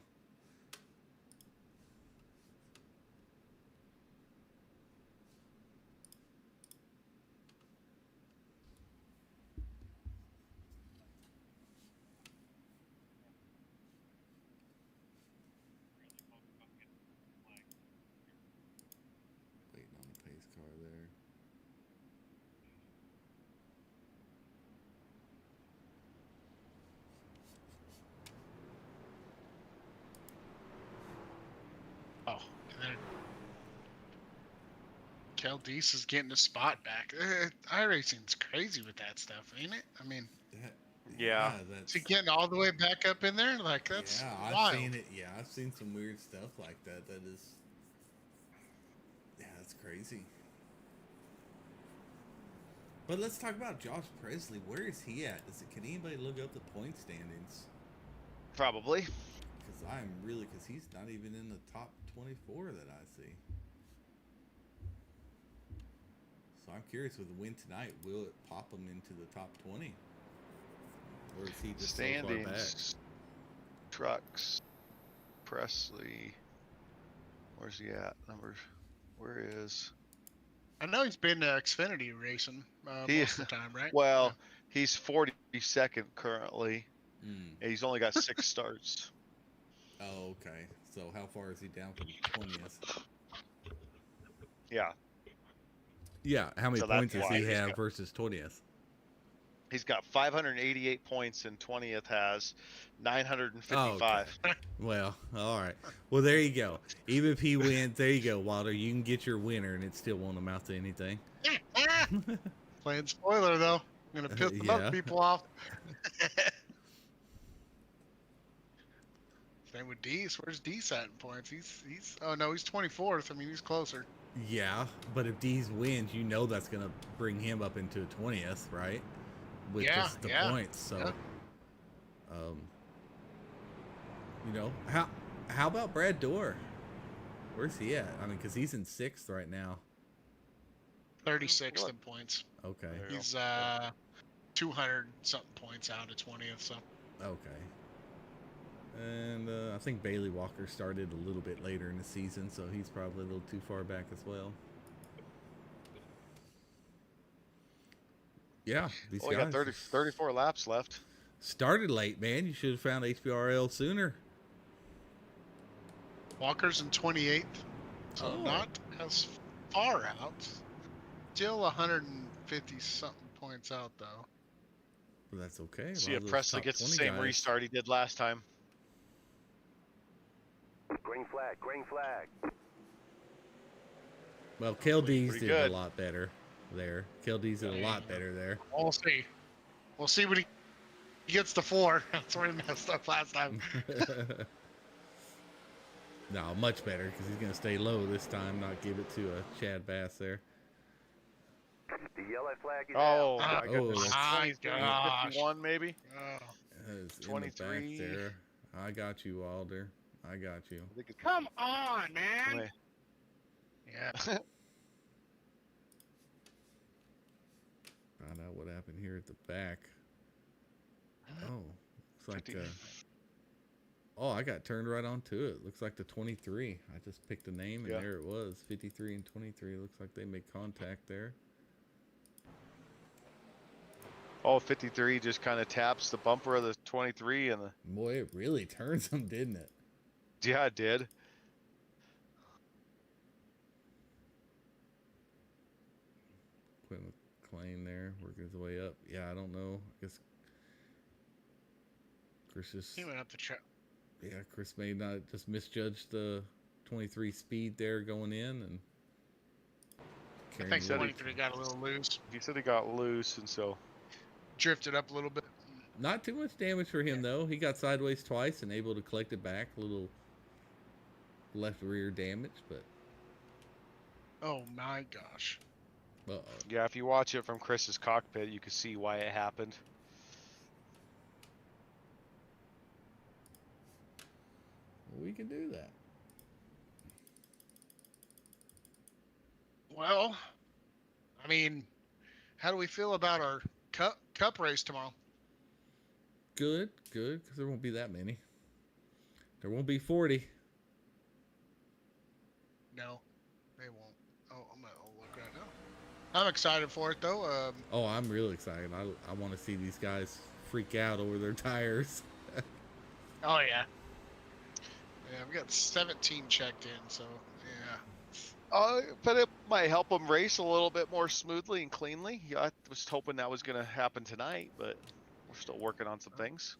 and then Kel Deese is getting his spot back. iRacing's crazy with that stuff, ain't it? I mean, Yeah. is he getting all the way back up in there? Like, that's I've wild. seen it. Yeah, I've seen some weird stuff like that. That is, that's crazy. But let's talk about Josh Presley. Where is he at? Can anybody look up the point standings? Probably. Because he's not even in the top 24 that I see. So I'm curious, with the win tonight, will it pop him into the top 20? Or is he just Standings. so far back? Trucks. Presley. Where's he at? Numbers. Where is? I know he's been Xfinity racing most of the time, right? Well, he's 42nd currently. And he's only got 6 starts. Oh, okay. So how far is he down from 20th? Yeah. Yeah, how many So points that's does he why he's have got- versus 20th? He's got 588 points, and 20th has 955. Oh, okay. Well, all right. Well, there you go. Even if he wins, there you go, Wilder. You can get your winner, and it still won't amount to anything. Playing spoiler, though. I'm going to piss some other people off. Same with Deese. Where's Deese at in points? He's oh no, he's 24th. I mean, he's closer. Yeah, but if Dees wins, you know that's going to bring him up into 20th, right? With just the points. So, you know, how about Brad Dorr? Where's he at? I mean, because he's in 6th right now. 36th in points. Okay. He's 200 something points out of 20th. So. Okay. And I think Bailey Walker started a little bit later in the season, so he's probably a little too far back as well. Yeah, these Only guys got 34 laps left. started late, man. You should have found HVRL sooner. Walker's in 28th, so not as far out. Still 150 something points out, though. But that's okay. See if Presley gets the same restart he did last time. Green flag, green flag. Well, KLD's Pretty did good. a lot better there. KLD's did a lot better there. We'll see. We'll see when he gets to 4. That's where he messed up last time. No, much better because he's going to stay low this time, not give it to a Chad Bass there. The yellow flag is Oh, out. my goodness. my gosh. 51 maybe? That is in the 23. back there. I got you, Wilder. I got you. I think it's Come on, man. Wait. Yeah. Find out what happened here at the back. Oh, looks like I got turned right onto it. Looks like the 23. I just picked a name and there it was. 53 and 23. Looks like they made contact there. Oh, 53 just kind of taps the bumper of the 23 and the. Boy, it really turns them, didn't it? Yeah, it did. Quentin McLean there, working his way up. Yeah, I don't know. I guess Chris just. He went up the track. Yeah, Chris may not just misjudged the 23 speed there going in, and I think 23 got a little loose. He said he got loose, and so Drifted up a little bit. not too much damage for him though. He got sideways twice and able to collect it back. A little left rear damage, but Oh my gosh. yeah, if you watch it from Chris's cockpit, you can see why it happened. we can do that. Well, I mean, how do we feel about our cup race tomorrow? Good, because there won't be that many. There won't be 40. No, they won't. Oh, I'm gonna look right now. I'm excited for it though. Oh, I'm really excited. I want to see these guys freak out over their tires. Oh yeah. Yeah, we got 17 checked in, so yeah. But it might help them race a little bit more smoothly and cleanly. Yeah, I was hoping that was going to happen tonight, but we're still working on some things.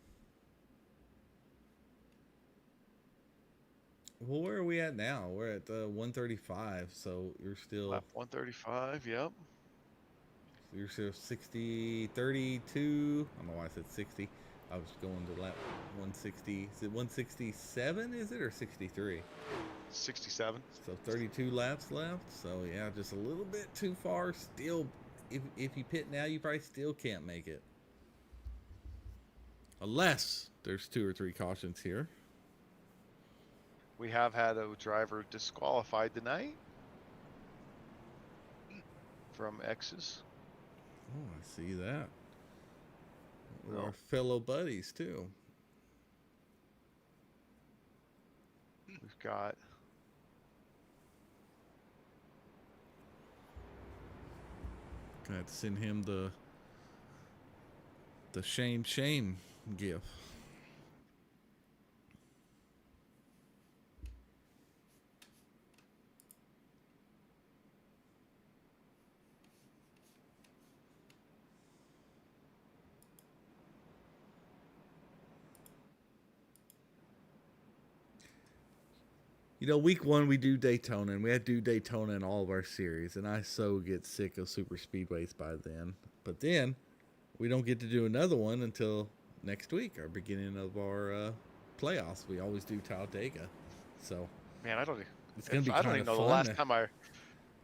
Well, where are we at now? We're at 135, so you're still Lap 135. Yep. you're still 60, 32. I don't know why I said 60. I was going to lap 160. Is it 167? Is it or 63? 67. So 32 laps left. So yeah, just a little bit too far. Still, if you pit now, you probably still can't make it, unless there's 2 or 3 cautions here. We have had a driver disqualified tonight from X's. Oh, I see that. No. Our fellow buddies too. We've got Gonna have to send him the shame gift. You know, week 1 we do Daytona, and we had to do Daytona in all of our series, and I so get sick of super speedways by then. But then we don't get to do another one until next week, our beginning of our playoffs. We always do Talladega, so man. it's gonna be I don't kind even of know fun. the last time I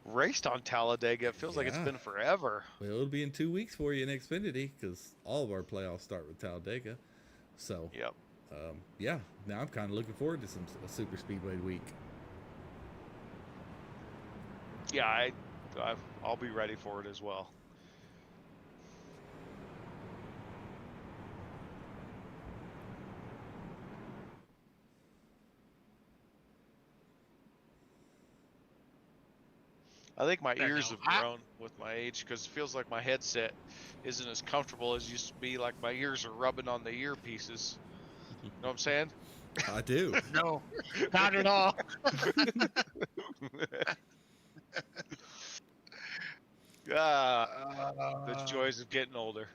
raced on Talladega. It feels like it's Yeah. been forever. Well, it'll be in 2 weeks for you in Xfinity because all of our playoffs start with Talladega. So Yep. yeah, now I'm kind of looking forward to a super speedway week. Yeah, I'll be ready for it as well. I think my ears have grown with my age because it feels like my headset isn't as comfortable as it used to be. Like my ears are rubbing on the earpieces. You know what I'm saying? I do. No, not at all. The joys of getting older.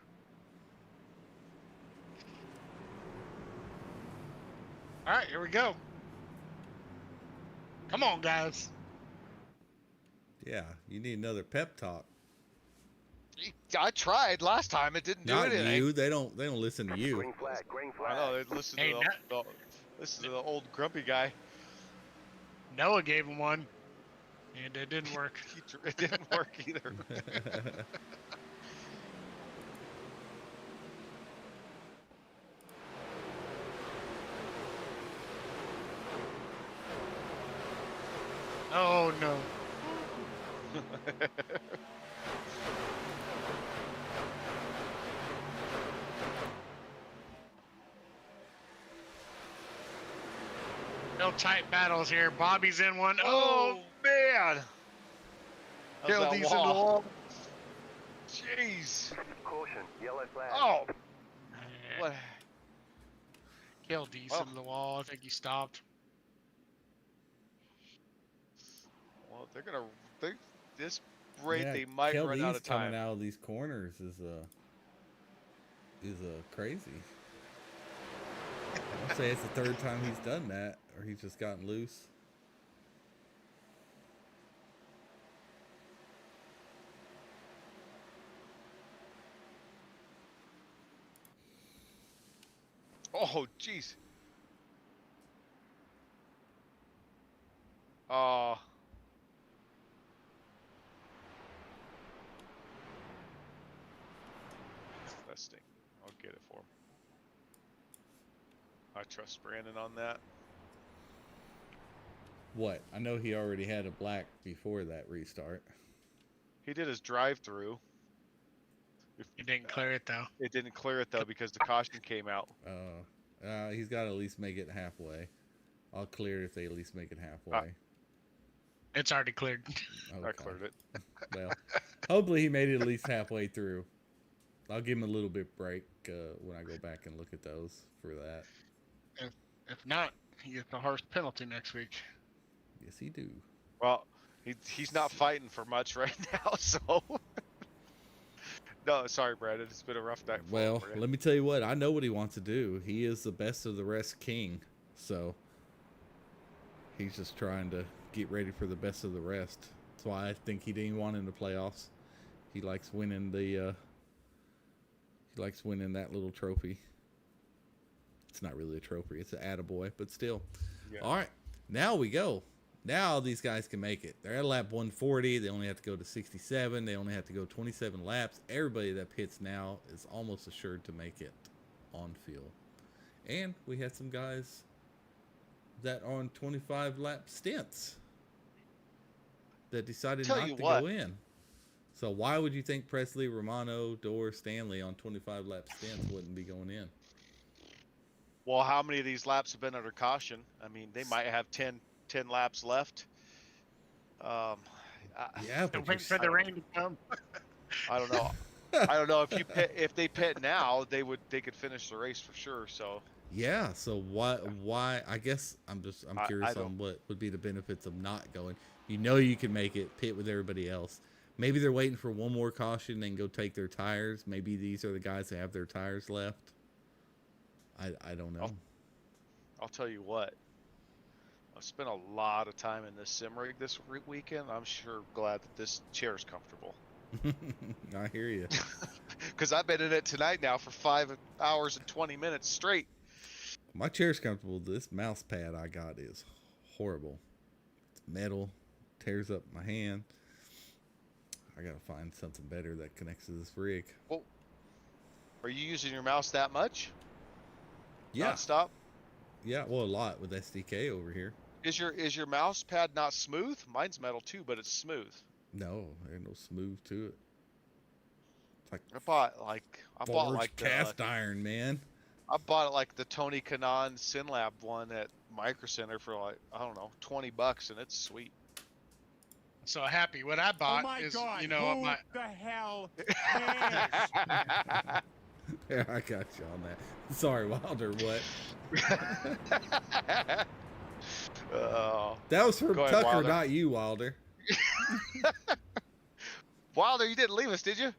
All right, here we go. Come on, guys. Yeah, you need another pep talk. I tried last time. It didn't do Not anything. you. They don't listen to you. Green flag, green flag. I know. They listen Hey, to listen to the old grumpy guy. Noah gave him one, and it didn't work. It didn't work either. Oh no. No tight battles here. Bobby's in one. Oh man! Kill these in the wall. Jeez! Caution, yellow flag. Oh! What? Kill these in the wall. I think he stopped. Well, they're gonna. This rate, Yeah, they might run out of time. Coming out of these corners is crazy. I'll say it's the 3rd time he's done that, or he's just gotten loose. Oh, jeez. Oh. Testing. I'll get it for him. I trust Brandon on that. What? I know he already had a black before that restart. He did his drive-through. He didn't clear it though. It didn't clear it though because the caution came out. He's got to at least make it halfway. I'll clear it if they at least make it halfway. It's already cleared. Okay. I cleared it. Well, hopefully he made it at least halfway through. I'll give him a little bit break when I go back and look at those for that. If not, he gets a harsh penalty next week. Yes, he do. Well, he's not fighting for much right now, so. No, sorry, Brandon. It's been a rough night. Well, let me tell you what. I know what he wants to do. He is the best of the rest king. So He's just trying to get ready for the best of the rest. That's why I think he didn't want in the playoffs. He likes winning the. He likes winning that little trophy. It's not really a trophy; it's an attaboy, but still. Yeah. All right, now we go. Now these guys can make it. They're at lap 140. They only have to go to 67. They only have to go 27 laps. Everybody that pits now is almost assured to make it on field. And we had some guys that are on 25 lap stints that decided not to go in. So why would you think Presley, Romano, Dorr, Stanley on 25 lap stints wouldn't be going in? Well, how many of these laps have been under caution? I mean, they might have 10 laps left. Yeah, but wait for the rain to come. I don't know. I don't know if they pit now, they could finish the race for sure. So yeah. So why? I guess I'm curious on what would be the benefits of not going. You know, you can make it, pit with everybody else. Maybe they're waiting for one more caution and go take their tires. Maybe these are the guys that have their tires left. I don't know. I'll tell you what. I've spent a lot of time in this sim rig this weekend. I'm sure glad that this chair is comfortable. I hear you. Because I've been in it tonight now for 5 hours and 20 minutes straight. My chair's comfortable. This mouse pad I got is horrible. It's metal. Tears up my hand. I gotta find something better that connects to this rig. Well, are you using your mouse that much? Yeah. Non-stop? Yeah, well, a lot with SDK over here. Is your mouse pad not smooth? Mine's metal too, but it's smooth. No, there's no smooth to it. It's like I bought like cast iron, man. I bought it like the Tony Kanaan SynLab one at Micro Center for like, I don't know, $20, and it's sweet. So Happy, what I bought is, God, you know, who my the hell cares? Yeah, I got you on that. Sorry, Wilder, what? That was from ahead, Tucker, Wilder. not you, Wilder. Wilder, you didn't leave us, did you?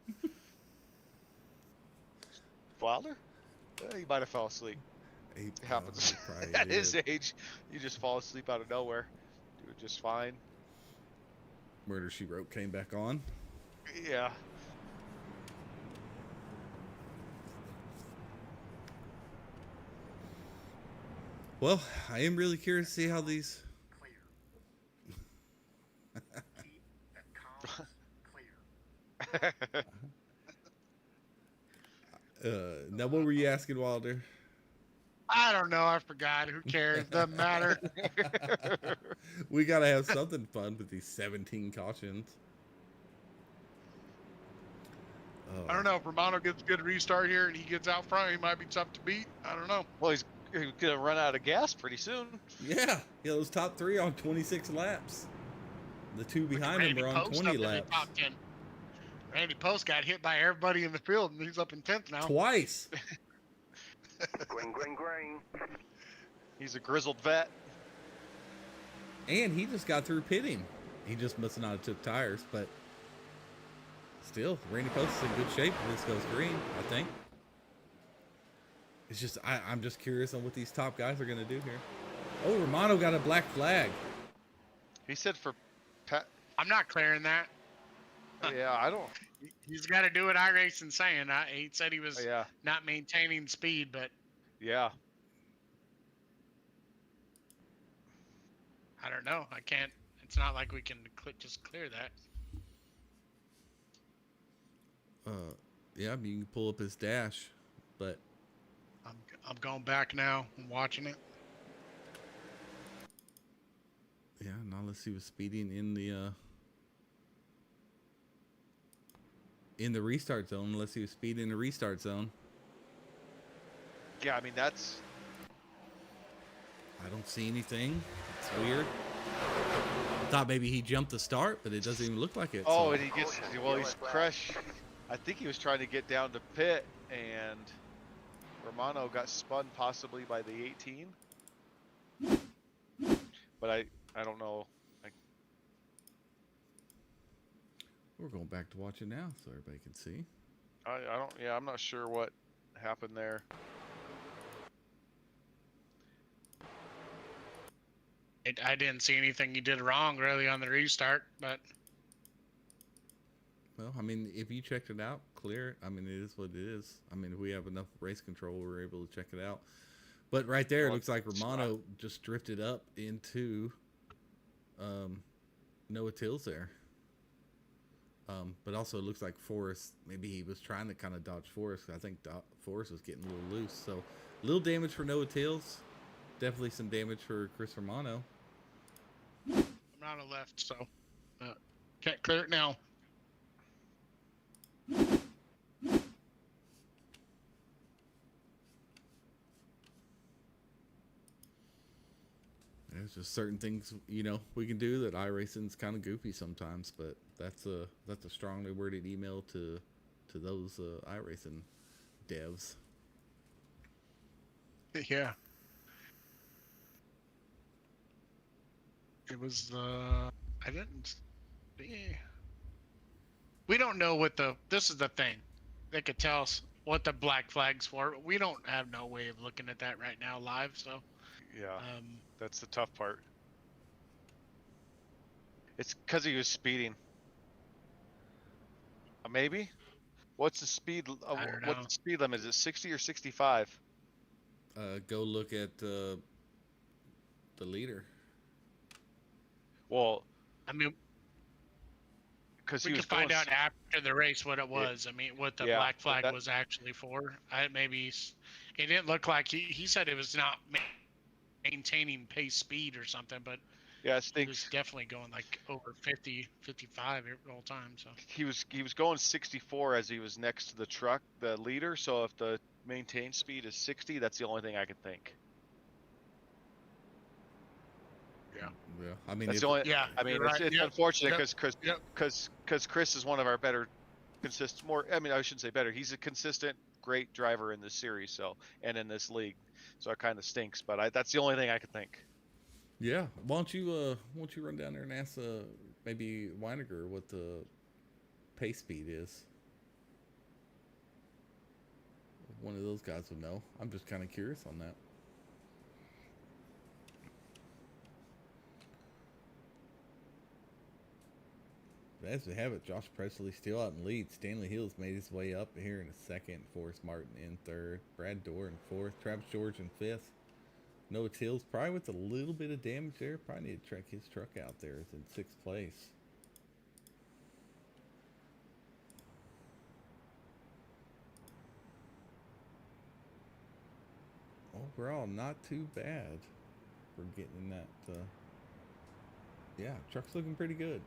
Wilder? He might have fell asleep. It happens. At his age, you just fall asleep out of nowhere. Do it just fine. Murder, She Wrote came back on. Yeah. Well, I am really curious to see how these... Now, what were you asking, Wilder? I don't know. I forgot. Who cares? Doesn't matter. We got to have something fun with these 17 cautions. I don't know. If Romano gets a good restart here and he gets out front, he might be tough to beat. I don't know. Well, he's going to run out of gas pretty soon. Yeah, those top three on 26 laps. The two behind him are on 20 laps. Top 10. Randy Post got hit by everybody in the field, and he's up in 10th now. Twice. Green. He's a grizzled vet. And he just got through pitting. He just must not have took tires, but still, Randy Post is in good shape if this goes green, I think. It's just, I'm just curious on what these top guys are going to do here. Oh, Romano got a black flag. He said for Pat. I'm not clearing that. Yeah, I don't. He's got to do what iRacing's saying. He said he was not maintaining speed, but yeah, I don't know. I can't. It's not like we can just clear that. Yeah, I mean, you can pull up his dash, but I'm going back now. I'm watching it. Yeah, not unless he was speeding in the restart zone, unless he was speeding in the restart zone. Yeah, I mean, that's... I don't see anything. It's weird. I thought maybe he jumped the start, but it doesn't even look like it. Oh, so. And he gets... Well, he's crushed. I think he was trying to get down to pit, and Romano got spun possibly by the 18. But I don't know. We're going back to watch it now so everybody can see. I don't... Yeah, I'm not sure what happened there. I didn't see anything he did wrong really on the restart, but Well, I mean, if you checked it out, clear it. I mean, it is what it is. I mean, if we have enough race control, we're able to check it out. But right there, it looks like Romano just drifted up into Noah Tills there. But also it looks like Forrest, maybe he was trying to kind of dodge Forrest. I think Forrest was getting a little loose. So a little damage for Noah Tills. Definitely some damage for Chris Romano. Romano left, so can't clear it now. There's just certain things, we can do that iRacing's kind of goofy sometimes, but that's a strongly worded email to those iRacing devs. Yeah. It was I didn't see. We don't know what this is the thing. They could tell us what the black flag's for. We don't have no way of looking at that right now live, so Yeah. That's the tough part. It's because he was speeding. Maybe? What's the speed? I don't know. What's the speed limit? Is it 60 or 65? Go look at the leader. Well, I mean, because we he could was find going out after the race what it was. I mean, what the black flag was actually for. It didn't look like he said it was not maintaining pace speed or something, but yeah, he was definitely going like over 50, 55 all time. So he was going 64 as he was next to the truck, the leader. So if the maintained speed is 60, that's the only thing I can think. Yeah. I mean, that's the only. Yeah. I mean, it's unfortunate because Chris is one of our better, consistent. I shouldn't say better. He's a consistent, great driver in this series. So and in this league, so it kind of stinks. But that's the only thing I could think. Yeah. Why don't you run down there and ask maybe Weiniger what the pace speed is? One of those guys would know. I'm just kind of curious on that. As we have it, Josh Presley still out in lead. Stanley Hills made his way up here in second. Forrest Martin in third. Brad Dorr in fourth. Travis George in fifth. Noah Tills probably with a little bit of damage there. Probably need to track his truck out there. It's in sixth place. Overall, not too bad for getting that. Yeah, truck's looking pretty good.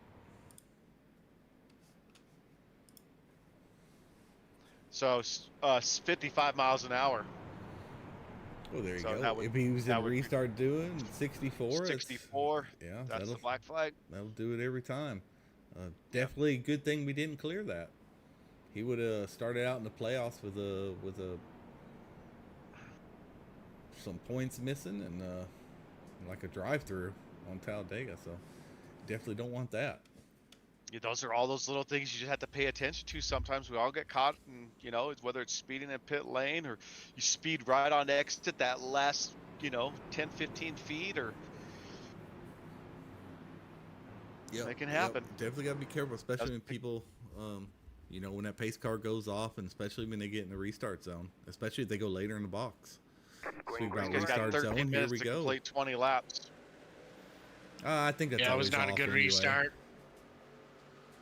So 55 miles an hour. Oh, there you go. If he was in restart doing 64. 64. Yeah, that's the black flag. That'll do it every time. Definitely a good thing we didn't clear that. He would have started out in the playoffs with some points missing and like a drive-through on Talladega. So definitely don't want that. Yeah, those are all those little things you just have to pay attention to. Sometimes we all get caught in, whether it's speeding in pit lane or you speed right on exit that last, 10, 15 feet or. Yeah, it can happen. Definitely got to be careful, especially when people, when that pace car goes off and especially when they get in the restart zone, especially if they go later in the box. So about restart zone, here we go. Complete 20 laps. I think that's it was not a good restart.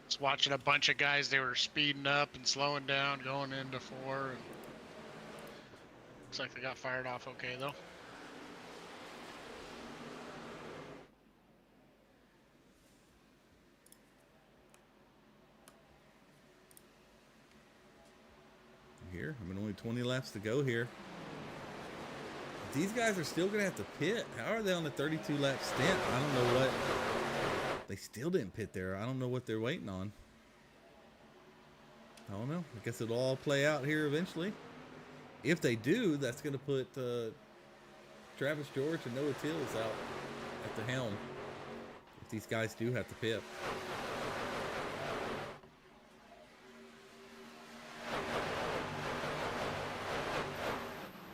Just watching a bunch of guys, they were speeding up and slowing down, going into four. And looks like they got fired off okay, though. Here, only 20 laps to go here. These guys are still going to have to pit. How are they on the 32-lap stint? I don't know what. They still didn't pit there. I don't know what they're waiting on. I don't know. I guess it'll all play out here eventually. If they do, that's going to put Travis George and Noah Tills out at the helm. If these guys do have to pit.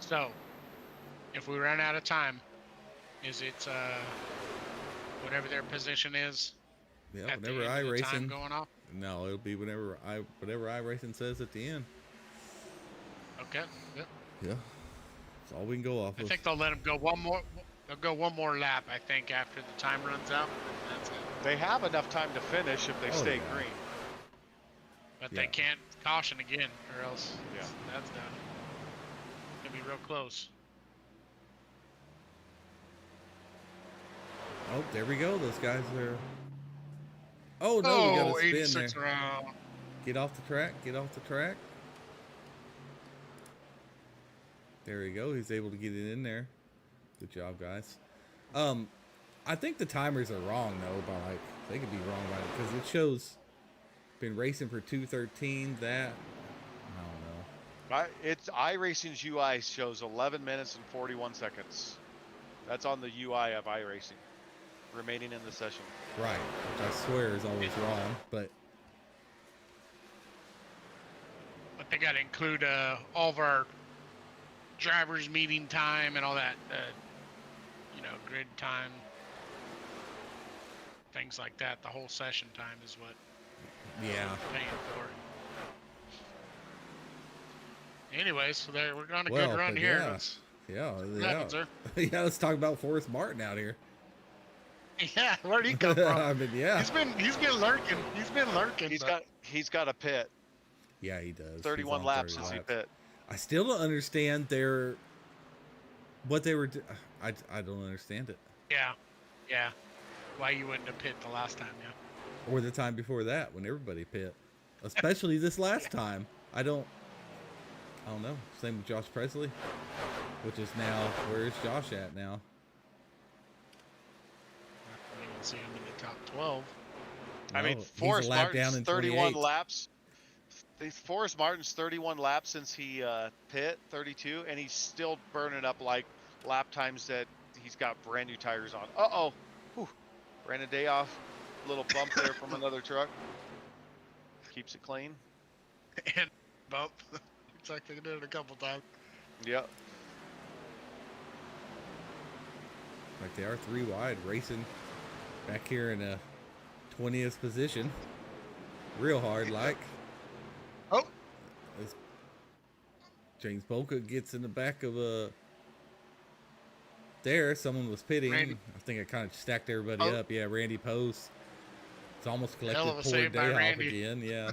So, if we run out of time, is it whatever their position is. Yeah, at the whenever end of the time iRacing. going off. No, it'll be whatever iRacing says at the end. Okay. Yep. Yeah. That's all we can go off I of. think they'll let them go one more. They'll go one more lap. I think after the time runs out. That's it. They have enough time to finish if they stay yeah. green. But Yeah. they can't caution again, or else Yeah. that's done. Gonna be real close. Oh, there we go. Those guys are. Oh no, we got a spin 86 there. round. Get off the track. Get off the track. There we go. He's able to get it in there. Good job, guys. I think the timers are wrong though. By like, they could be wrong by it because it shows been racing for 2:13. That I don't know. It's iRacing's UI shows 11 minutes and 41 seconds. That's on the UI of iRacing, remaining in the session. Right, which I swear is always wrong, but But they got to include all of our drivers' meeting time and all that, grid time, things like that. The whole session time is what yeah. we're paying for. Anyways, so there we're on a Well, good run but here. yeah. Let's- Yeah, what yeah. happens there? Yeah, let's talk about Forrest Martin out here. Yeah, where'd he come from? I mean, yeah. He's been lurking. He's been lurking. He's got a pit. Yeah, he does. He's 31 on laps 30 since he laps. pit. I still don't understand what they were. I don't understand it. Yeah. Why you wouldn't have pit the last time? Yeah. Or the time before that when everybody pit, especially this last time. I don't know. Same with Josh Presley, which is now where's Josh at now? I don't even see him in the top 12. I mean, No, he's a Forrest lap down Martin's in 31 28. laps. Forrest Martin's 31 laps since he pit, 32, and he's still burning up like lap times that he's got brand new tires on. Uh-oh. Whew. Ran a day off. Little bump there from another truck. Keeps it clean. And bump. Looks like they did it a couple times. Yep. Like they are 3 wide, racing back here in a 20th position. Real hard, like. Oh. As James Bolka gets in the back of a. There, someone was pitting. Randy. I think I kind of stacked everybody up. Yeah, Randy Post. It's almost collected Hell of a poor save by day off Randy. again. Yeah.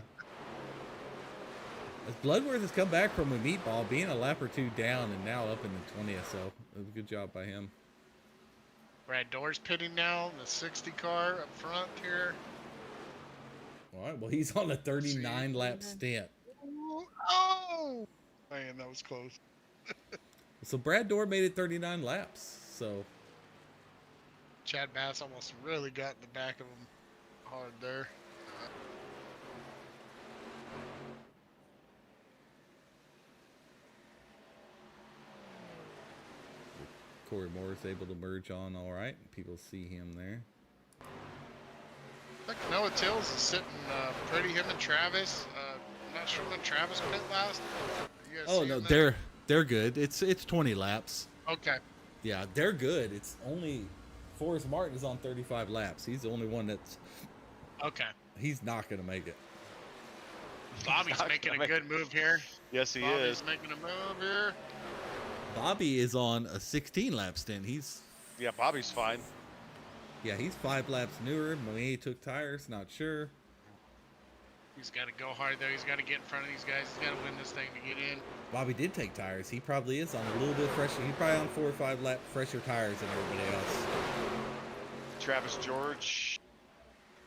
As Bloodworth has come back from a meatball, being a lap or 2 down, and now up in the 20th. So it was a good job by him. Brad Door's pitting now. The 60 car up front here. All right. Well, he's on a 39 lap stint. Oh! Man, that was close. So Brad Dorr made it 39 laps. So Chad Bass almost really got in the back of him hard there. Corey Moore is able to merge on all right. People see him there. I think Noah Tills is sitting pretty, him and Travis. I'm not sure when Travis pit last. You guys Oh see no, him there? they're good. It's 20 laps. Okay. Yeah, they're good. It's only Forrest Martin is on 35 laps. He's the only one that's. Okay. He's not gonna make it. Bobby's not making gonna a good move here. Yes, he Bobby's is. making a move here. Bobby is on a 16 lap stint. He's Yeah, Bobby's fine. he's 5 laps newer. Maybe he took tires. Not sure. He's got to go hard though. He's got to get in front of these guys. He's got to win this thing to get in. Bobby did take tires. He probably is on a little bit fresher. He's probably on 4 or 5 lap fresher tires than everybody else. Travis George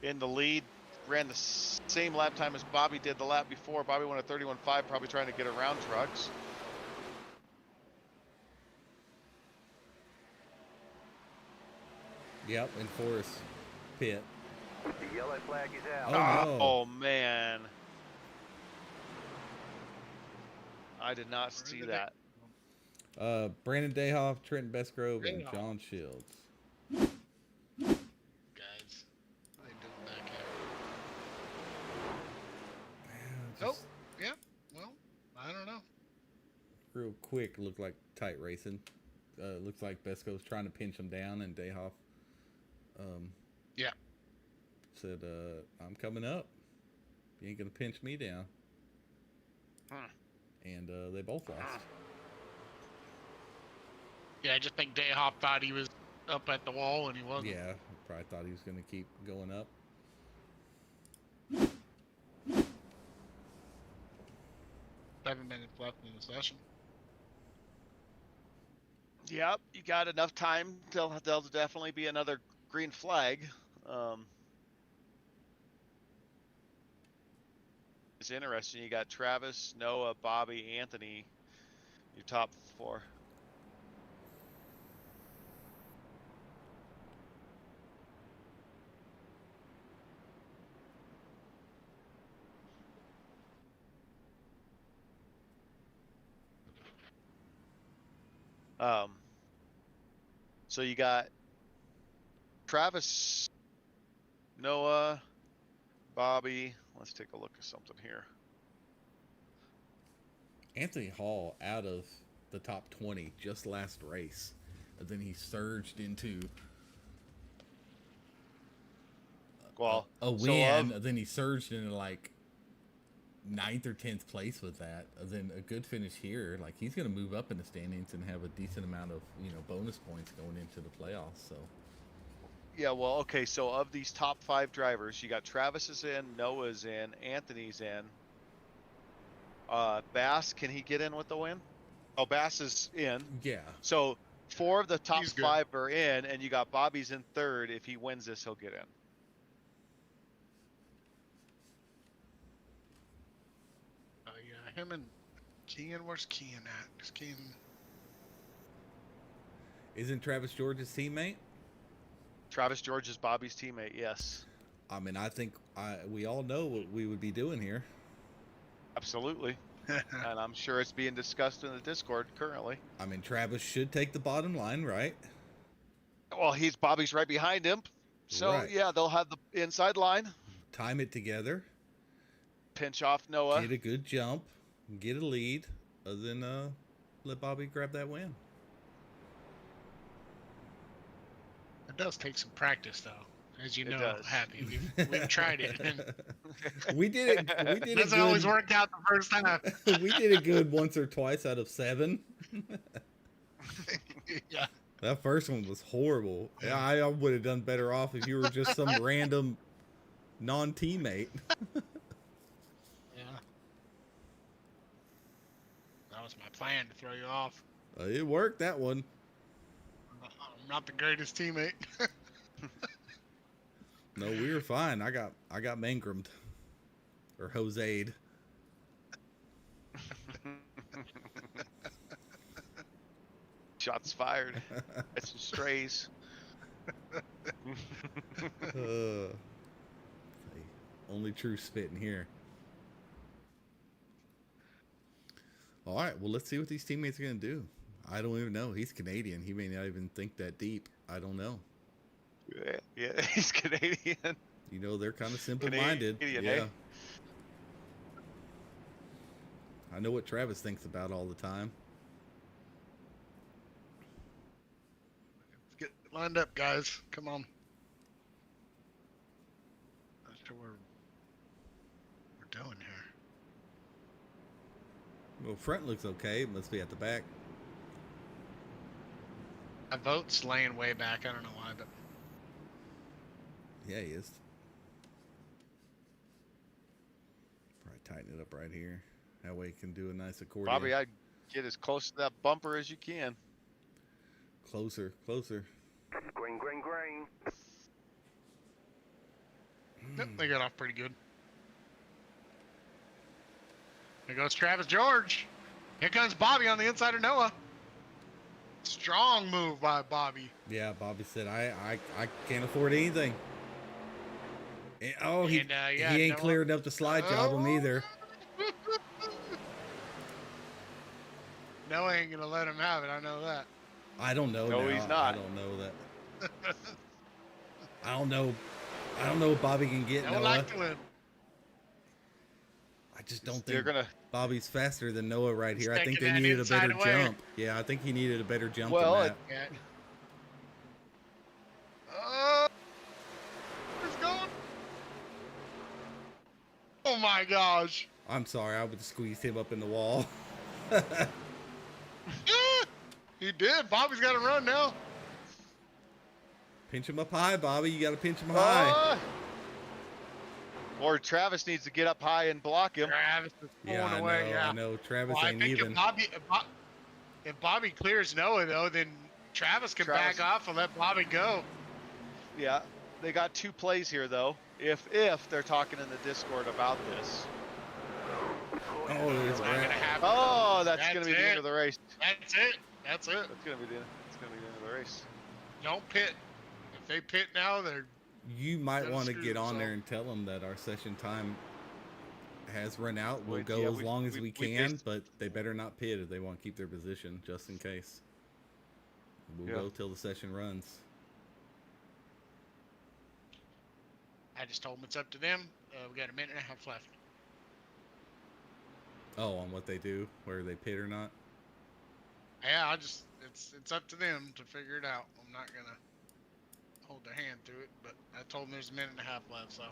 in the lead. Ran the same lap time as Bobby did the lap before. Bobby went a 31.5, probably trying to get around trucks. Yep, and Forrest pit. The yellow flag is out. Oh, no. Oh, man. I did not see that. Brandon Dayhoff, Trenton Bestgrove, and Dayhoff. John Shields. Guys, what are they doing back here? Oh, yeah. Well, I don't know. Real quick, looked like tight racing. Looks like Besco's trying to pinch him down, and Dayhoff Yeah. Said, I'm coming up. You ain't gonna pinch me down. And they both lost. Yeah, I just think Dayhop thought he was up at the wall and he wasn't. Yeah, probably thought he was gonna keep going up. 7 minutes left in the session. Yep, you got enough time. There'll definitely be another green flag. It's interesting. You got Travis, Noah, Bobby, Anthony, your top 4. So you got Travis, Noah, Bobby. Let's take a look at something here. Anthony Hall out of the top 20 just last race. And then he surged into a win. Then he surged into like 9th or 10th place with that. And then a good finish here. Like he's going to move up in the standings and have a decent amount of, bonus points going into the playoffs. So yeah, well, okay. So of these top 5 drivers, you got Travis is in, Noah's in, Anthony's in. Bass, can he get in with the win? Oh, Bass is in. Yeah. So 4 of the top 5 are in, and you got Bobby's in 3rd. If he wins this, he'll get in. Yeah, him and Kean. Where's Kean at? Is Kean? Isn't Travis George's teammate? Travis George is Bobby's teammate. Yes. I mean, I think we all know what we would be doing here. Absolutely. And I'm sure it's being discussed in the Discord currently. I mean, Travis should take the bottom line, right? Well, Bobby's right behind him. So, right. Yeah, they'll have the inside line. Time it together. Pinch off Noah. Get a good jump. Get a lead. Then let Bobby grab that win. It does take some practice, though. As you know, Happy. We've tried it. We did it. It doesn't always work out the first time. We did it good once or twice out of 7. Yeah. That first one was horrible. Yeah, I would have done better off if you were just some random non-teammate. Yeah. That was my plan, to throw you off. It worked, that one. I'm not the greatest teammate. No, we were fine. I got mangrumed or Jose'd. Shots fired. That's some strays. Only true spit in here. All right, well, let's see what these teammates are going to do. I don't even know. He's Canadian. He may not even think that deep. I don't know. Yeah, he's Canadian. They're kind of simple-minded. Yeah. I know what Travis thinks about all the time. Let's get lined up, guys. Come on. Not sure what we're doing here. Well, front looks okay. It must be at the back. My vote's laying way back. I don't know why, but... Yeah, he is. Probably tighten it up right here. That way he can do a nice accordion. Bobby, I'd get as close to that bumper as you can. Closer. Green. Yep, they got off pretty good. Here goes Travis George. Here comes Bobby on the inside of Noah. Strong move by Bobby. Yeah, Bobby said, I can't afford anything. And, he ain't cleared up the slide job him either. Noah ain't gonna let him have it. I know that. I don't know. No, now. he's not. I don't know that. I don't know if Bobby can get Noah. Like to win. I just don't think Bobby's faster than Noah right here. I think they needed a better jump. Yeah, I think he needed a better jump than that. Oh my gosh. I'm sorry, I would have squeezed him up in the wall. He did. Bobby's got to run now. Pinch him up high, Bobby. You got to pinch him high. Or Travis needs to get up high and block him. Travis is pulling away. I know. Travis well, ain't I think even. If Bobby clears Noah, though, then Travis can back off and let Bobby go. Yeah, they got 2 plays here, though. If they're talking in the Discord about this. Oh, there's not gonna happen. Oh, that's gonna be the end of the race. That's it. That's it. That's gonna be the end of the race. Don't pit. If they pit now, they're. You might want to get on there themselves. and tell them that our session time has run out. We'll go yeah, as long as we can, based- but they better not pit if they want to keep their position, just in case. We'll go till the session runs. I just told them it's up to them. We got a minute and a half left. Oh, on what they do, whether they pit or not. Yeah, it's up to them to figure it out. I'm not gonna hold their hand through it, but I told them there's a minute and a half left, so.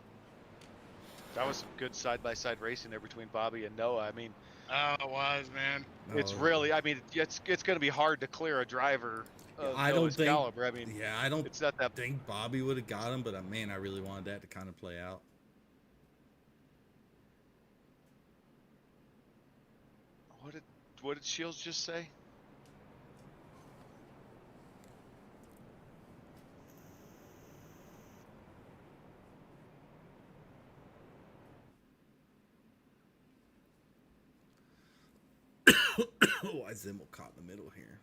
That was some good side-by-side racing there between Bobby and Noah. I mean, Oh, it was, man. it's really. I mean, it's going to be hard to clear a driver. Of I don't Noah's think. caliber. I mean, I don't it's not that. think Bobby would have got him, but man, I really wanted that to kind of play out. What did Shields just say? Why Zimmel caught in the middle here?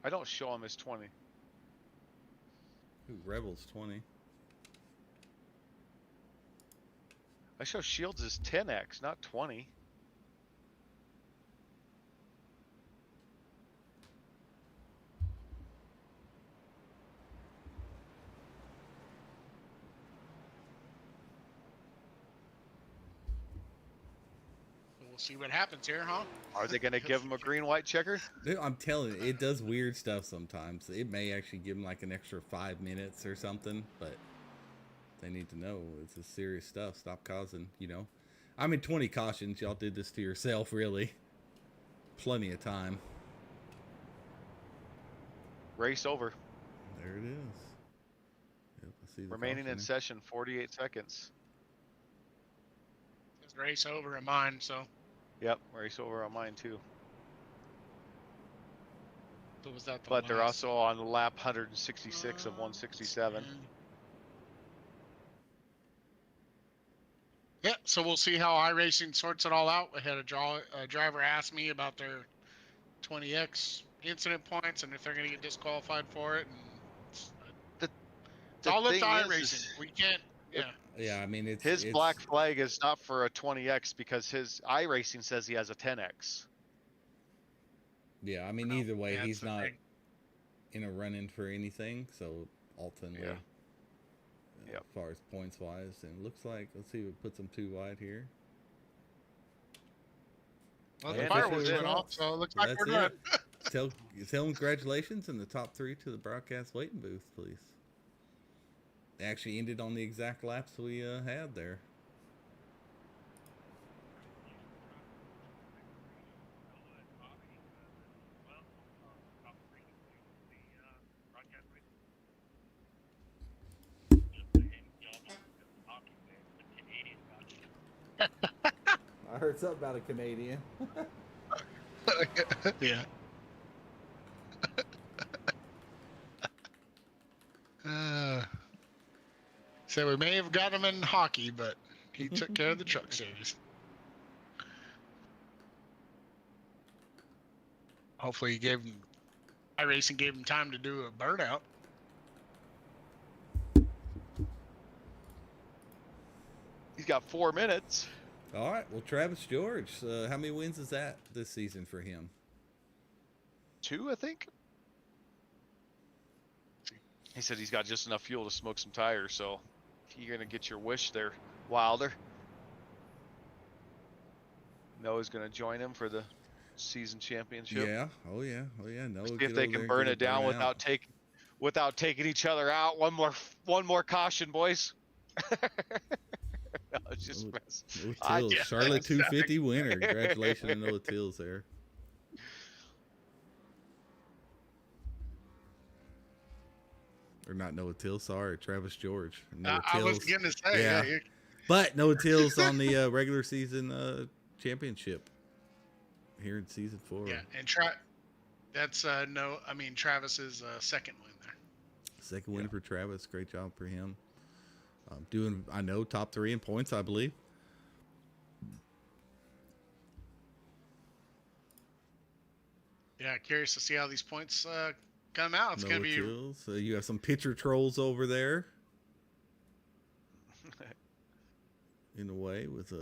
I don't show him as 20. Ooh, Rebels 20. I show Shields as 10x, not 20. We'll see what happens here, huh? Are they going to give him a green-white checker? Dude, I'm telling you, it does weird stuff sometimes. It may actually give him like an extra 5 minutes or something, but they need to know it's a serious stuff. Stop causing, I mean, 20 cautions. Y'all did this to yourself, really. Plenty of time. Race over. There it is. Yep, I see the Remaining in caution session, 48 seconds. It's race over in mine, so. Yep, race over on mine too. So was that the But they're last? also on lap 166 of 167. Yeah, so we'll see how iRacing sorts it all out. I had a driver ask me about their 20x incident points and if they're going to get disqualified for it. And it's all up to iRacing. We can't. Yeah. Yeah, I mean, it's his black flag is not for a 20x because his iRacing says he has a 10x. Yeah, I mean, either way, that's he's the not thing. in a run-in for anything. So ultimately, Yep. as far as points wise, and it looks like, let's see, what puts him too wide here. Well, And the fireworks official went off, results. so it looks So like that's we're done. tell him congratulations in the top 3 to the broadcast waiting booth, please. They actually ended on the exact laps we had there. I heard something about a Canadian. Yeah. So we may have got him in hockey, but he took care of the truck series. Hopefully he gave him, iRacing gave him time to do a burnout. He's got 4 minutes. All right, well, Travis George, how many wins is that this season for him? 2, I think. He said he's got just enough fuel to smoke some tires, so you're gonna get your wish there, Wilder. Noah's gonna join him for the season championship. Yeah. Oh yeah. Oh yeah. No. See if they can burn it down without taking each other out. One more caution, boys. No, it's just Noah Tills, Charlotte 250 winner. Congratulations to Noah Tills there. Or not Noah Tills, sorry, Travis George. Noah I was going to say, yeah. But Noah Tills on the regular season championship here in season 4. Yeah, and that's Travis's second win there. Second win for Travis. Great job for him. Doing, I know, top 3 in points, I believe. Yeah, curious to see how these points come out. It's going to be. Tills. So you have some pitcher trolls over there. In a way, with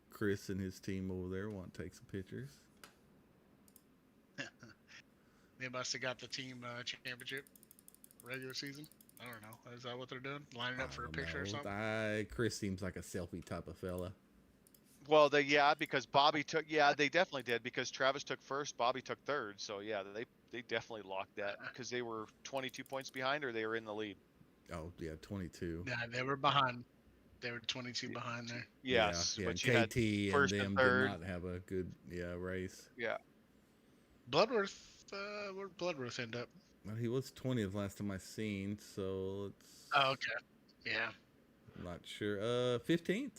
Chris and his team over there want to take some pictures. They must have got the team championship regular season. I don't know. Is that what they're doing? Lining up for a picture or something? Chris seems like a selfie type of fella. Well, because Bobby took. Yeah, they definitely did because Travis took first, Bobby took third. So yeah, they definitely locked that because they were 22 points behind or they were in the lead. Oh yeah, 22. Yeah, they were behind. They were 22 behind there. Yes, yeah. But KT and them third. did not have a good race. Yeah. Bloodworth, where'd Bloodworth end up? Well, he was 20th last time I seen, so it's. Oh, okay. Yeah. I'm not sure. 15th.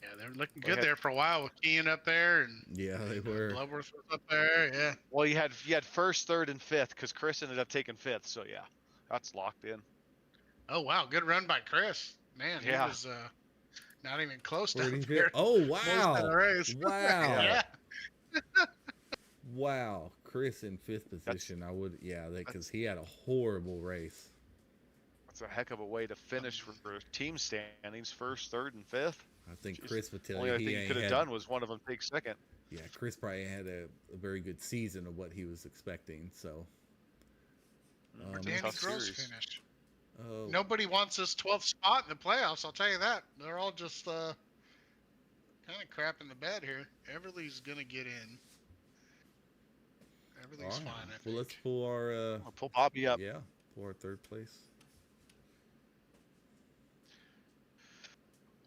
Yeah, they were looking good there for a while with Keane up there, and yeah, they were. Bloodworth was up there. Yeah. Well, you had first, third, and fifth because Chris ended up taking fifth. So yeah, that's locked in. Oh wow, good run by Chris. Man, he was not even close to there. Oh wow! Wow! Yeah. Wow, Chris in 5th position. Because he had a horrible race. That's a heck of a way to finish for team standings, first, third, and fifth. I think Chris would tell you. The only thing he could have done was one of them take second. Yeah, Chris probably had a very good season of what he was expecting. So. Danny Gross finished. Oh. Nobody wants this 12th spot in the playoffs. I'll tell you that. They're all just kind of crap in the bed here. Everly's gonna get in. Everything's fine. I think. Well, let's pull our. I'll pull Bobby up. Yeah, pull our 3rd place.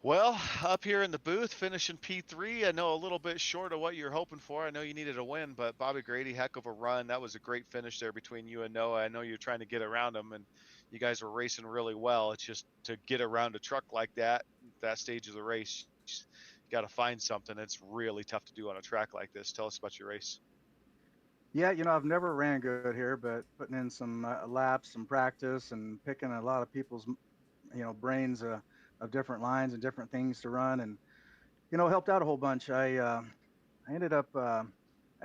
Well, up here in the booth, finishing P3. I know a little bit short of what you're hoping for. I know you needed a win, but Bobby Grady, heck of a run. That was a great finish there between you and Noah. I know you're trying to get around him, and you guys were racing really well. It's just to get around a truck like that stage of the race, you got to find something. It's really tough to do on a track like this. Tell us about your race. Yeah, I've never ran good here, but putting in some laps, some practice, and picking a lot of people's, brains of different lines and different things to run, and helped out a whole bunch. I ended up I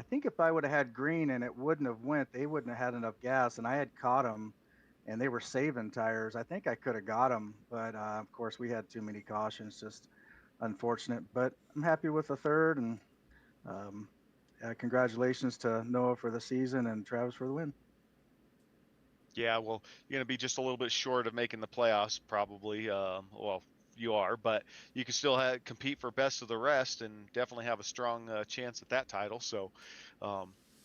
think if I would have had green and it wouldn't have went, they wouldn't have had enough gas, and I had caught them and they were saving tires. I think I could have got them, but of course we had too many cautions, just unfortunate. But I'm happy with the 3rd, and congratulations to Noah for the season and Travis for the win. Yeah, well, you're going to be just a little bit short of making the playoffs probably. Well, you are, but you can still compete for best of the rest and definitely have a strong chance at that title. So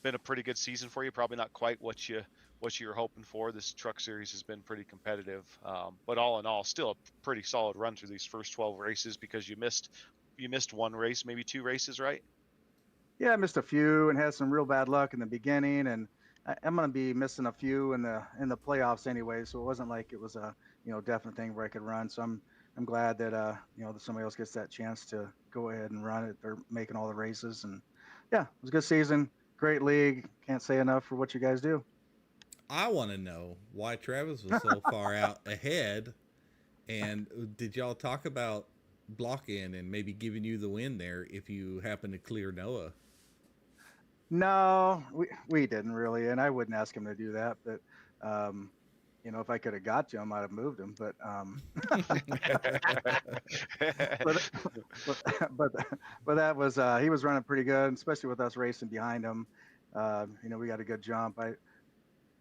been a pretty good season for you. Probably not quite what you were hoping for. This truck series has been pretty competitive. But all in all, still a pretty solid run through these first 12 races because you missed one race, maybe 2 races, right? Yeah, I missed a few and had some real bad luck in the beginning, and I'm going to be missing a few in the playoffs anyway, so it wasn't like it was a definite thing where I could run. So I'm glad that that somebody else gets that chance to go ahead and run it. They're making all the races, and yeah, it was a good season, great league. Can't say enough for what you guys do. I want to know why Travis was so far out ahead, and did y'all talk about blocking and maybe giving you the win there if you happen to clear Noah? No, we didn't really, and I wouldn't ask him to do that. But if I could have got to him, I'd have moved him. But but that was he was running pretty good, especially with us racing behind him. We got a good jump.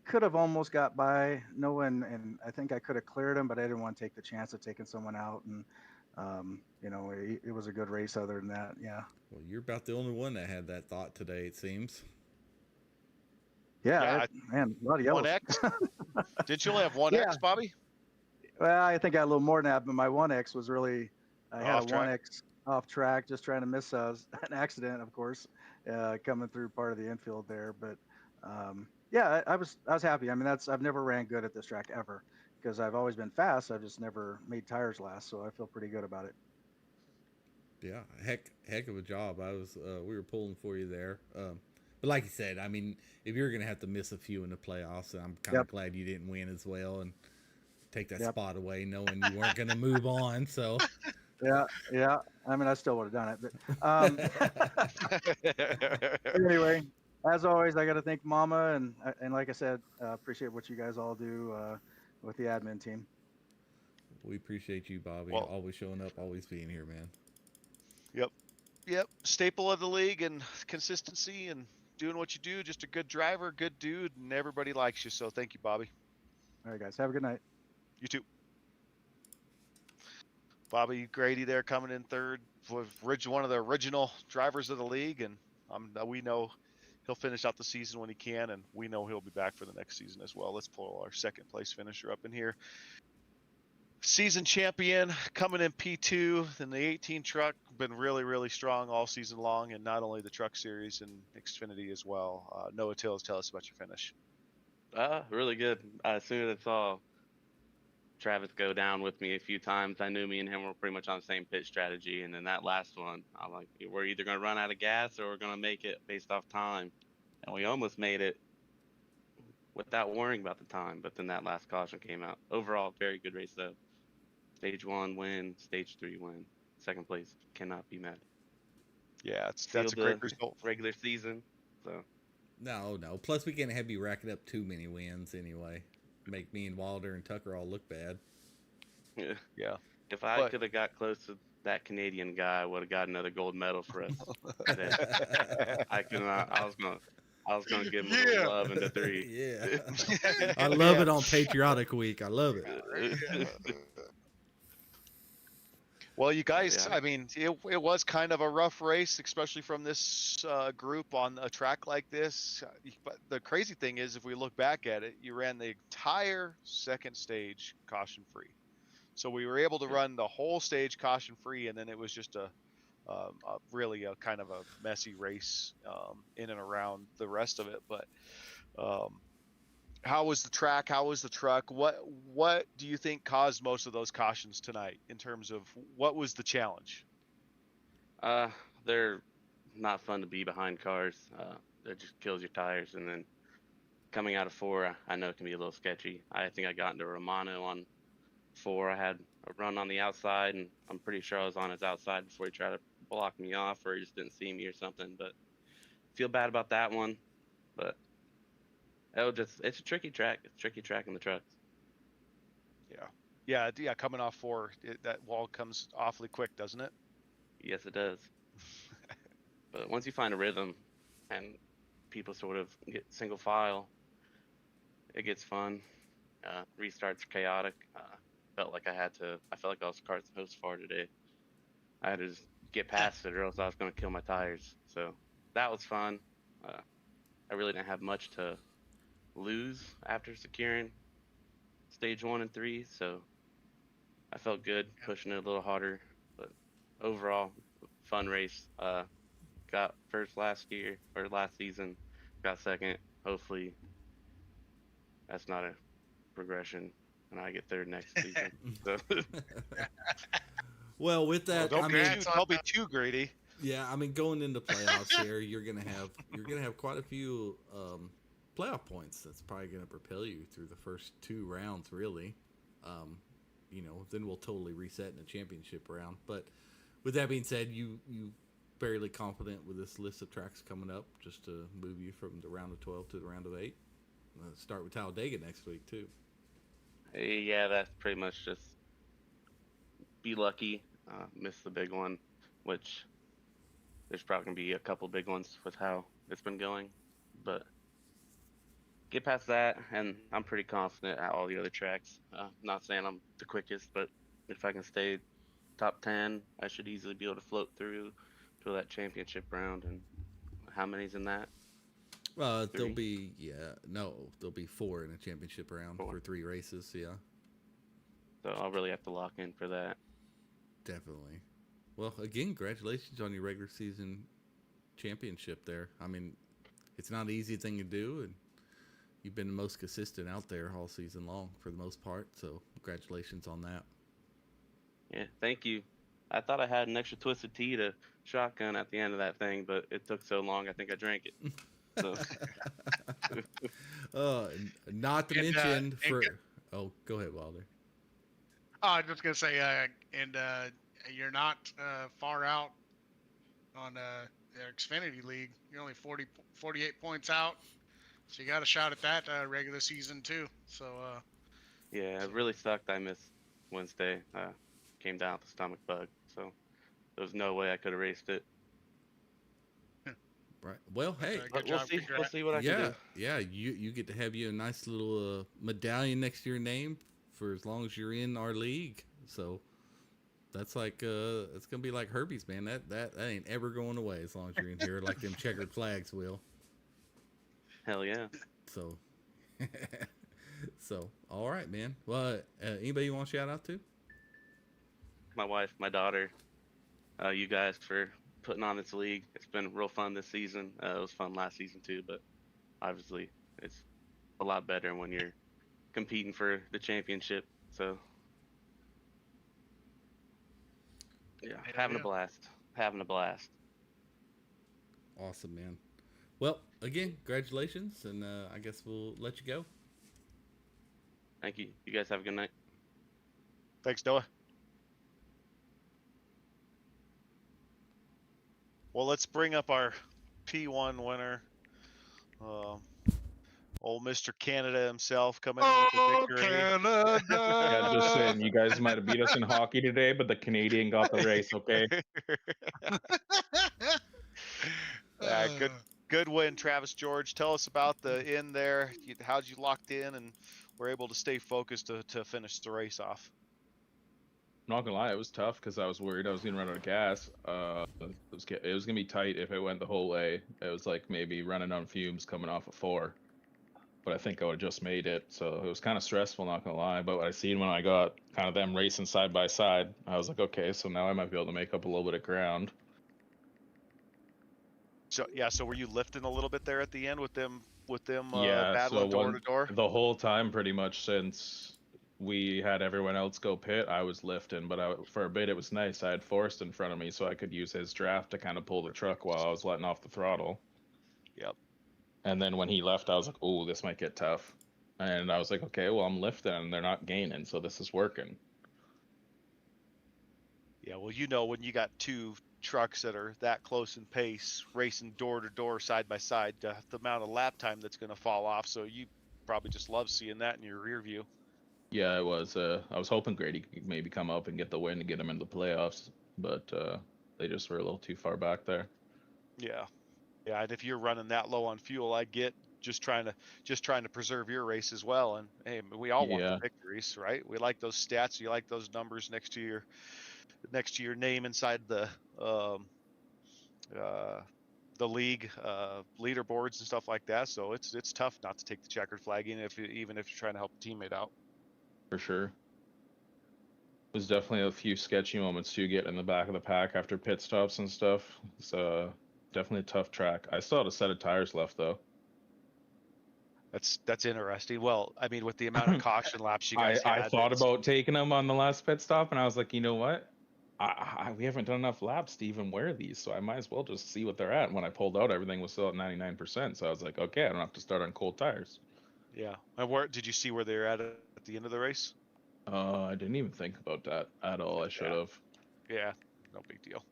could have almost got by knowing, and I think I could have cleared him, but I didn't want to take the chance of taking someone out. And, it was a good race other than that. Yeah. Well, you're about the only one that had that thought today, it seems. Yeah, man, a lot of yellows. 1X? Did you only have 1X, Yeah. Bobby? Well, I think I had a little more than that, but my 1X was really, I had Off a track? 1X off track, just trying to miss an accident, of course, coming through part of the infield there. But yeah, I was happy. I mean, I've never ran good at this track ever because I've always been fast. I've just never made tires last, so I feel pretty good about it. Yeah, heck of a job. We were pulling for you there. But like you said, I mean, if you're going to have to miss a few in the playoffs, I'm kind of glad you didn't win as well and take that spot away, knowing you weren't going to move on. So yeah. I mean, I still would have done it, but anyway, as always, I got to thank Mama and like I said, appreciate what you guys all do with the admin team. We appreciate you, Bobby. Always showing up, always being here, man. Yep. Staple of the league and consistency and doing what you do. Just a good driver, good dude, and everybody likes you. So thank you, Bobby. All right, guys. Have a good night. You too. Bobby Grady there coming in third, one of the original drivers of the league, and we know he'll finish out the season when he can, and we know he'll be back for the next season as well. Let's pull our second place finisher up in here. Season champion coming in P2, and the 18 truck been really, really strong all season long, and not only the truck series and Xfinity as well. Noah Tills, tell us about your finish. Really good. As soon as I saw Travis go down with me a few times, I knew me and him were pretty much on the same pit strategy. And then that last one, I'm like, we're either going to run out of gas or we're going to make it based off time. And we almost made it without worrying about the time. But then that last caution came out. Overall, very good race though. Stage 1 win, stage 3 win. Second place cannot be mad. Yeah, that's a great result. Regular season. So. No. Plus, we can't have you racking up too many wins anyway. Make me and Wilder and Tucker all look bad. Yeah. If I could have got close to that Canadian guy, I would have got another gold medal for us. I was gonna give him a little love in the 3. Yeah. I love it on Patriotic Week. I love it. Well, you guys, I mean, it was kind of a rough race, especially from this group on a track like this. But the crazy thing is, if we look back at it, you ran the entire second stage caution-free. So we were able to run the whole stage caution-free, and then it was just really a kind of a messy race in and around the rest of it. But how was the track? How was the truck? What do you think caused most of those cautions tonight in terms of what was the challenge? They're not fun to be behind cars. That just kills your tires. And then coming out of 4, I know it can be a little sketchy. I think I got into Romano on 4. I had a run on the outside, and I'm pretty sure I was on his outside before he tried to block me off, or he just didn't see me or something. But feel bad about that one. But it's a tricky track. It's a tricky track in the trucks. Yeah. Coming off 4, that wall comes awfully quick, doesn't it? Yes, it does. But once you find a rhythm and people sort of get single file, it gets fun. Restarts are chaotic. I felt like I was carting so far today. I had to just get past it, or else I was going to kill my tires. So that was fun. I really didn't have much to lose after securing stage 1 and 3, so I felt good pushing it a little harder. But overall, fun race. Got first last season, got second. Hopefully that's not a progression and I get third next season. So. Well, with that, don't be too greedy. Yeah, I mean, going into playoffs here, you're gonna have quite a few playoff points. That's probably gonna propel you through the first 2 rounds, really. Then we'll totally reset in the championship round. But with that being said, you fairly confident with this list of tracks coming up, just to move you from the round of 12 to the round of 8. Start with Talladega next week too. Yeah, that's pretty much just be lucky, miss the big one, which there's probably gonna be a couple big ones with how it's been going, but get past that, and I'm pretty confident at all the other tracks. Not saying I'm the quickest, but if I can stay top 10, I should easily be able to float through to that championship round. And how many's in that? There'll be there'll be 4 in a championship round 4. for 3 races. Yeah, so I'll really have to lock in for that. Definitely. Well, again, congratulations on your regular season championship there. I mean, it's not an easy thing to do, and you've been the most consistent out there all season long for the most part. So congratulations on that. Yeah, thank you. I thought I had an extra twisted tea to shotgun at the end of that thing, but it took so long, I think I drank it. So. Not to mention oh, go ahead, Wilder. Oh, I was just gonna say, you're not far out on the Xfinity League. You're only 48 points out, so you got a shot at that regular season too. So yeah, it really sucked. I missed Wednesday. Came down with a stomach bug, so there was no way I could have raced it. Right. Well, hey, we'll see. We'll see what I can do. Yeah, you get to have you a nice little medallion next to your name for as long as you're in our league. So that's like it's gonna be like Herbie's, man. That ain't ever going away as long as you're in here, like them checkered flags will. Hell yeah. So, all right, man. Well, anybody you want to shout out to? My wife, my daughter, you guys for putting on this league. It's been real fun this season. It was fun last season too, but obviously it's a lot better when you're competing for the championship. So yeah, having a blast. Awesome, man. Well, again, congratulations, and I guess we'll let you go. Thank you. You guys have a good night. Thanks, Noah. Well, let's bring up our P1 winner. Old Mr. Canada himself coming in with the victory. Canada! Yeah, just saying, you guys might have beat us in hockey today, but the Canadian got the race, okay? Good win, Travis George. Tell us about the end there. How'd you locked in and were able to stay focused to finish the race off? I'm not gonna lie, it was tough because I was worried I was gonna run out of gas. It was gonna be tight if it went the whole way. It was like maybe running on fumes coming off of 4, but I think I would have just made it. So it was kind of stressful, not gonna lie. But what I seen when I got kind of them racing side by side, I was like, okay, so now I might be able to make up a little bit of ground. So yeah, so were you lifting a little bit there at the end with them Yeah, battling door to door? The whole time, pretty much since we had everyone else go pit, I was lifting, but for a bit it was nice. I had Forrest in front of me, so I could use his draft to kind of pull the truck while I was letting off the throttle. Yep. And then when he left, I was like, "Oh, this might get tough." And I was like, "Okay, well, I'm lifting, and they're not gaining, so this is working." Yeah, well, when you got 2 trucks that are that close in pace, racing door to door, side by side, the amount of lap time that's going to fall off. So you probably just love seeing that in your rear view. Yeah, I was hoping Grady could maybe come up and get the win to get him into the playoffs, but they just were a little too far back there. Yeah, and if you're running that low on fuel, I get just trying to preserve your race as well. And hey, we all want the victories, right? We like those stats. You like those numbers next to your name inside the league leaderboards and stuff like that. So it's tough not to take the checkered flag even if you're trying to help a teammate out. For sure. There's definitely a few sketchy moments too, getting in the back of the pack after pit stops and stuff. It's definitely a tough track. I still had a set of tires left though. That's interesting. Well, I mean, with the amount of caution laps you guys had, I thought about taking them on the last pit stop, and I was like, you know what? We haven't done enough laps to even wear these, so I might as well just see what they're at. And when I pulled out, everything was still at 99%, so I was like, okay, I don't have to start on cold tires. Yeah. And where did you see where they're at the end of the race? I didn't even think about that at all. I should have. Yeah, no big deal.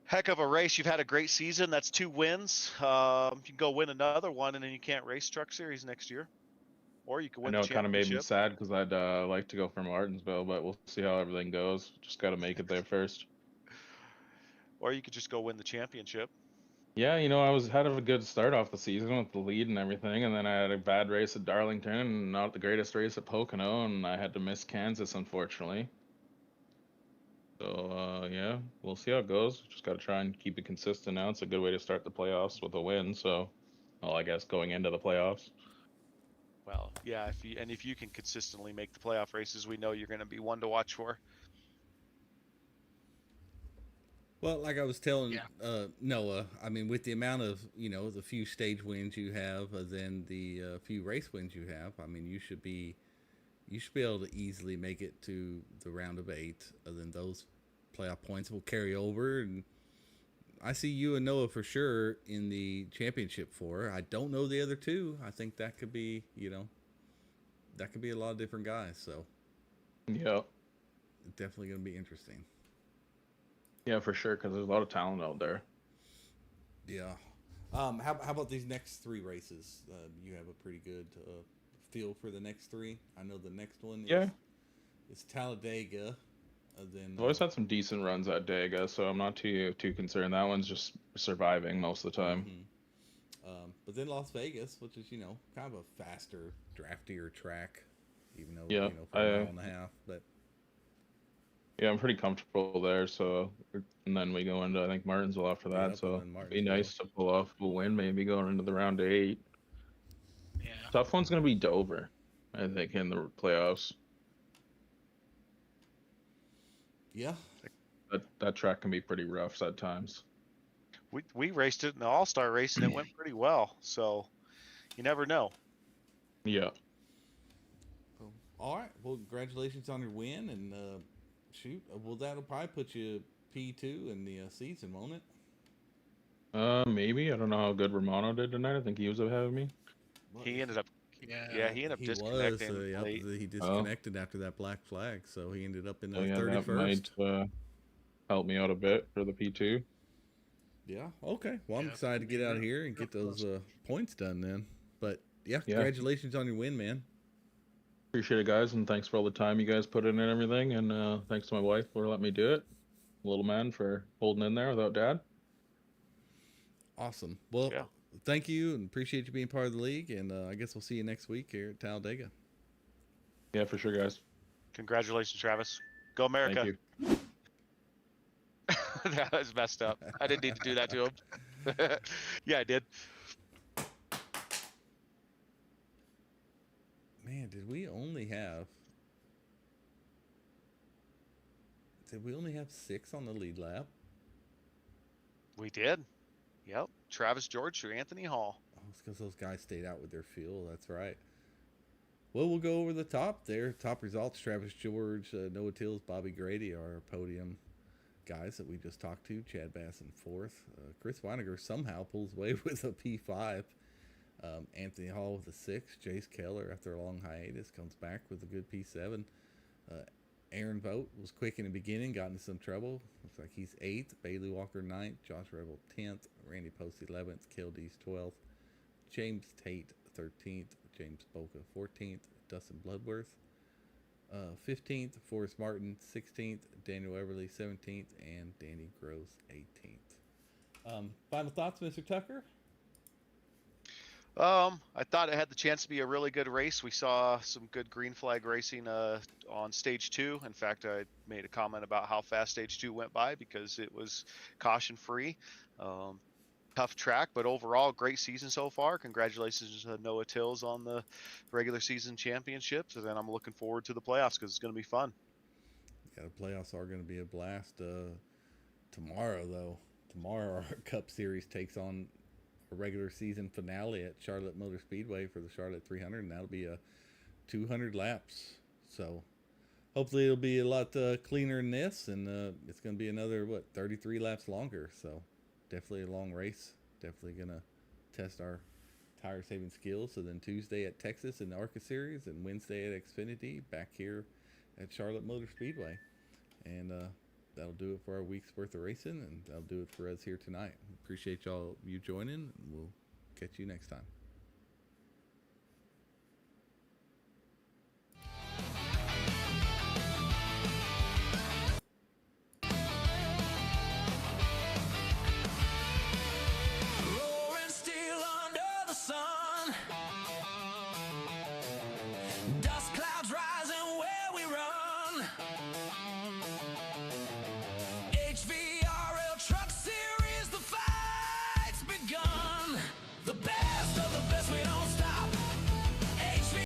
Heck of a race. You've had a great season. That's 2 wins. You can go win another one, and then you can't race Truck Series next year. Or you can win the championship. I know it kind of made me sad because I'd like to go for Martinsville, but we'll see how everything goes. Just got to make it there first. Or you could just go win the championship. Yeah, I was had a good start off the season with the lead and everything, and then I had a bad race at Darlington and not the greatest race at Pocono, and I had to miss Kansas, unfortunately. So, yeah, we'll see how it goes. Just got to try and keep it consistent now. It's a good way to start the playoffs with a win, so, well, I guess going into the playoffs. Well, yeah, if you can consistently make the playoff races, we know you're going to be one to watch for. Well, like I was telling Noah, I mean, with the amount of the few stage wins you have, then the few race wins you have, I mean, you should be able to easily make it to the round of 8. Then those playoff points will carry over, and I see you and Noah for sure in the championship 4. I don't know the other two. I think that could be that could be a lot of different guys. So yeah, definitely going to be interesting. Yeah, for sure, because there's a lot of talent out there. Yeah. How about these next 3 races? You have a pretty good feel for the next 3. I know the next one is Talladega. Then I've always had some decent runs at Dega, so I'm not too concerned. That one's just surviving most of the time. Mm-hmm. But then Las Vegas, which is kind of a faster, draftier track, even though for a mile and a half, but. Yeah, I'm pretty comfortable there. So, and then we go into I think Martinsville after that. Yep, so it'd be nice to pull off a win, maybe going into the round of 8. Yeah. Tough one's gonna be Dover, I think, in the playoffs. Yeah. That track can be pretty rough at times. We raced it in the All-Star race and it went pretty well. So you never know. Yeah. All right. Well, congratulations on your win, and well, that'll probably put you P2 in the season, won't it? Maybe. I don't know how good Romano did tonight. I think he was ahead of me. He ended up. Yeah, he ended up disconnecting. He disconnected after that black flag, so he ended up in the 31st. That might help me out a bit for the P2. Yeah. Okay. Well, I'm excited to get out of here and get those points done then. But yeah, congratulations on your win, man. Appreciate it, guys, and thanks for all the time you guys put in and everything. And thanks to my wife for letting me do it. Little man for holding in there without Dad. Awesome. Well, thank you, and appreciate you being part of the league. And I guess we'll see you next week here at Talladega. Yeah, for sure, guys. Congratulations, Travis. Go America. Thank you. That was messed up. I didn't need to do that to him. Yeah, I did. Man, did we only have 6 on the lead lap? We did. Yep. Travis George through Anthony Hall. Oh, it's because those guys stayed out with their fuel. That's right. Well, we'll go over the top there. Top results: Travis George, Noah Tills, Bobby Grady are our podium guys that we just talked to. Chad Bass in 4th. Chris Weiniger somehow pulls away with a P5. Anthony Hall with a 6. Jace Keller, after a long hiatus, comes back with a good P7. Aaron Vogt was quick in the beginning, got into some trouble. Looks like he's 8th. Bailey Walker 9th. Josh Rebel 10th. Randy Post 11th. Kildees 12th. James Tate 13th. James Boca 14th. Dustin Bloodworth 15th. Forrest Martin 16th. Daniel Everly 17th. And Danny Gross 18th. Final thoughts, Mr. Tucker? I thought it had the chance to be a really good race. We saw some good green flag racing on stage 2. In fact, I made a comment about how fast stage 2 went by because it was caution free. Tough track, but overall great season so far. Congratulations to Noah Tills on the regular season championships, and then I'm looking forward to the playoffs because it's going to be fun. Yeah, the playoffs are going to be a blast. Tomorrow, our Cup Series takes on a regular season finale at Charlotte Motor Speedway for the Charlotte 300, and that'll be a 200 laps. So hopefully it'll be a lot cleaner than this, and it's going to be another 33 laps longer. So definitely a long race. Definitely going to test our tire saving skills. So then Tuesday at Texas in the ARCA Series, and Wednesday at Xfinity back here at Charlotte Motor Speedway. And that'll do it for our week's worth of racing, and that'll do it for us here tonight. Appreciate you joining, and we'll catch you next time. we run.